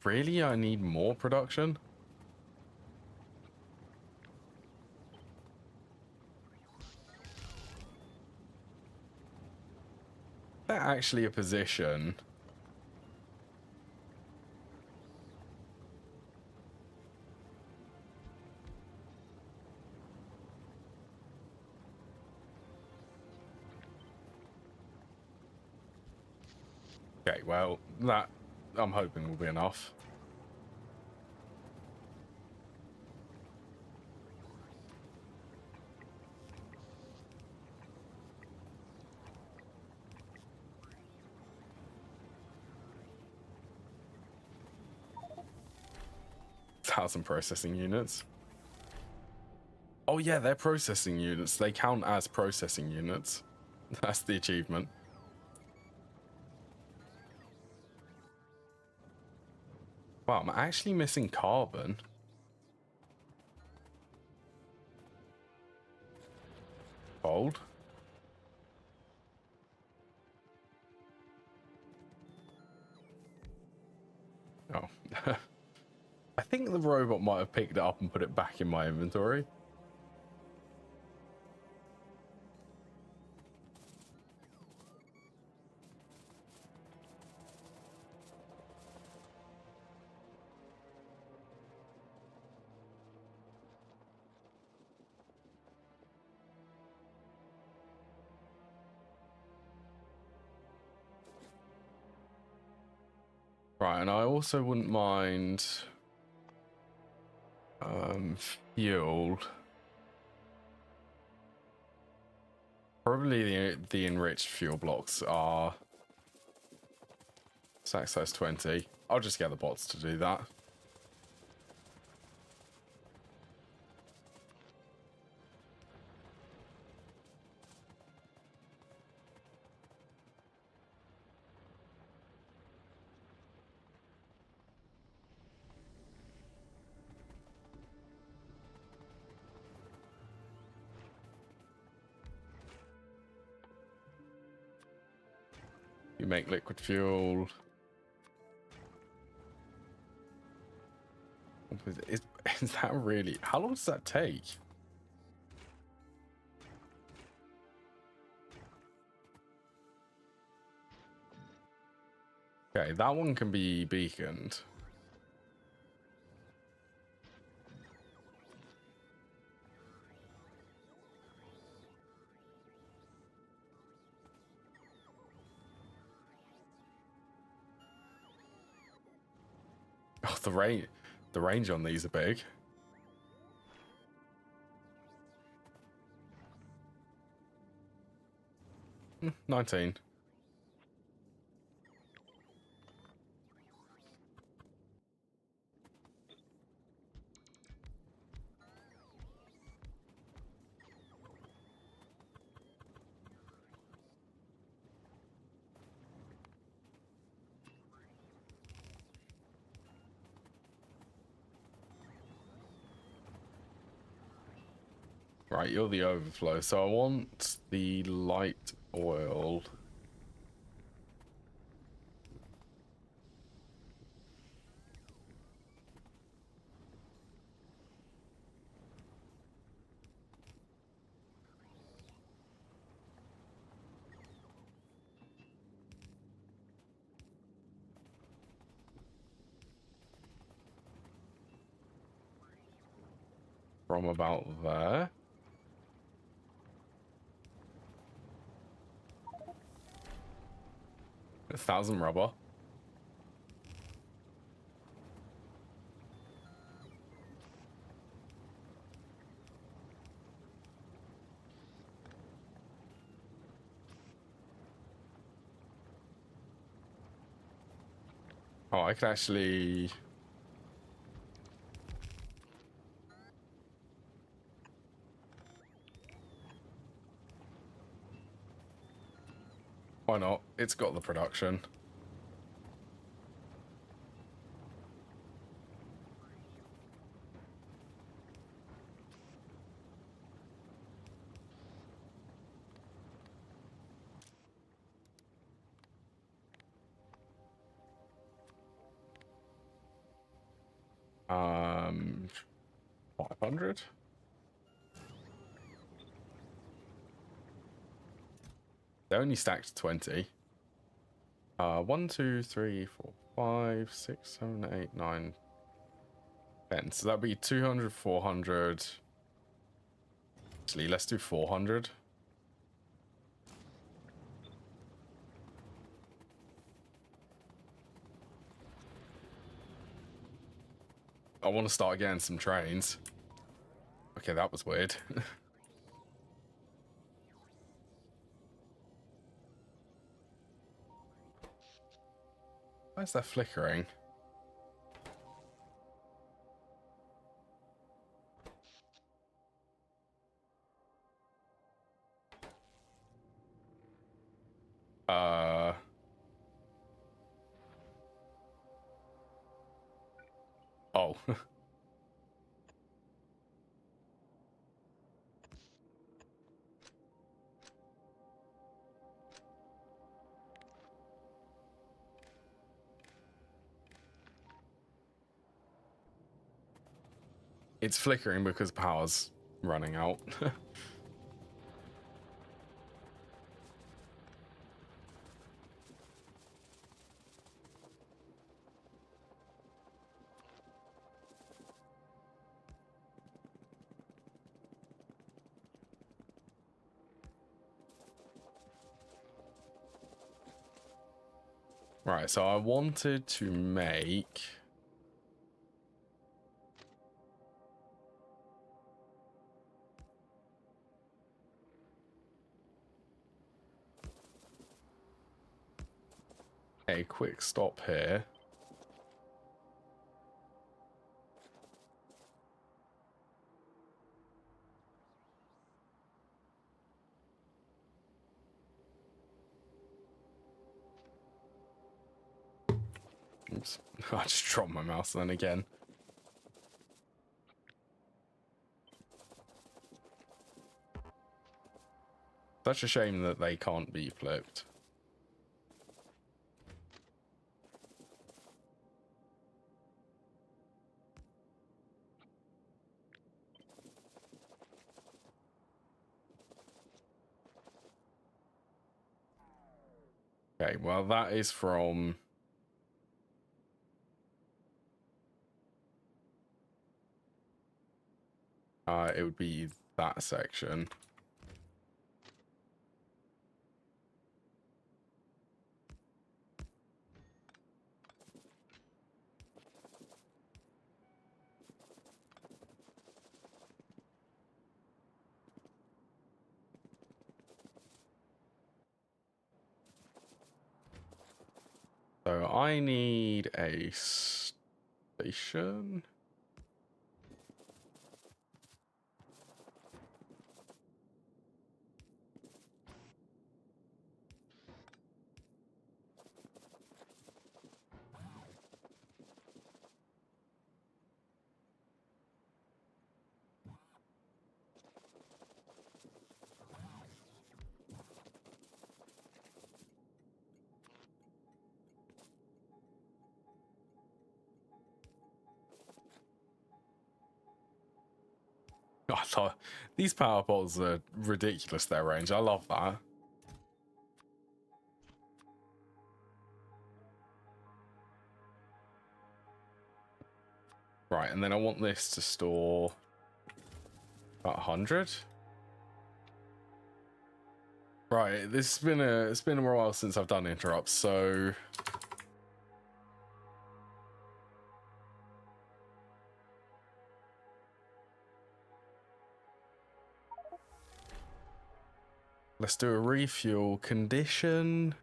Really, I need more production? Is that actually a position? Okay, well, that I'm hoping will be enough. Thousand processing units. Oh yeah, they're processing units. They count as processing units. That's the achievement. Wow, I'm actually missing carbon. Gold. Oh. I think the robot might have picked it up and put it back in my inventory. Right, and I also wouldn't mind fuel. Probably the enriched fuel blocks are access 20. I'll just get the bots to do that. You make liquid fuel. Is that really... How long does that take? Okay, that one can be beaconed. Oh, the rain. The range on these are big. Hmm, 19. Right, you're the overflow. So I want the light oil. From about there. A 1,000 rubber. Oh, I can actually... Why not? It's got the production. Um, 500? They only stacked 20. 1, 2, 3, 4, 5, 6, 7, 8, 9, 10. So that'd be 200, 400. Actually, let's do 400. I want to start getting some trains. Okay, that was weird. Why is that flickering? Oh. It's flickering because power's running out. Right, so I wanted to make... a quick stop here. Oops. I just dropped my mouse then again. Such a shame that they can't be flipped. Okay, well that is from... it would be that section. I need a station. I thought these power poles are ridiculous, their range. I love that. Right, and then I want this to store about 100. Right, it's been a while since I've done interrupts, so let's do a refuel condition.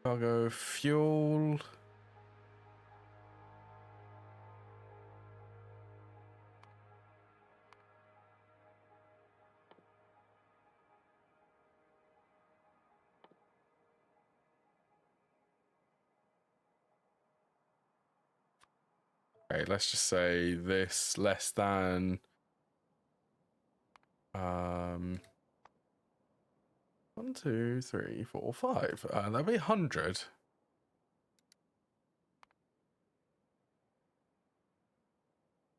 Cargo fuel. Okay, let's just say this less than 1, 2, 3, 4, 5. That'd be 100.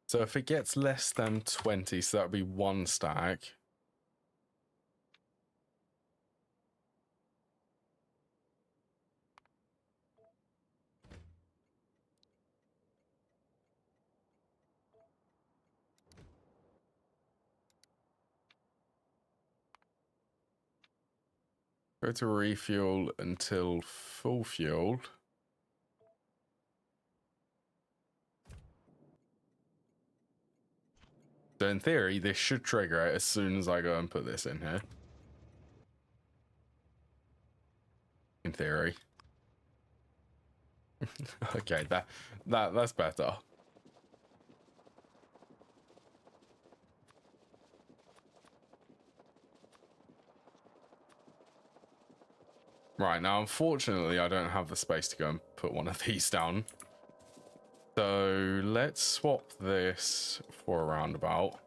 So if it gets less than 20, so that'd be 1 stack. Go to refuel until full fuel. So in theory, this should trigger it as soon as I go and put this in here. In theory. Okay, that's better. Right, now unfortunately I don't have the space to go and put one of these down. So let's swap this for a roundabout.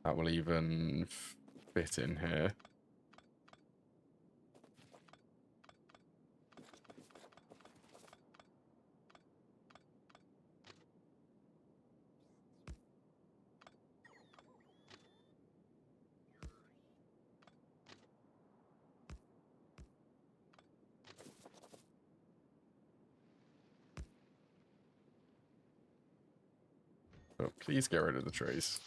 That will even fit in here. Oh, please get rid of the trees.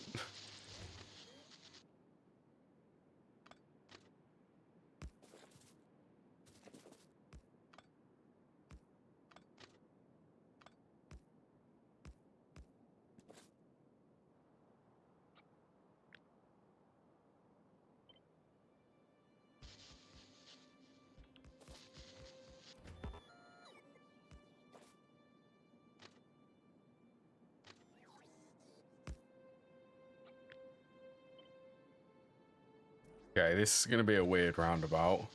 Okay, this is going to be a weird roundabout.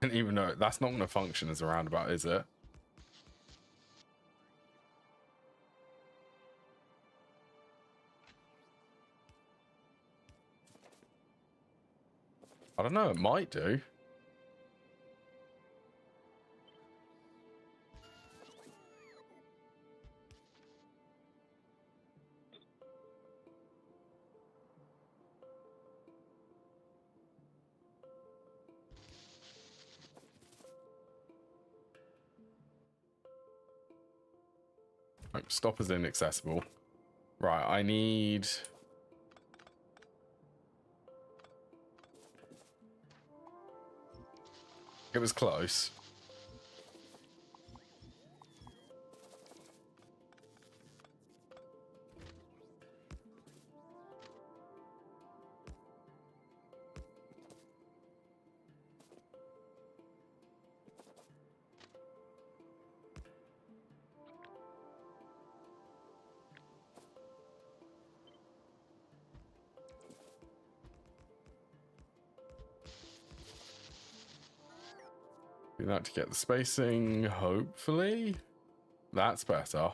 And even though that's not going to function as a roundabout, is it? I don't know, it might do. stopper's inaccessible. Right, I need... It was close. Do that to get the spacing, hopefully. That's better.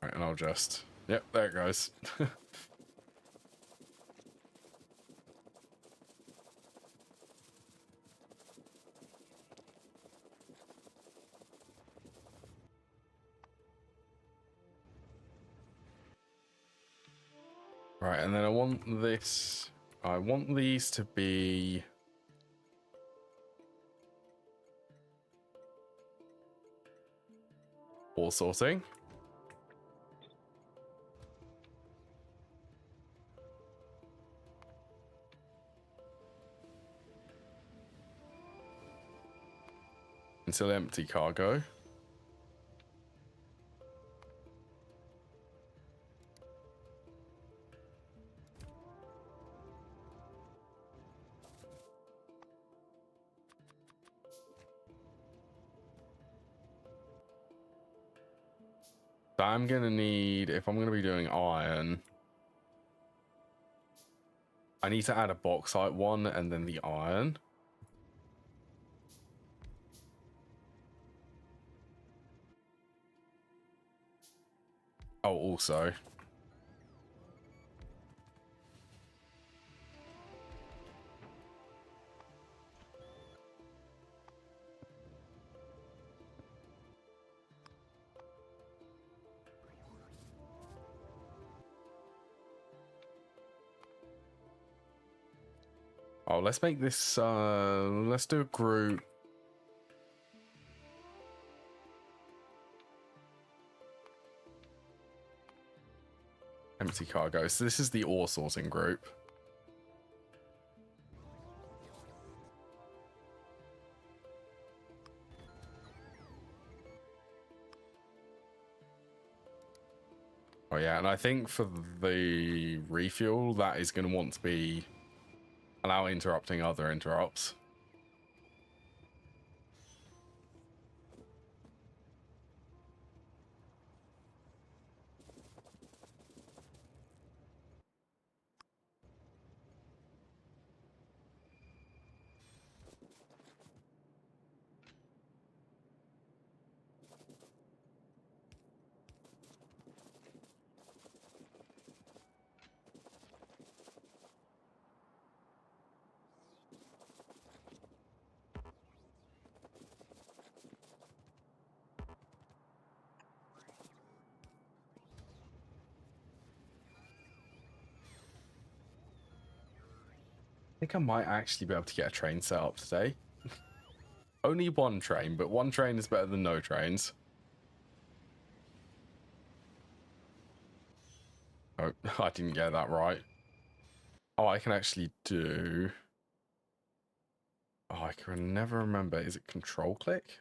Right, and I'll just... Yep, there it goes. Right, and then I want this... I want these to be... all sorting. Until empty cargo. So I'm gonna need, if I'm gonna be doing iron, I need to add a bauxite one and then the iron. Oh, also. Oh, let's make this, let's do a group. Empty cargo. So this is the ore sorting group. Oh yeah, and I think for the refuel, that is going to want to be allow interrupting other interrupts. I think I might actually be able to get a train set up today. Only one train, but one train is better than no trains. Oh, I didn't get that right. Oh, I can actually do... Oh, I can never remember. Is it control click?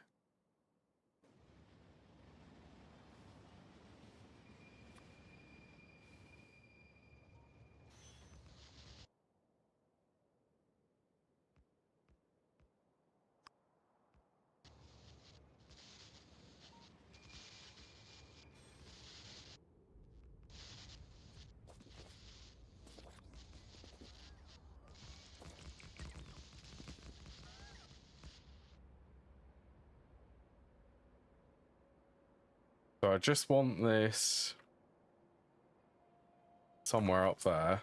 So I just want this somewhere up there.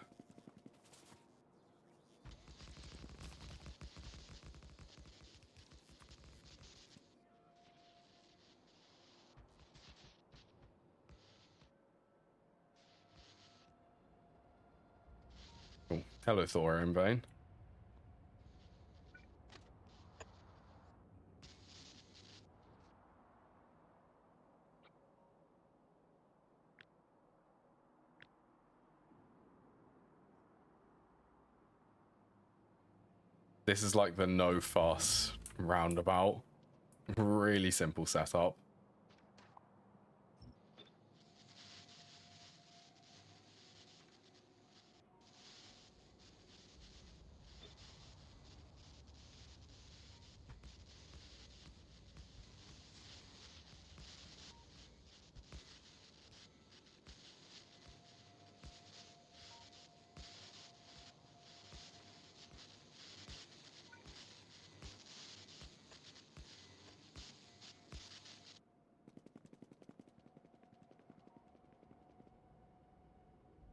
Oh, hello, Thor in vain. This is like the no fuss roundabout. Really simple setup.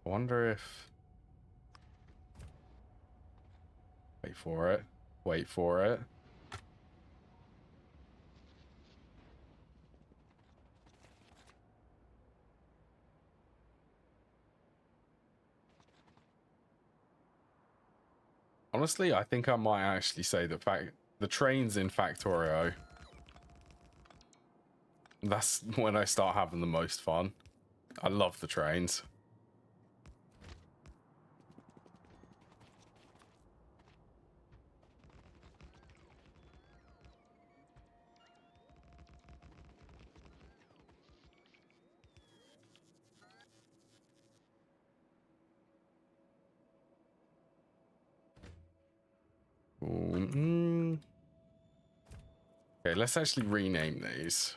I wonder if... Wait for it. Wait for it. Honestly, I think I might actually say that the trains in Factorio, that's when I start having the most fun. I love the trains. Okay, let's actually rename these.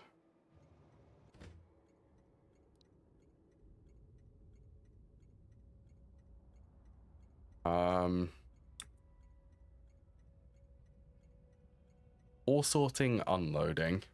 Ore sorting, unloading.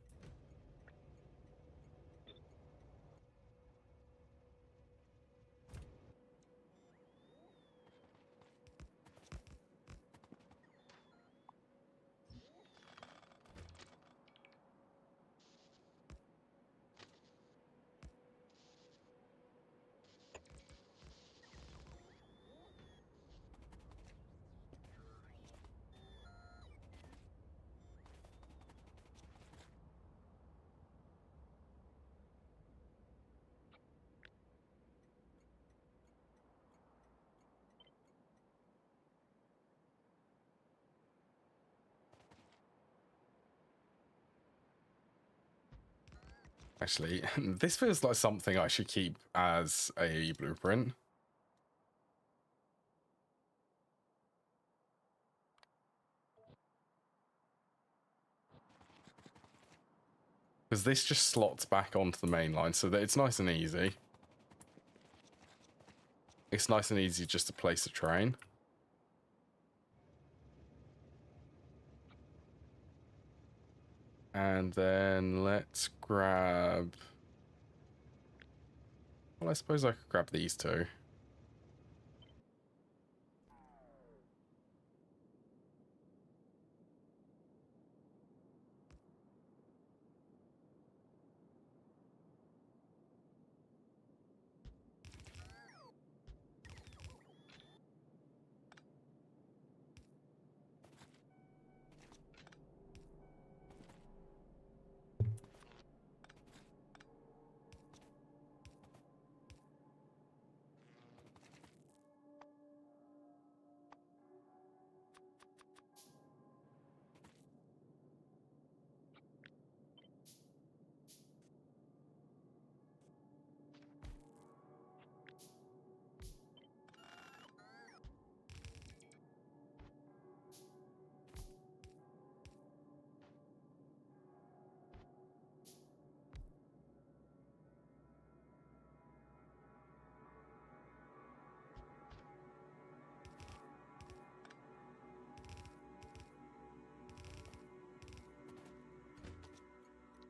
Actually, this feels like something I should keep as a blueprint. Because this just slots back onto the main line, so that it's nice and easy. It's nice and easy just to place a train. And then let's grab... Well, I suppose I could grab these two.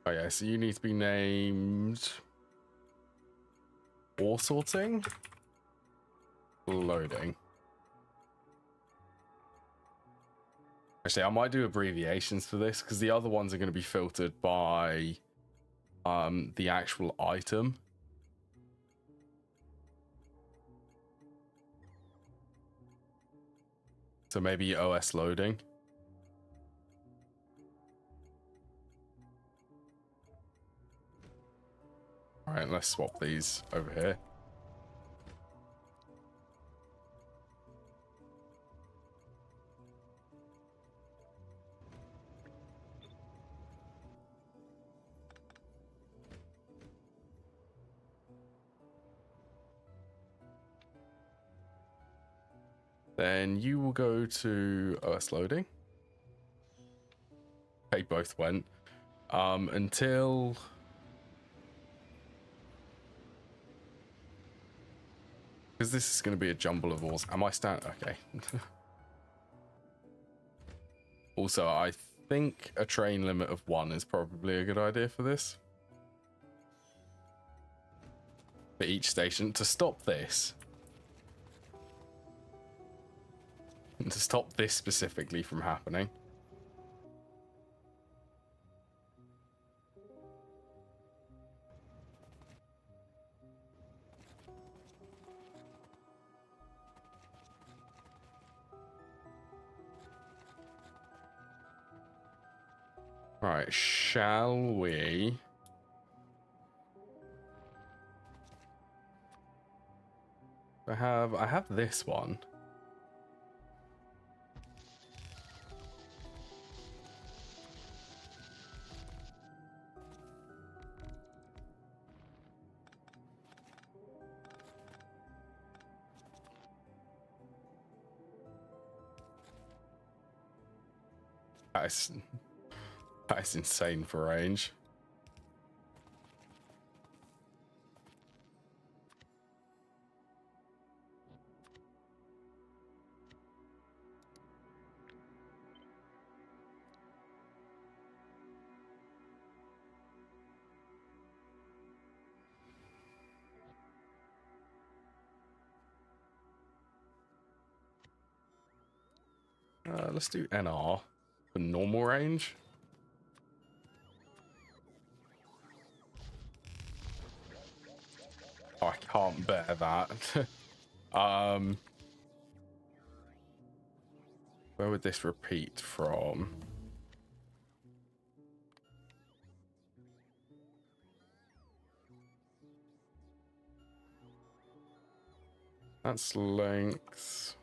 Oh yeah, so you need to be named... Ore sorting? Loading. Actually, I might do abbreviations for this, because the other ones are going to be filtered by the actual item. So maybe OS loading. All right, let's swap these over here. Then you will go to OS loading. They both went. Until... Because this is going to be a jumble of walls. Am I okay. Also, I think a train limit of 1 is probably a good idea for this. For each station. To stop this. And to stop this specifically from happening. Right, shall we... I have this one. That is insane for range. Let's do NR for normal range. Oh, I can't bear that. Where would this repeat from? That's length.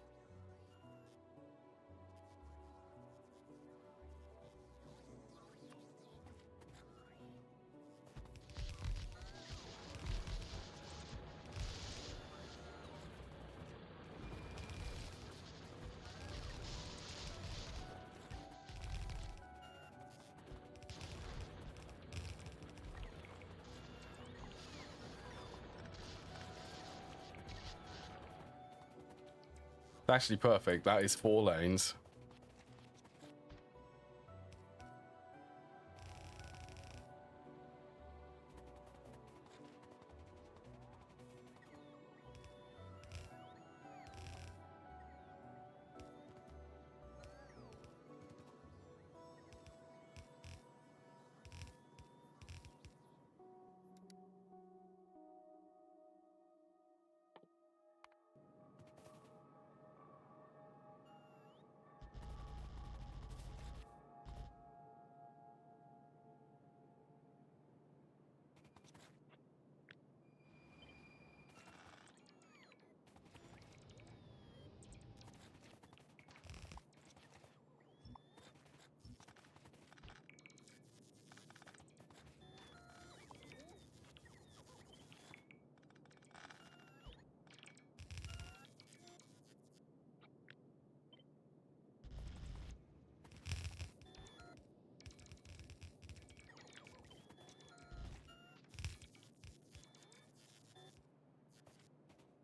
Actually perfect. That is 4 lanes.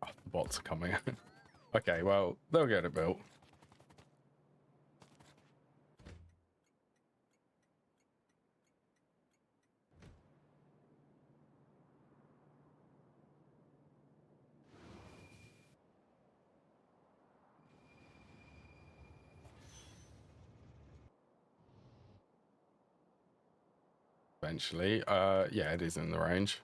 Oh, the bots are coming. Okay, well, they'll get it built. Eventually. Yeah, it is in the range.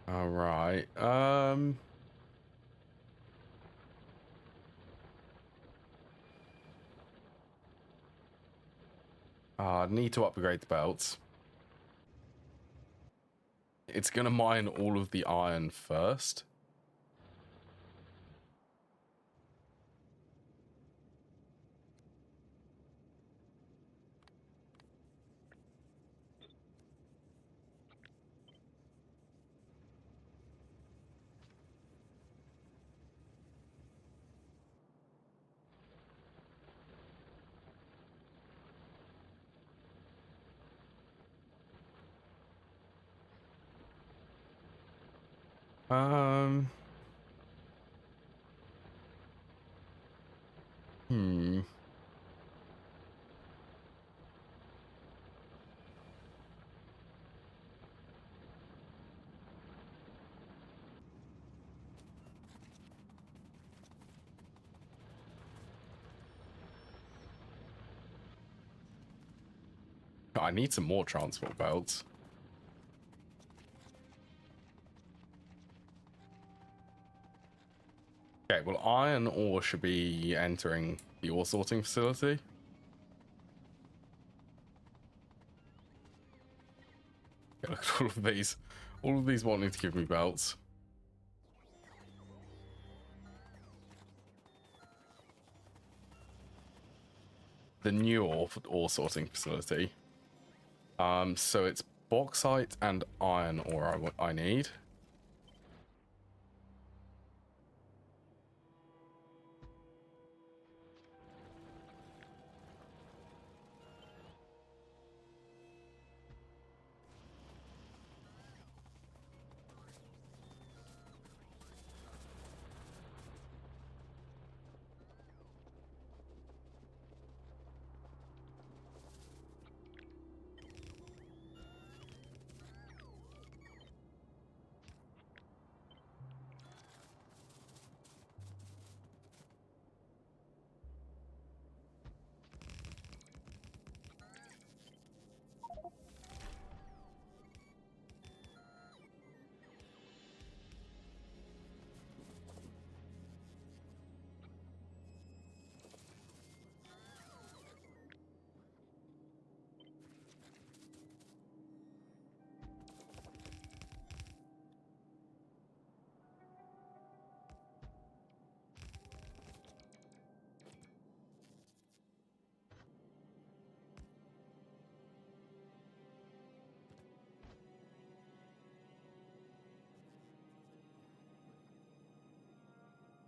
All right. Need to upgrade the belts. It's going to mine all of the iron first. I need some more transport belts. Okay, well, iron ore should be entering the ore sorting facility. Yeah, look at all of these. All of these wanting to give me belts. The new ore sorting facility. So it's bauxite and iron ore I need.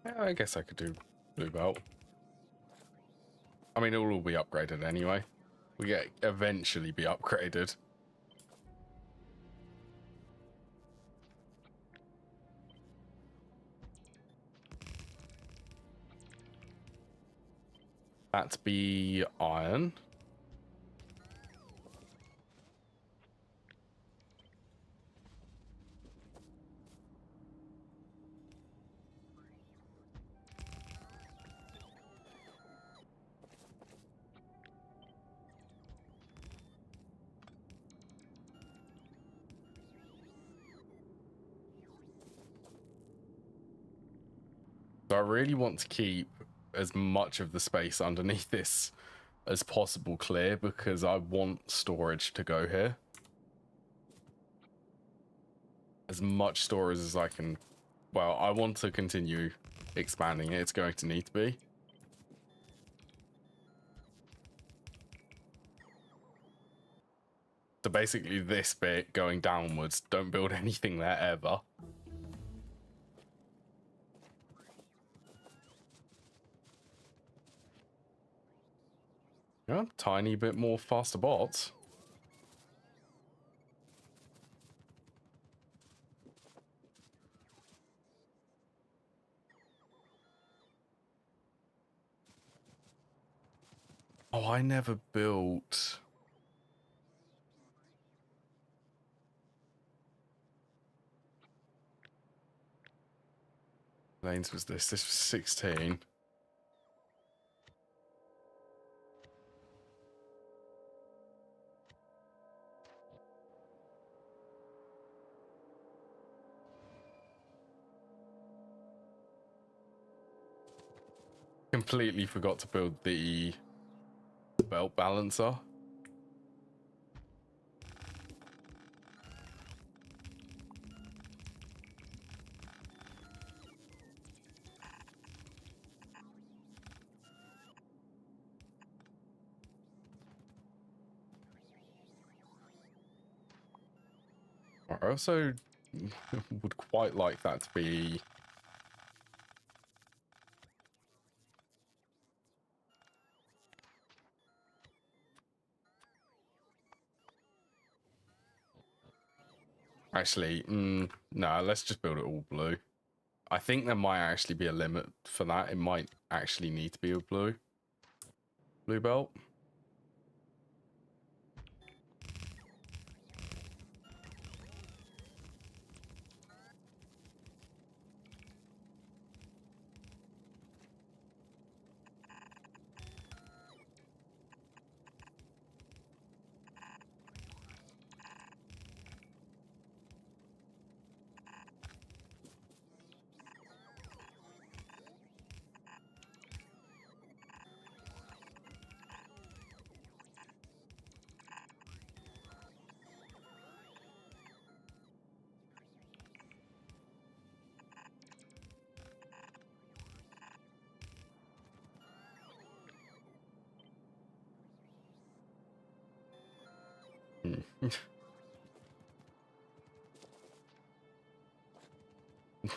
Yeah, I guess I could do blue belt. I mean, it will all be upgraded anyway. We get eventually be upgraded. That'd be iron. So I really want to keep as much of the space underneath this as possible clear because I want storage to go here. As much storage as I can. Well, I want to continue expanding it. It's going to need to be. So basically this bit going downwards, don't build anything there ever. Yeah, tiny bit more faster bots. Oh, I never built... lanes was this? This was 16. Completely forgot to build the belt balancer. I also would quite like that to be... Actually, no, let's just build it all blue. I think there might actually be a limit for that. It might actually need to be a blue belt.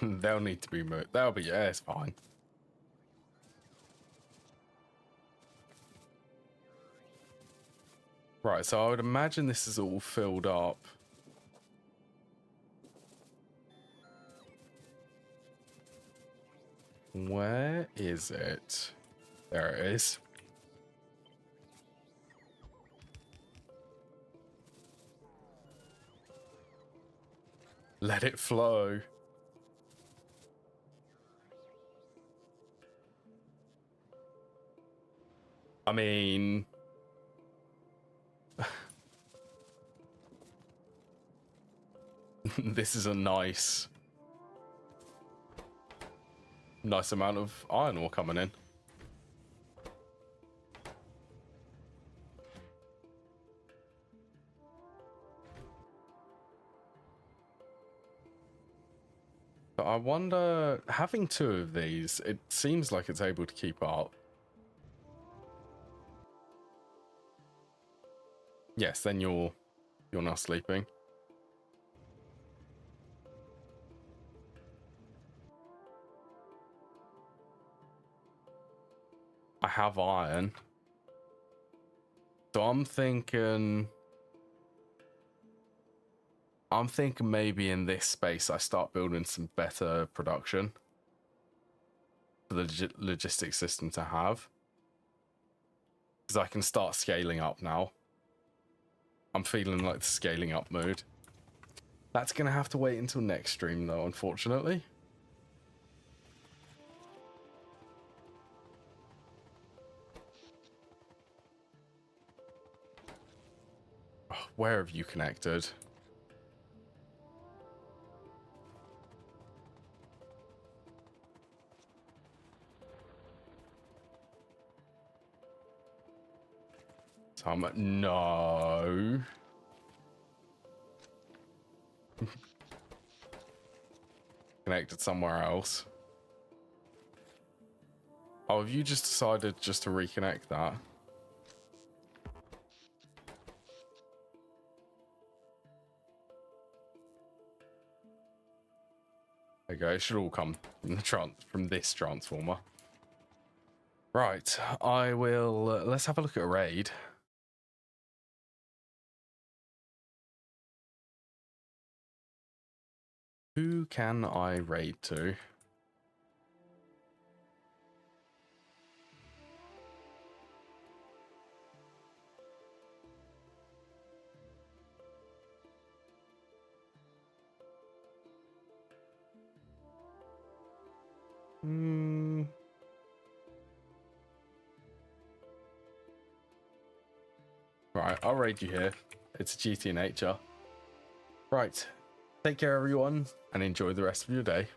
They'll need to be moved. That'll be, yeah, it's fine. Right, so I would imagine this is all filled up. Where is it? There it is. Let it flow. I mean... this is a nice amount of iron ore coming in. But I wonder, having two of these, it seems like it's able to keep up. Yes, then you're not sleeping. I have iron. So I'm thinking maybe in this space I start building some better production for the logistics system to have. Because I can start scaling up now. I'm feeling like the scaling up mood. That's going to have to wait until next stream though, unfortunately. Oh, where have you connected? No. Connected somewhere else. Oh, have you just decided just to reconnect that? There you go. It should all come from this transformer. Right. I will... let's have a look at a raid. Who can I raid to? Right, I'll raid you here. It's a GT nature. Right. Take care, everyone, and enjoy the rest of your day.